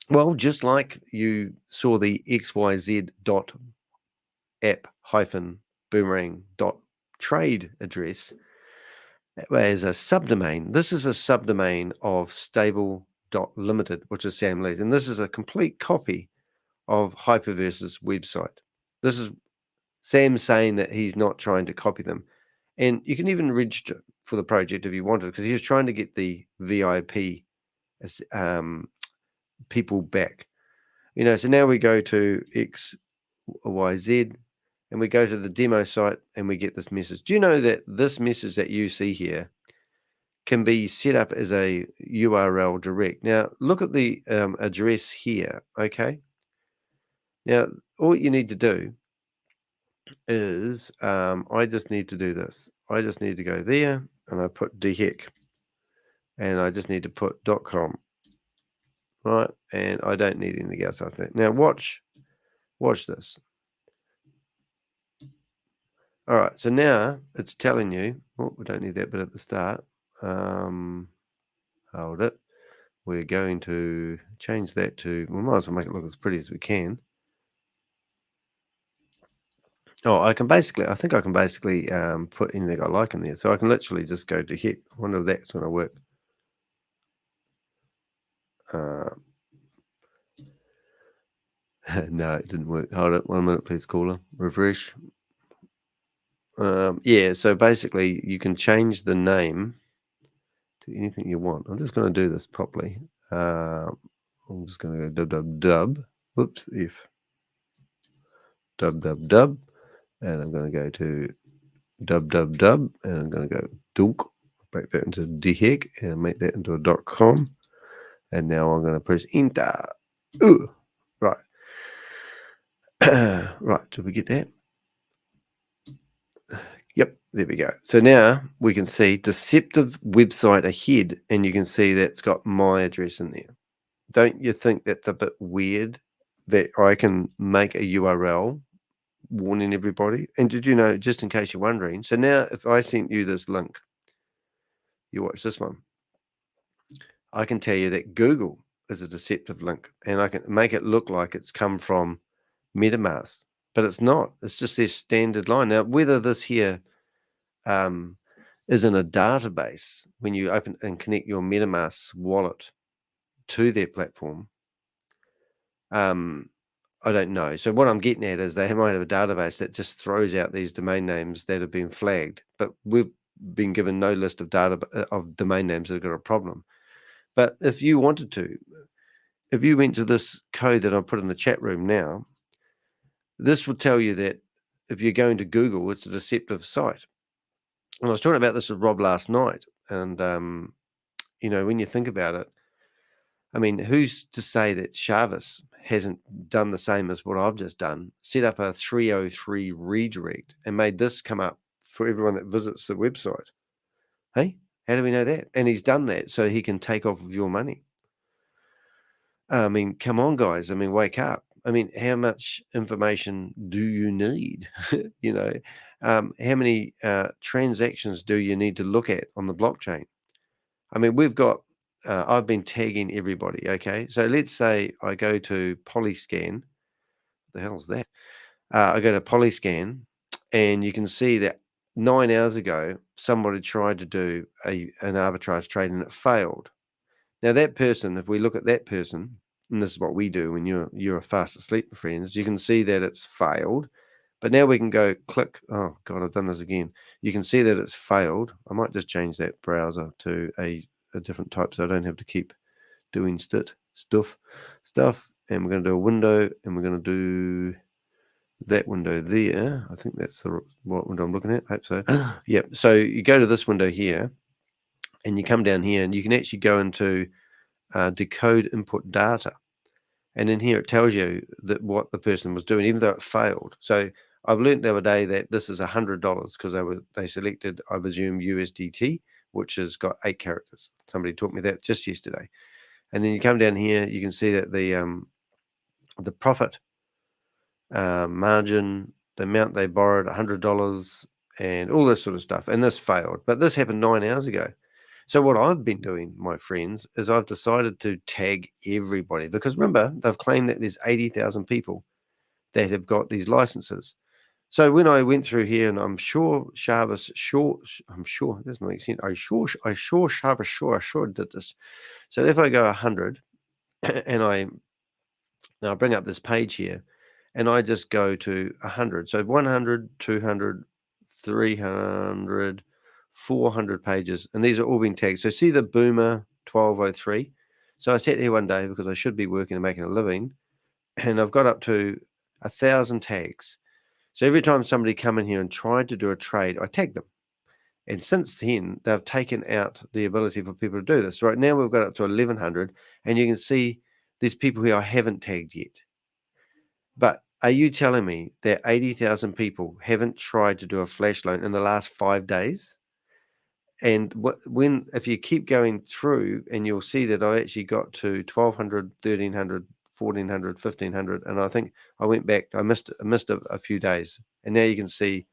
Well, just like you saw the xyz.app-boomerang.trade address as a subdomain, this is a subdomain of stable.limited, which is Sam Lee's, and this is a complete copy of Hyperverse's website. This is Sam saying that he's not trying to copy them, and you can even register for the project if you wanted, because he was trying to get the VIP people back. You know, so now we go to XYZ and we go to the demo site and we get this message. Do you know that this message that you see here can be set up as a URL direct? Now, look at the address here, okay? Now, all you need to do is, I just need to do this. I just need to go there and I put dheck and I just need to put .com, right? And I don't need anything else like that. Now, watch this. All right, so now it's telling you, oh, we don't need that bit at the start. Hold it. We're going to change that to, we might as well make it look as pretty as we can. Oh, I think I can basically put anything I like in there. So I can literally just go to heck. I wonder if that's going to work. No, it didn't work. Hold it. 1 minute, please, caller. Refresh. Yeah, so basically you can change the name to anything you want. I'm just going to do this properly. I'm just going to go dub. Whoops, if dub, and I'm going to go to dub, and I'm going to go dunk, break that into dheck and make that into a .com, and now I'm going to press enter. Ooh, right. Right, did we get that? Yep, there we go. So now we can see deceptive website ahead, and you can see that's got my address in there. Don't you think that's a bit weird that I can make a URL warning everybody? And did you know, just in case you're wondering, so now if I sent you this link, you watch this one, I can tell you that Google is a deceptive link, and I can make it look like it's come from Metamask, but it's not. It's just their standard line. Now, whether this here is in a database when you open and connect your Metamask wallet to their platform, I don't know. So what I'm getting at is they might have a database that just throws out these domain names that have been flagged, but we've been given no list of domain names that have got a problem. But if you wanted to, if you went to this code that I put in the chat room now, this will tell you that if you're going to Google, it's a deceptive site. And I was talking about this with Rob last night, and you know, when you think about it, I mean, who's to say that Chavis hasn't done the same as what I've just done, set up a 303 redirect and made this come up for everyone that visits the website? Hey, how do we know that? And he's done that so he can take off of your money. I mean, come on, guys. I mean, wake up. I mean, how much information do you need? You know, how many transactions do you need to look at on the blockchain? I mean, we've got, I've been tagging everybody, okay? So let's say I go to Polyscan. What the hell's that? I go to Polyscan, and you can see that 9 hours ago, somebody tried to do an arbitrage trade and it failed. Now, that person, if we look at that person, and this is what we do when you're fast asleep, friends, you can see that it's failed. But now we can go click. Oh, God, I've done this again. You can see that it's failed. I might just change that browser to a different type so I don't have to keep doing stuff. And we're going to do a window, and we're going to do that window there. I think that's the what window I'm looking at. I hope so. Yep. So you go to this window here, and you come down here, and you can actually go into decode input data. And in here it tells you that what the person was doing, even though it failed. So I've learned the other day that this is $100 because they selected, I presume, USDT, which has got 8 characters. Somebody taught me that just yesterday. And then you come down here, you can see that the profit margin, the amount they borrowed, $100, and all this sort of stuff. And this failed, but this happened 9 hours ago. So what I've been doing, my friends, is I've decided to tag everybody, because remember, they've claimed that there's 80,000 people that have got these licenses. So when I went through here, and I'm sure Shavis, I'm sure, it doesn't make sense. I sure Shavis did this. So if I go 100 and now I bring up this page here, and I just go to 100. So 100, 200, 300, 400 pages, and these are all being tagged. So see the Boomer 1203. So I sat here one day because I should be working and making a living, and I've got up to 1,000 tags. So every time somebody come in here and tried to do a trade, I tag them. And since then, they've taken out the ability for people to do this. Right now, we've got up to 1,100, and you can see there's people here I haven't tagged yet. But are you telling me that 80,000 people haven't tried to do a flash loan in the last 5 days? And if you keep going through, and you'll see that I actually got to 1,200, 1,300, 1,400, 1,500, and I think I went back. I missed a few days, and now you can see,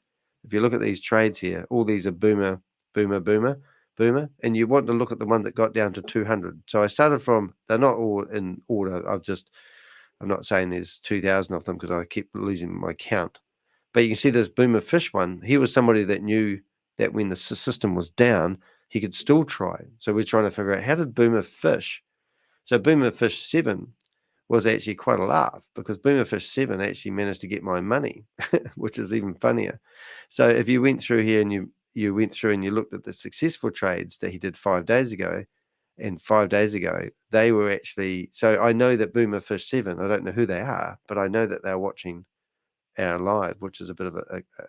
if you look at these trades here, all these are boomer, and you want to look at the one that got down to 200. So I started from, they're not all in order. I'm not saying there's 2,000 of them because I keep losing my count. But you can see this Boomer Fish one. He was somebody that knew that when the system was down, he could still try. So we're trying to figure out, how did Boomer Fish? So Boomer Fish 7 was actually quite a laugh, because Boomer Fish 7 actually managed to get my money, which is even funnier. So if you went through here and you went through and you looked at the successful trades that he did 5 days ago, and 5 days ago, they were actually, so I know that Boomer Fish 7, I don't know who they are, but I know that they're watching our live, which is a bit of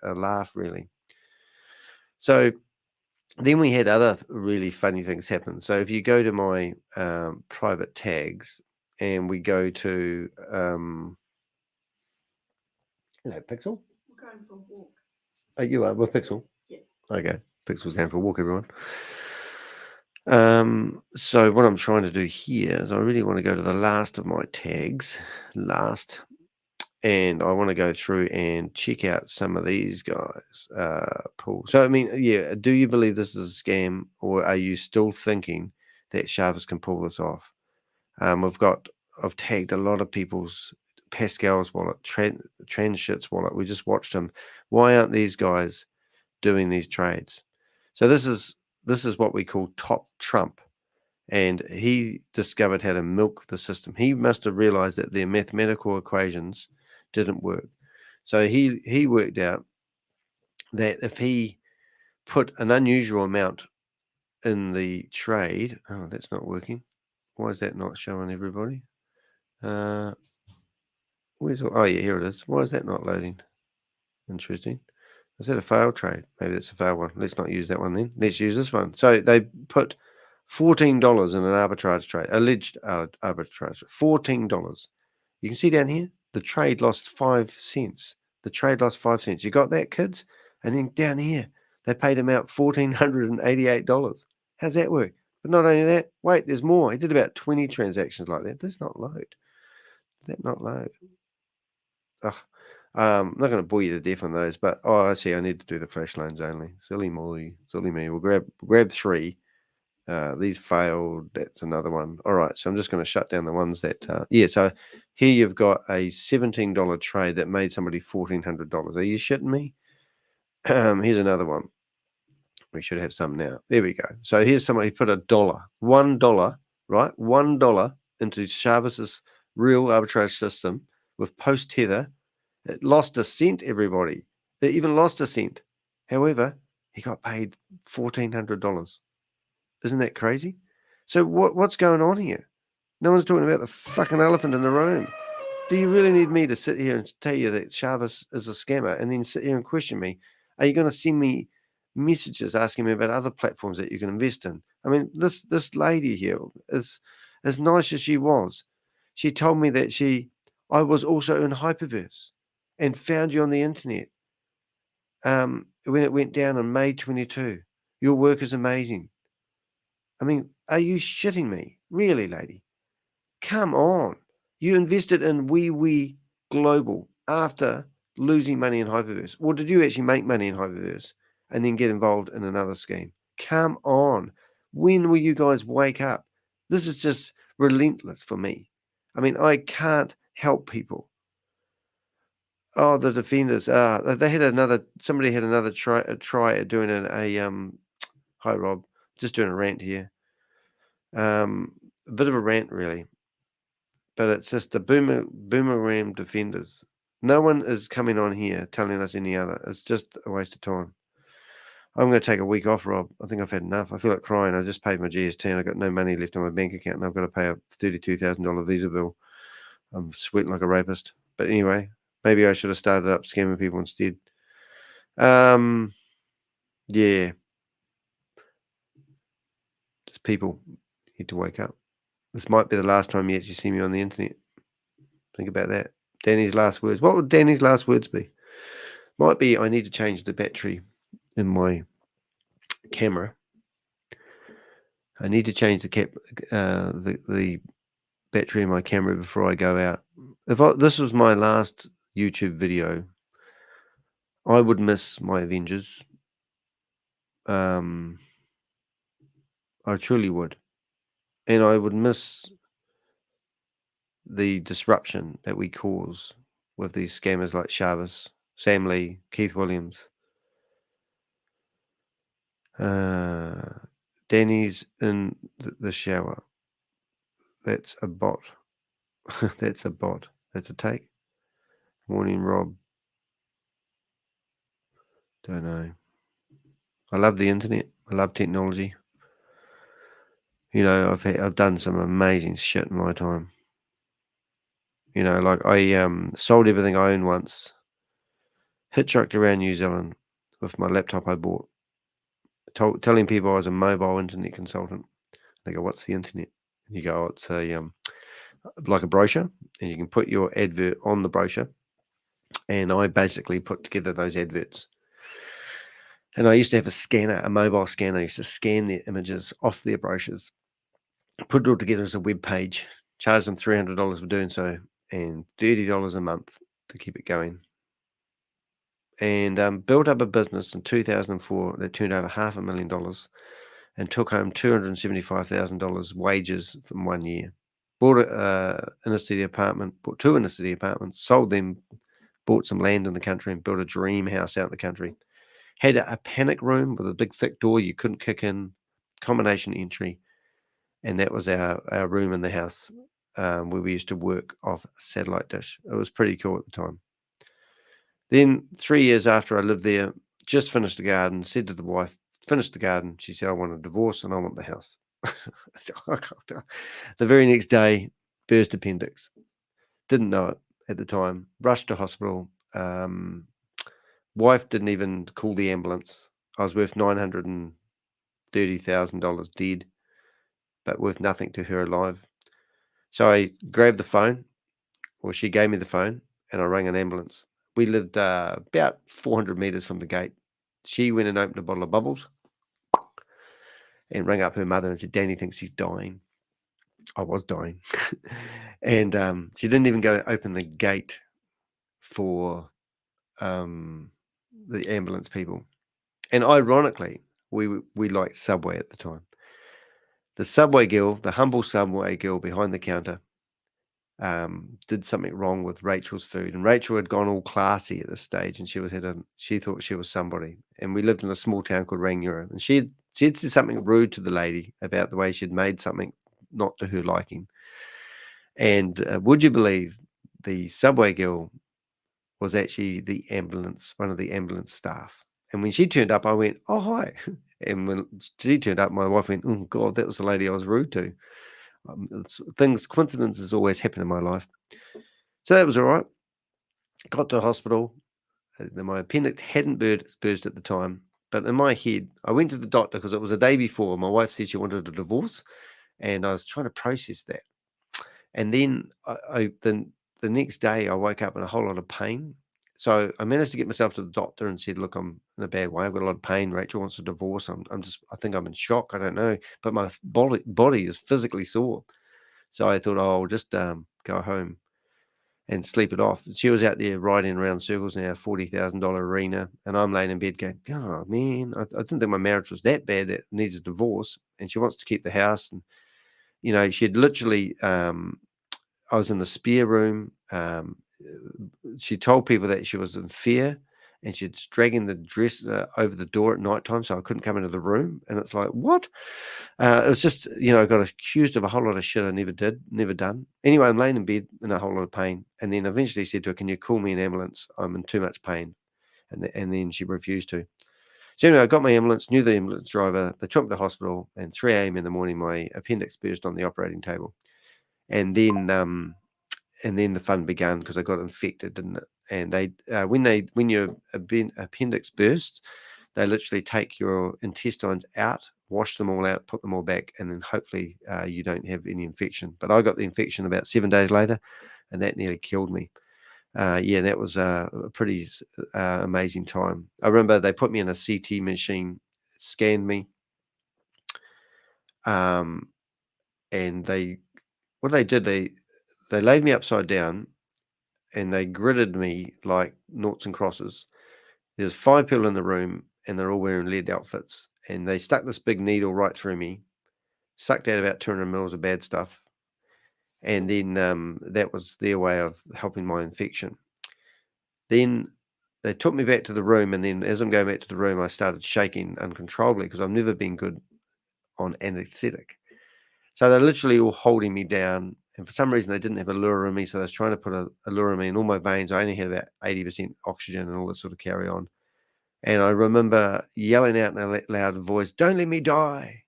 a laugh, really. So then we had other really funny things happen. So if you go to my private tags, and we go to, hello, Pixel? We're going for a walk. Oh, you are with Pixel? Yeah. Okay, Pixel's going for a walk, everyone. So what I'm trying to do here is I really want to go to the last of my tags, and I want to go through and check out some of these guys. Paul. So I mean, yeah, do you believe this is a scam, or are you still thinking that Shavis can pull this off? I've tagged a lot of people's, Pascal's wallet, Trashit's wallet. We just watched him. Why aren't these guys doing these trades? So this is what we call top Trump, and he discovered how to milk the system. He must have realized that their mathematical equations didn't work. So he worked out that if he put an unusual amount in the trade, oh, that's not working. Why is that not showing everybody? Oh yeah, here it is. Why is that not loading? Interesting. Is that a failed trade? Maybe that's a failed one. Let's not use that one then. Let's use this one. So they put $14 in an arbitrage trade, alleged arbitrage. $14. You can see down here, the trade lost 5 cents. The trade lost 5 cents. You got that, kids? And then down here, they paid him out $1,488. How's that work? But not only that, wait, there's more. He did about 20 transactions like that. Does not load. Did that not load? Ugh. I'm not going to bore you to death on those, but I see. I need to do the flash loans only. Silly me. We'll grab 3. These failed. That's another one. All right, so I'm just going to shut down the ones that. So here you've got a $17 trade that made somebody $1,400. Are you shitting me? Here's another one. We should have some now. There we go. So here's somebody put $1, right? $1 into Shavis's real arbitrage system with post tether. It lost a cent, everybody. It even lost a cent. However, he got paid $1,400. Isn't that crazy? So what's going on here? No one's talking about the fucking elephant in the room. Do you really need me to sit here and tell you that Chavis is a scammer and then sit here and question me? Are you going to send me messages asking me about other platforms that you can invest in? I mean, this lady here is as nice as she was. She told me that I was also in Hyperverse and found you on the internet when it went down on May 22. Your work is amazing. I mean, are you shitting me? Really, lady? Come on. You invested in Wee Global after losing money in Hyperverse. Or did you actually make money in Hyperverse and then get involved in another scheme? Come on. When will you guys wake up? This is just relentless for me. I mean, I can't help people. Oh, the defenders. They had somebody had another try at doing hi Rob, just doing a rant here. A bit of a rant really. But it's just the boomerang defenders. No one is coming on here telling us any other. It's just a waste of time. I'm going to take a week off, Rob. I think I've had enough. I feel like crying. I just paid my GST and I've got no money left on my bank account and I've got to pay a $32,000 Visa bill. I'm sweating like a rapist. But anyway, maybe I should have started up scamming people instead. Yeah. Just people need to wake up. This might be the last time you actually see me on the internet. Think about that. Danny's last words. What would Danny's last words be? Might be, I need to change the battery in my camera. I need to change the battery in my camera before I go out. This was my last YouTube video, I would miss my Avengers. I truly would. And I would miss the disruption that we cause with these scammers like Chavis, Sam Lee, Keith Williams. Danny's in the shower. That's a bot. That's a bot. That's a take. Morning, Rob. Don't know. I love the internet. I love technology. You know, I've done some amazing shit in my time. You know, like I sold everything I owned once. Hitchhiked around New Zealand with my laptop I bought. Telling people I was a mobile internet consultant. They go, "What's the internet?" And you go, "Oh, it's like a brochure, and you can put your advert on the brochure." And I basically put together those adverts. And I used to have a scanner, a mobile scanner. I used to scan the images off their brochures, put it all together as a web page, charge them $300 for doing so, and $30 a month to keep it going. And built up a business in 2004 that turned over $500,000 and took home $275,000 wages from 1 year. Bought an inner city apartment, bought 2 inner city apartments, sold them, bought some land in the country and built a dream house out in the country. Had a panic room with a big thick door you couldn't kick in, combination entry. And that was our room in the house where we used to work off satellite dish. It was pretty cool at the time. Then 3 years after I lived there, just finished the garden, said to the wife, finished the garden. She said, I want a divorce and I want the house. The very next day, burst appendix. Didn't know it at the time. Rushed to hospital. Wife didn't even call the ambulance. I was worth $930,000 dead, but worth nothing to her alive. So I grabbed the phone, or she gave me the phone, and I rang an ambulance. We lived about 400 meters from the gate. She went and opened a bottle of bubbles and rang up her mother and said, Danny thinks he's dying. I was dying. And she didn't even go open the gate for the ambulance people. And ironically, we liked Subway at the time. The Subway girl, the humble Subway girl behind the counter, did something wrong with Rachel's food, and Rachel had gone all classy at this stage, and she thought she was somebody. And we lived in a small town called Rangiora, and she had said something rude to the lady about the way she'd made something not to her liking. And would you believe the Subway girl was actually one of the ambulance staff. And when she turned up, I went, oh, hi. And when she turned up, my wife went, oh, God, that was the lady I was rude to. Coincidences always happen in my life. So that was all right. Got to the hospital. My appendix hadn't burst at the time, but in my head, I went to the doctor because it was a day before. My wife said she wanted a divorce, and I was trying to process that. And then the next day, I woke up in a whole lot of pain. So I managed to get myself to the doctor and said, "Look, I'm in a bad way. I've got a lot of pain. Rachel wants a divorce. I think I'm in shock. I don't know, but my body is physically sore." So I thought, oh, I'll just go home and sleep it off. She was out there riding around circles in our $40,000 arena, and I'm laying in bed going, "Oh man, I didn't think my marriage was that bad that it needs a divorce." And she wants to keep the house, and she'd literally. I was in the spare room. She told people that she was in fear, and she's dragging the dress over the door at night time, so I couldn't come into the room. And it's like, what? It was just, I got accused of a whole lot of shit I never done. Anyway, I'm laying in bed in a whole lot of pain, and then eventually said to her, "Can you call me an ambulance? I'm in too much pain." And then she refused to. So anyway, I got my ambulance, knew the ambulance driver. They took me to hospital, and 3 a.m. in the morning, my appendix burst on the operating table. And then the fun began because I got infected, didn't it? And when your appendix bursts, they literally take your intestines out, wash them all out, put them all back, and then hopefully you don't have any infection. But I got the infection about 7 days later, and that nearly killed me. That was a pretty amazing time. I remember they put me in a CT machine, scanned me, and what they did, they laid me upside down, and they gridded me like noughts and crosses. There's 5 people in the room, and they're all wearing lead outfits, and they stuck this big needle right through me, sucked out about 200 mils of bad stuff, and then that was their way of helping my infection. Then they took me back to the room, and then as I'm going back to the room, I started shaking uncontrollably because I've never been good on anesthetic. So they're literally all holding me down, and for some reason they didn't have a lure in me, so they was trying to put a lure in me in all my veins. I only had about 80% oxygen and all this sort of carry on. And I remember yelling out in a loud voice, "Don't let me die,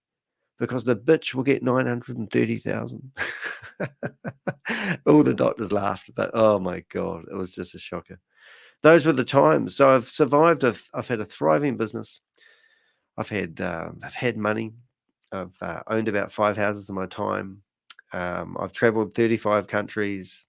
because the bitch will get 930,000." All the doctors laughed, but oh my God, it was just a shocker. Those were the times. So I've survived. I've had a thriving business. I've had money. I've owned about 5 houses in my time. I've traveled 35 countries,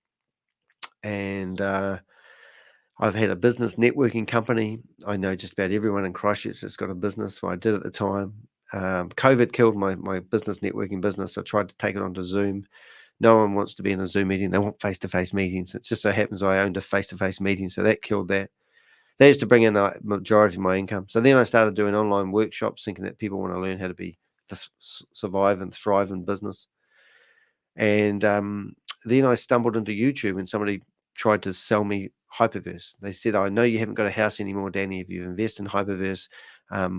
and I've had a business networking company. I know just about everyone in Christchurch that's got a business. Well, I did at the time. COVID killed my business networking business. I tried to take it onto Zoom. No one wants to be in a Zoom meeting. They want face-to-face meetings. It just so happens I owned a face-to-face meeting, so that killed that. They used to bring in the majority of my income. So then I started doing online workshops, thinking that people want to learn how to survive and thrive in business. And then I stumbled into YouTube, and somebody tried to sell me Hyperverse. They said, "I know you haven't got a house anymore, Danny. If you invest in Hyperverse,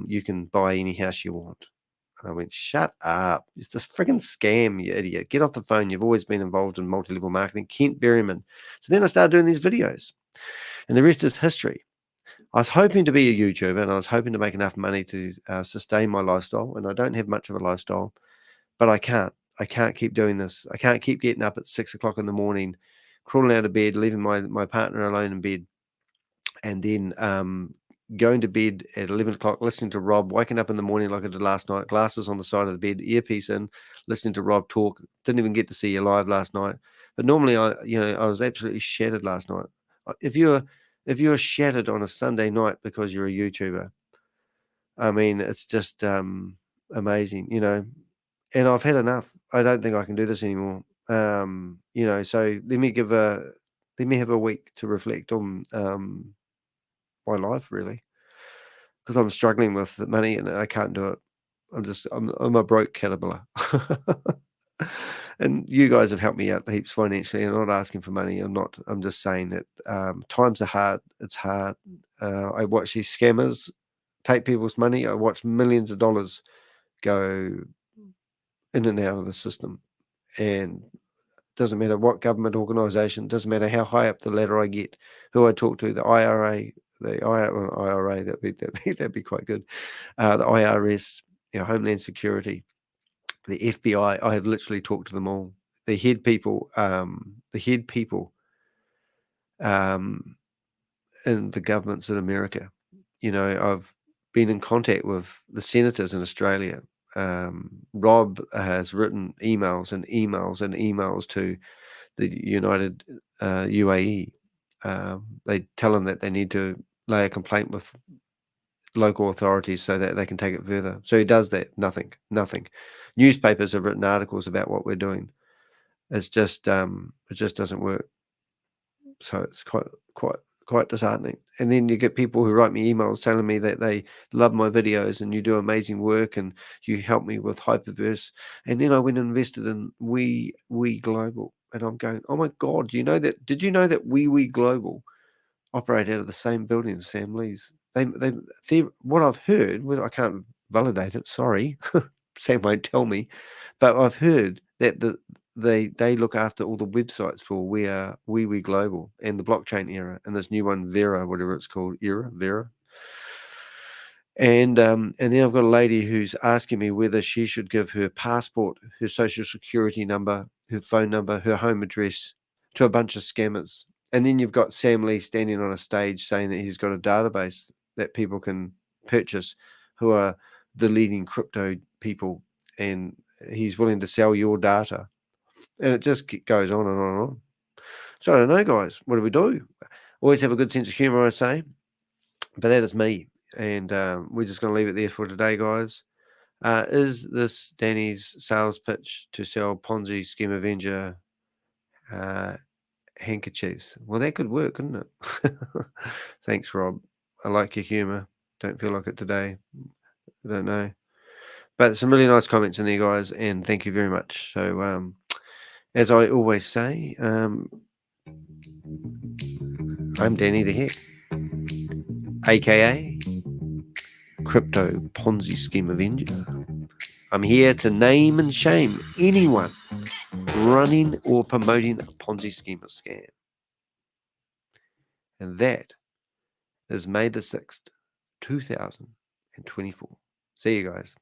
you can buy any house you want." And I went, "Shut up. It's this friggin' scam, you idiot. Get off the phone. You've always been involved in multi-level marketing. Kent Berryman." So then I started doing these videos, and the rest is history. I was hoping to be a YouTuber, and I was hoping to make enough money to sustain my lifestyle. And I don't have much of a lifestyle, but I can't. I can't keep doing this. I can't keep getting up at 6 o'clock in the morning, crawling out of bed, leaving my partner alone in bed, and then going to bed at 11 o'clock, listening to Rob, waking up in the morning like I did last night, glasses on the side of the bed, earpiece in, listening to Rob talk. Didn't even get to see you live last night. But normally I was absolutely shattered last night. If you're shattered on a Sunday night because you're a YouTuber, I mean, it's just amazing, and I've had enough. I don't think I can do this anymore. So let me have a week to reflect on my life, really, because I'm struggling with the money and I can't do it. I'm a broke caterpillar. And you guys have helped me out heaps financially. I'm not asking for money. I'm just saying that times are hard. It's hard. I watch these scammers take people's money. I watch millions of dollars go in and out of the system, and doesn't matter what government organization, doesn't matter how high up the ladder I get, who I talk to, the IRA, that'd be quite good. The IRS, Homeland Security, the FBI. I have literally talked to them all. The head people in the governments in America. You know, I've been in contact with the senators in Australia. Rob has written emails and emails and emails to the United UAE. They tell them that they need to lay a complaint with local authorities so that they can take it further. So he does that. Nothing. Newspapers have written articles about what we're doing. It's just it just doesn't work. So it's quite disheartening. And then you get people who write me emails telling me that they love my videos and you do amazing work and you help me with Hyperverse. And then I went and invested in We Global, and I'm going, oh my God, do you know that? Did you know that We Global operate out of the same building as Sam Lee's? They what I've heard, well, I can't validate it. Sorry, Sam won't tell me, but I've heard that they look after all the websites for We Global and the blockchain era and this new one Vera, whatever it's called, Vera. And then I've got a lady who's asking me whether she should give her passport, her social security number, her phone number, her home address to a bunch of scammers. And then you've got Sam Lee standing on a stage saying that he's got a database that people can purchase who are the leading crypto people, and he's willing to sell your data. And it just goes on and on and on. So I don't know, guys. What do we do? Always have a good sense of humor, I say. But that is me. And we're just going to leave it there for today, guys. Is this Danny's sales pitch to sell Ponzi Scheme Avenger handkerchiefs? Well, that could work, couldn't it? Thanks, Rob. I like your humor. Don't feel like it today. I don't know. But some really nice comments in there, guys. And thank you very much. So, as I always say, I'm Danny the Heck, aka Crypto Ponzi Scheme Avenger. I'm here to name and shame anyone running or promoting a Ponzi scheme or scam. And that is May the 6th, 2024. See you guys.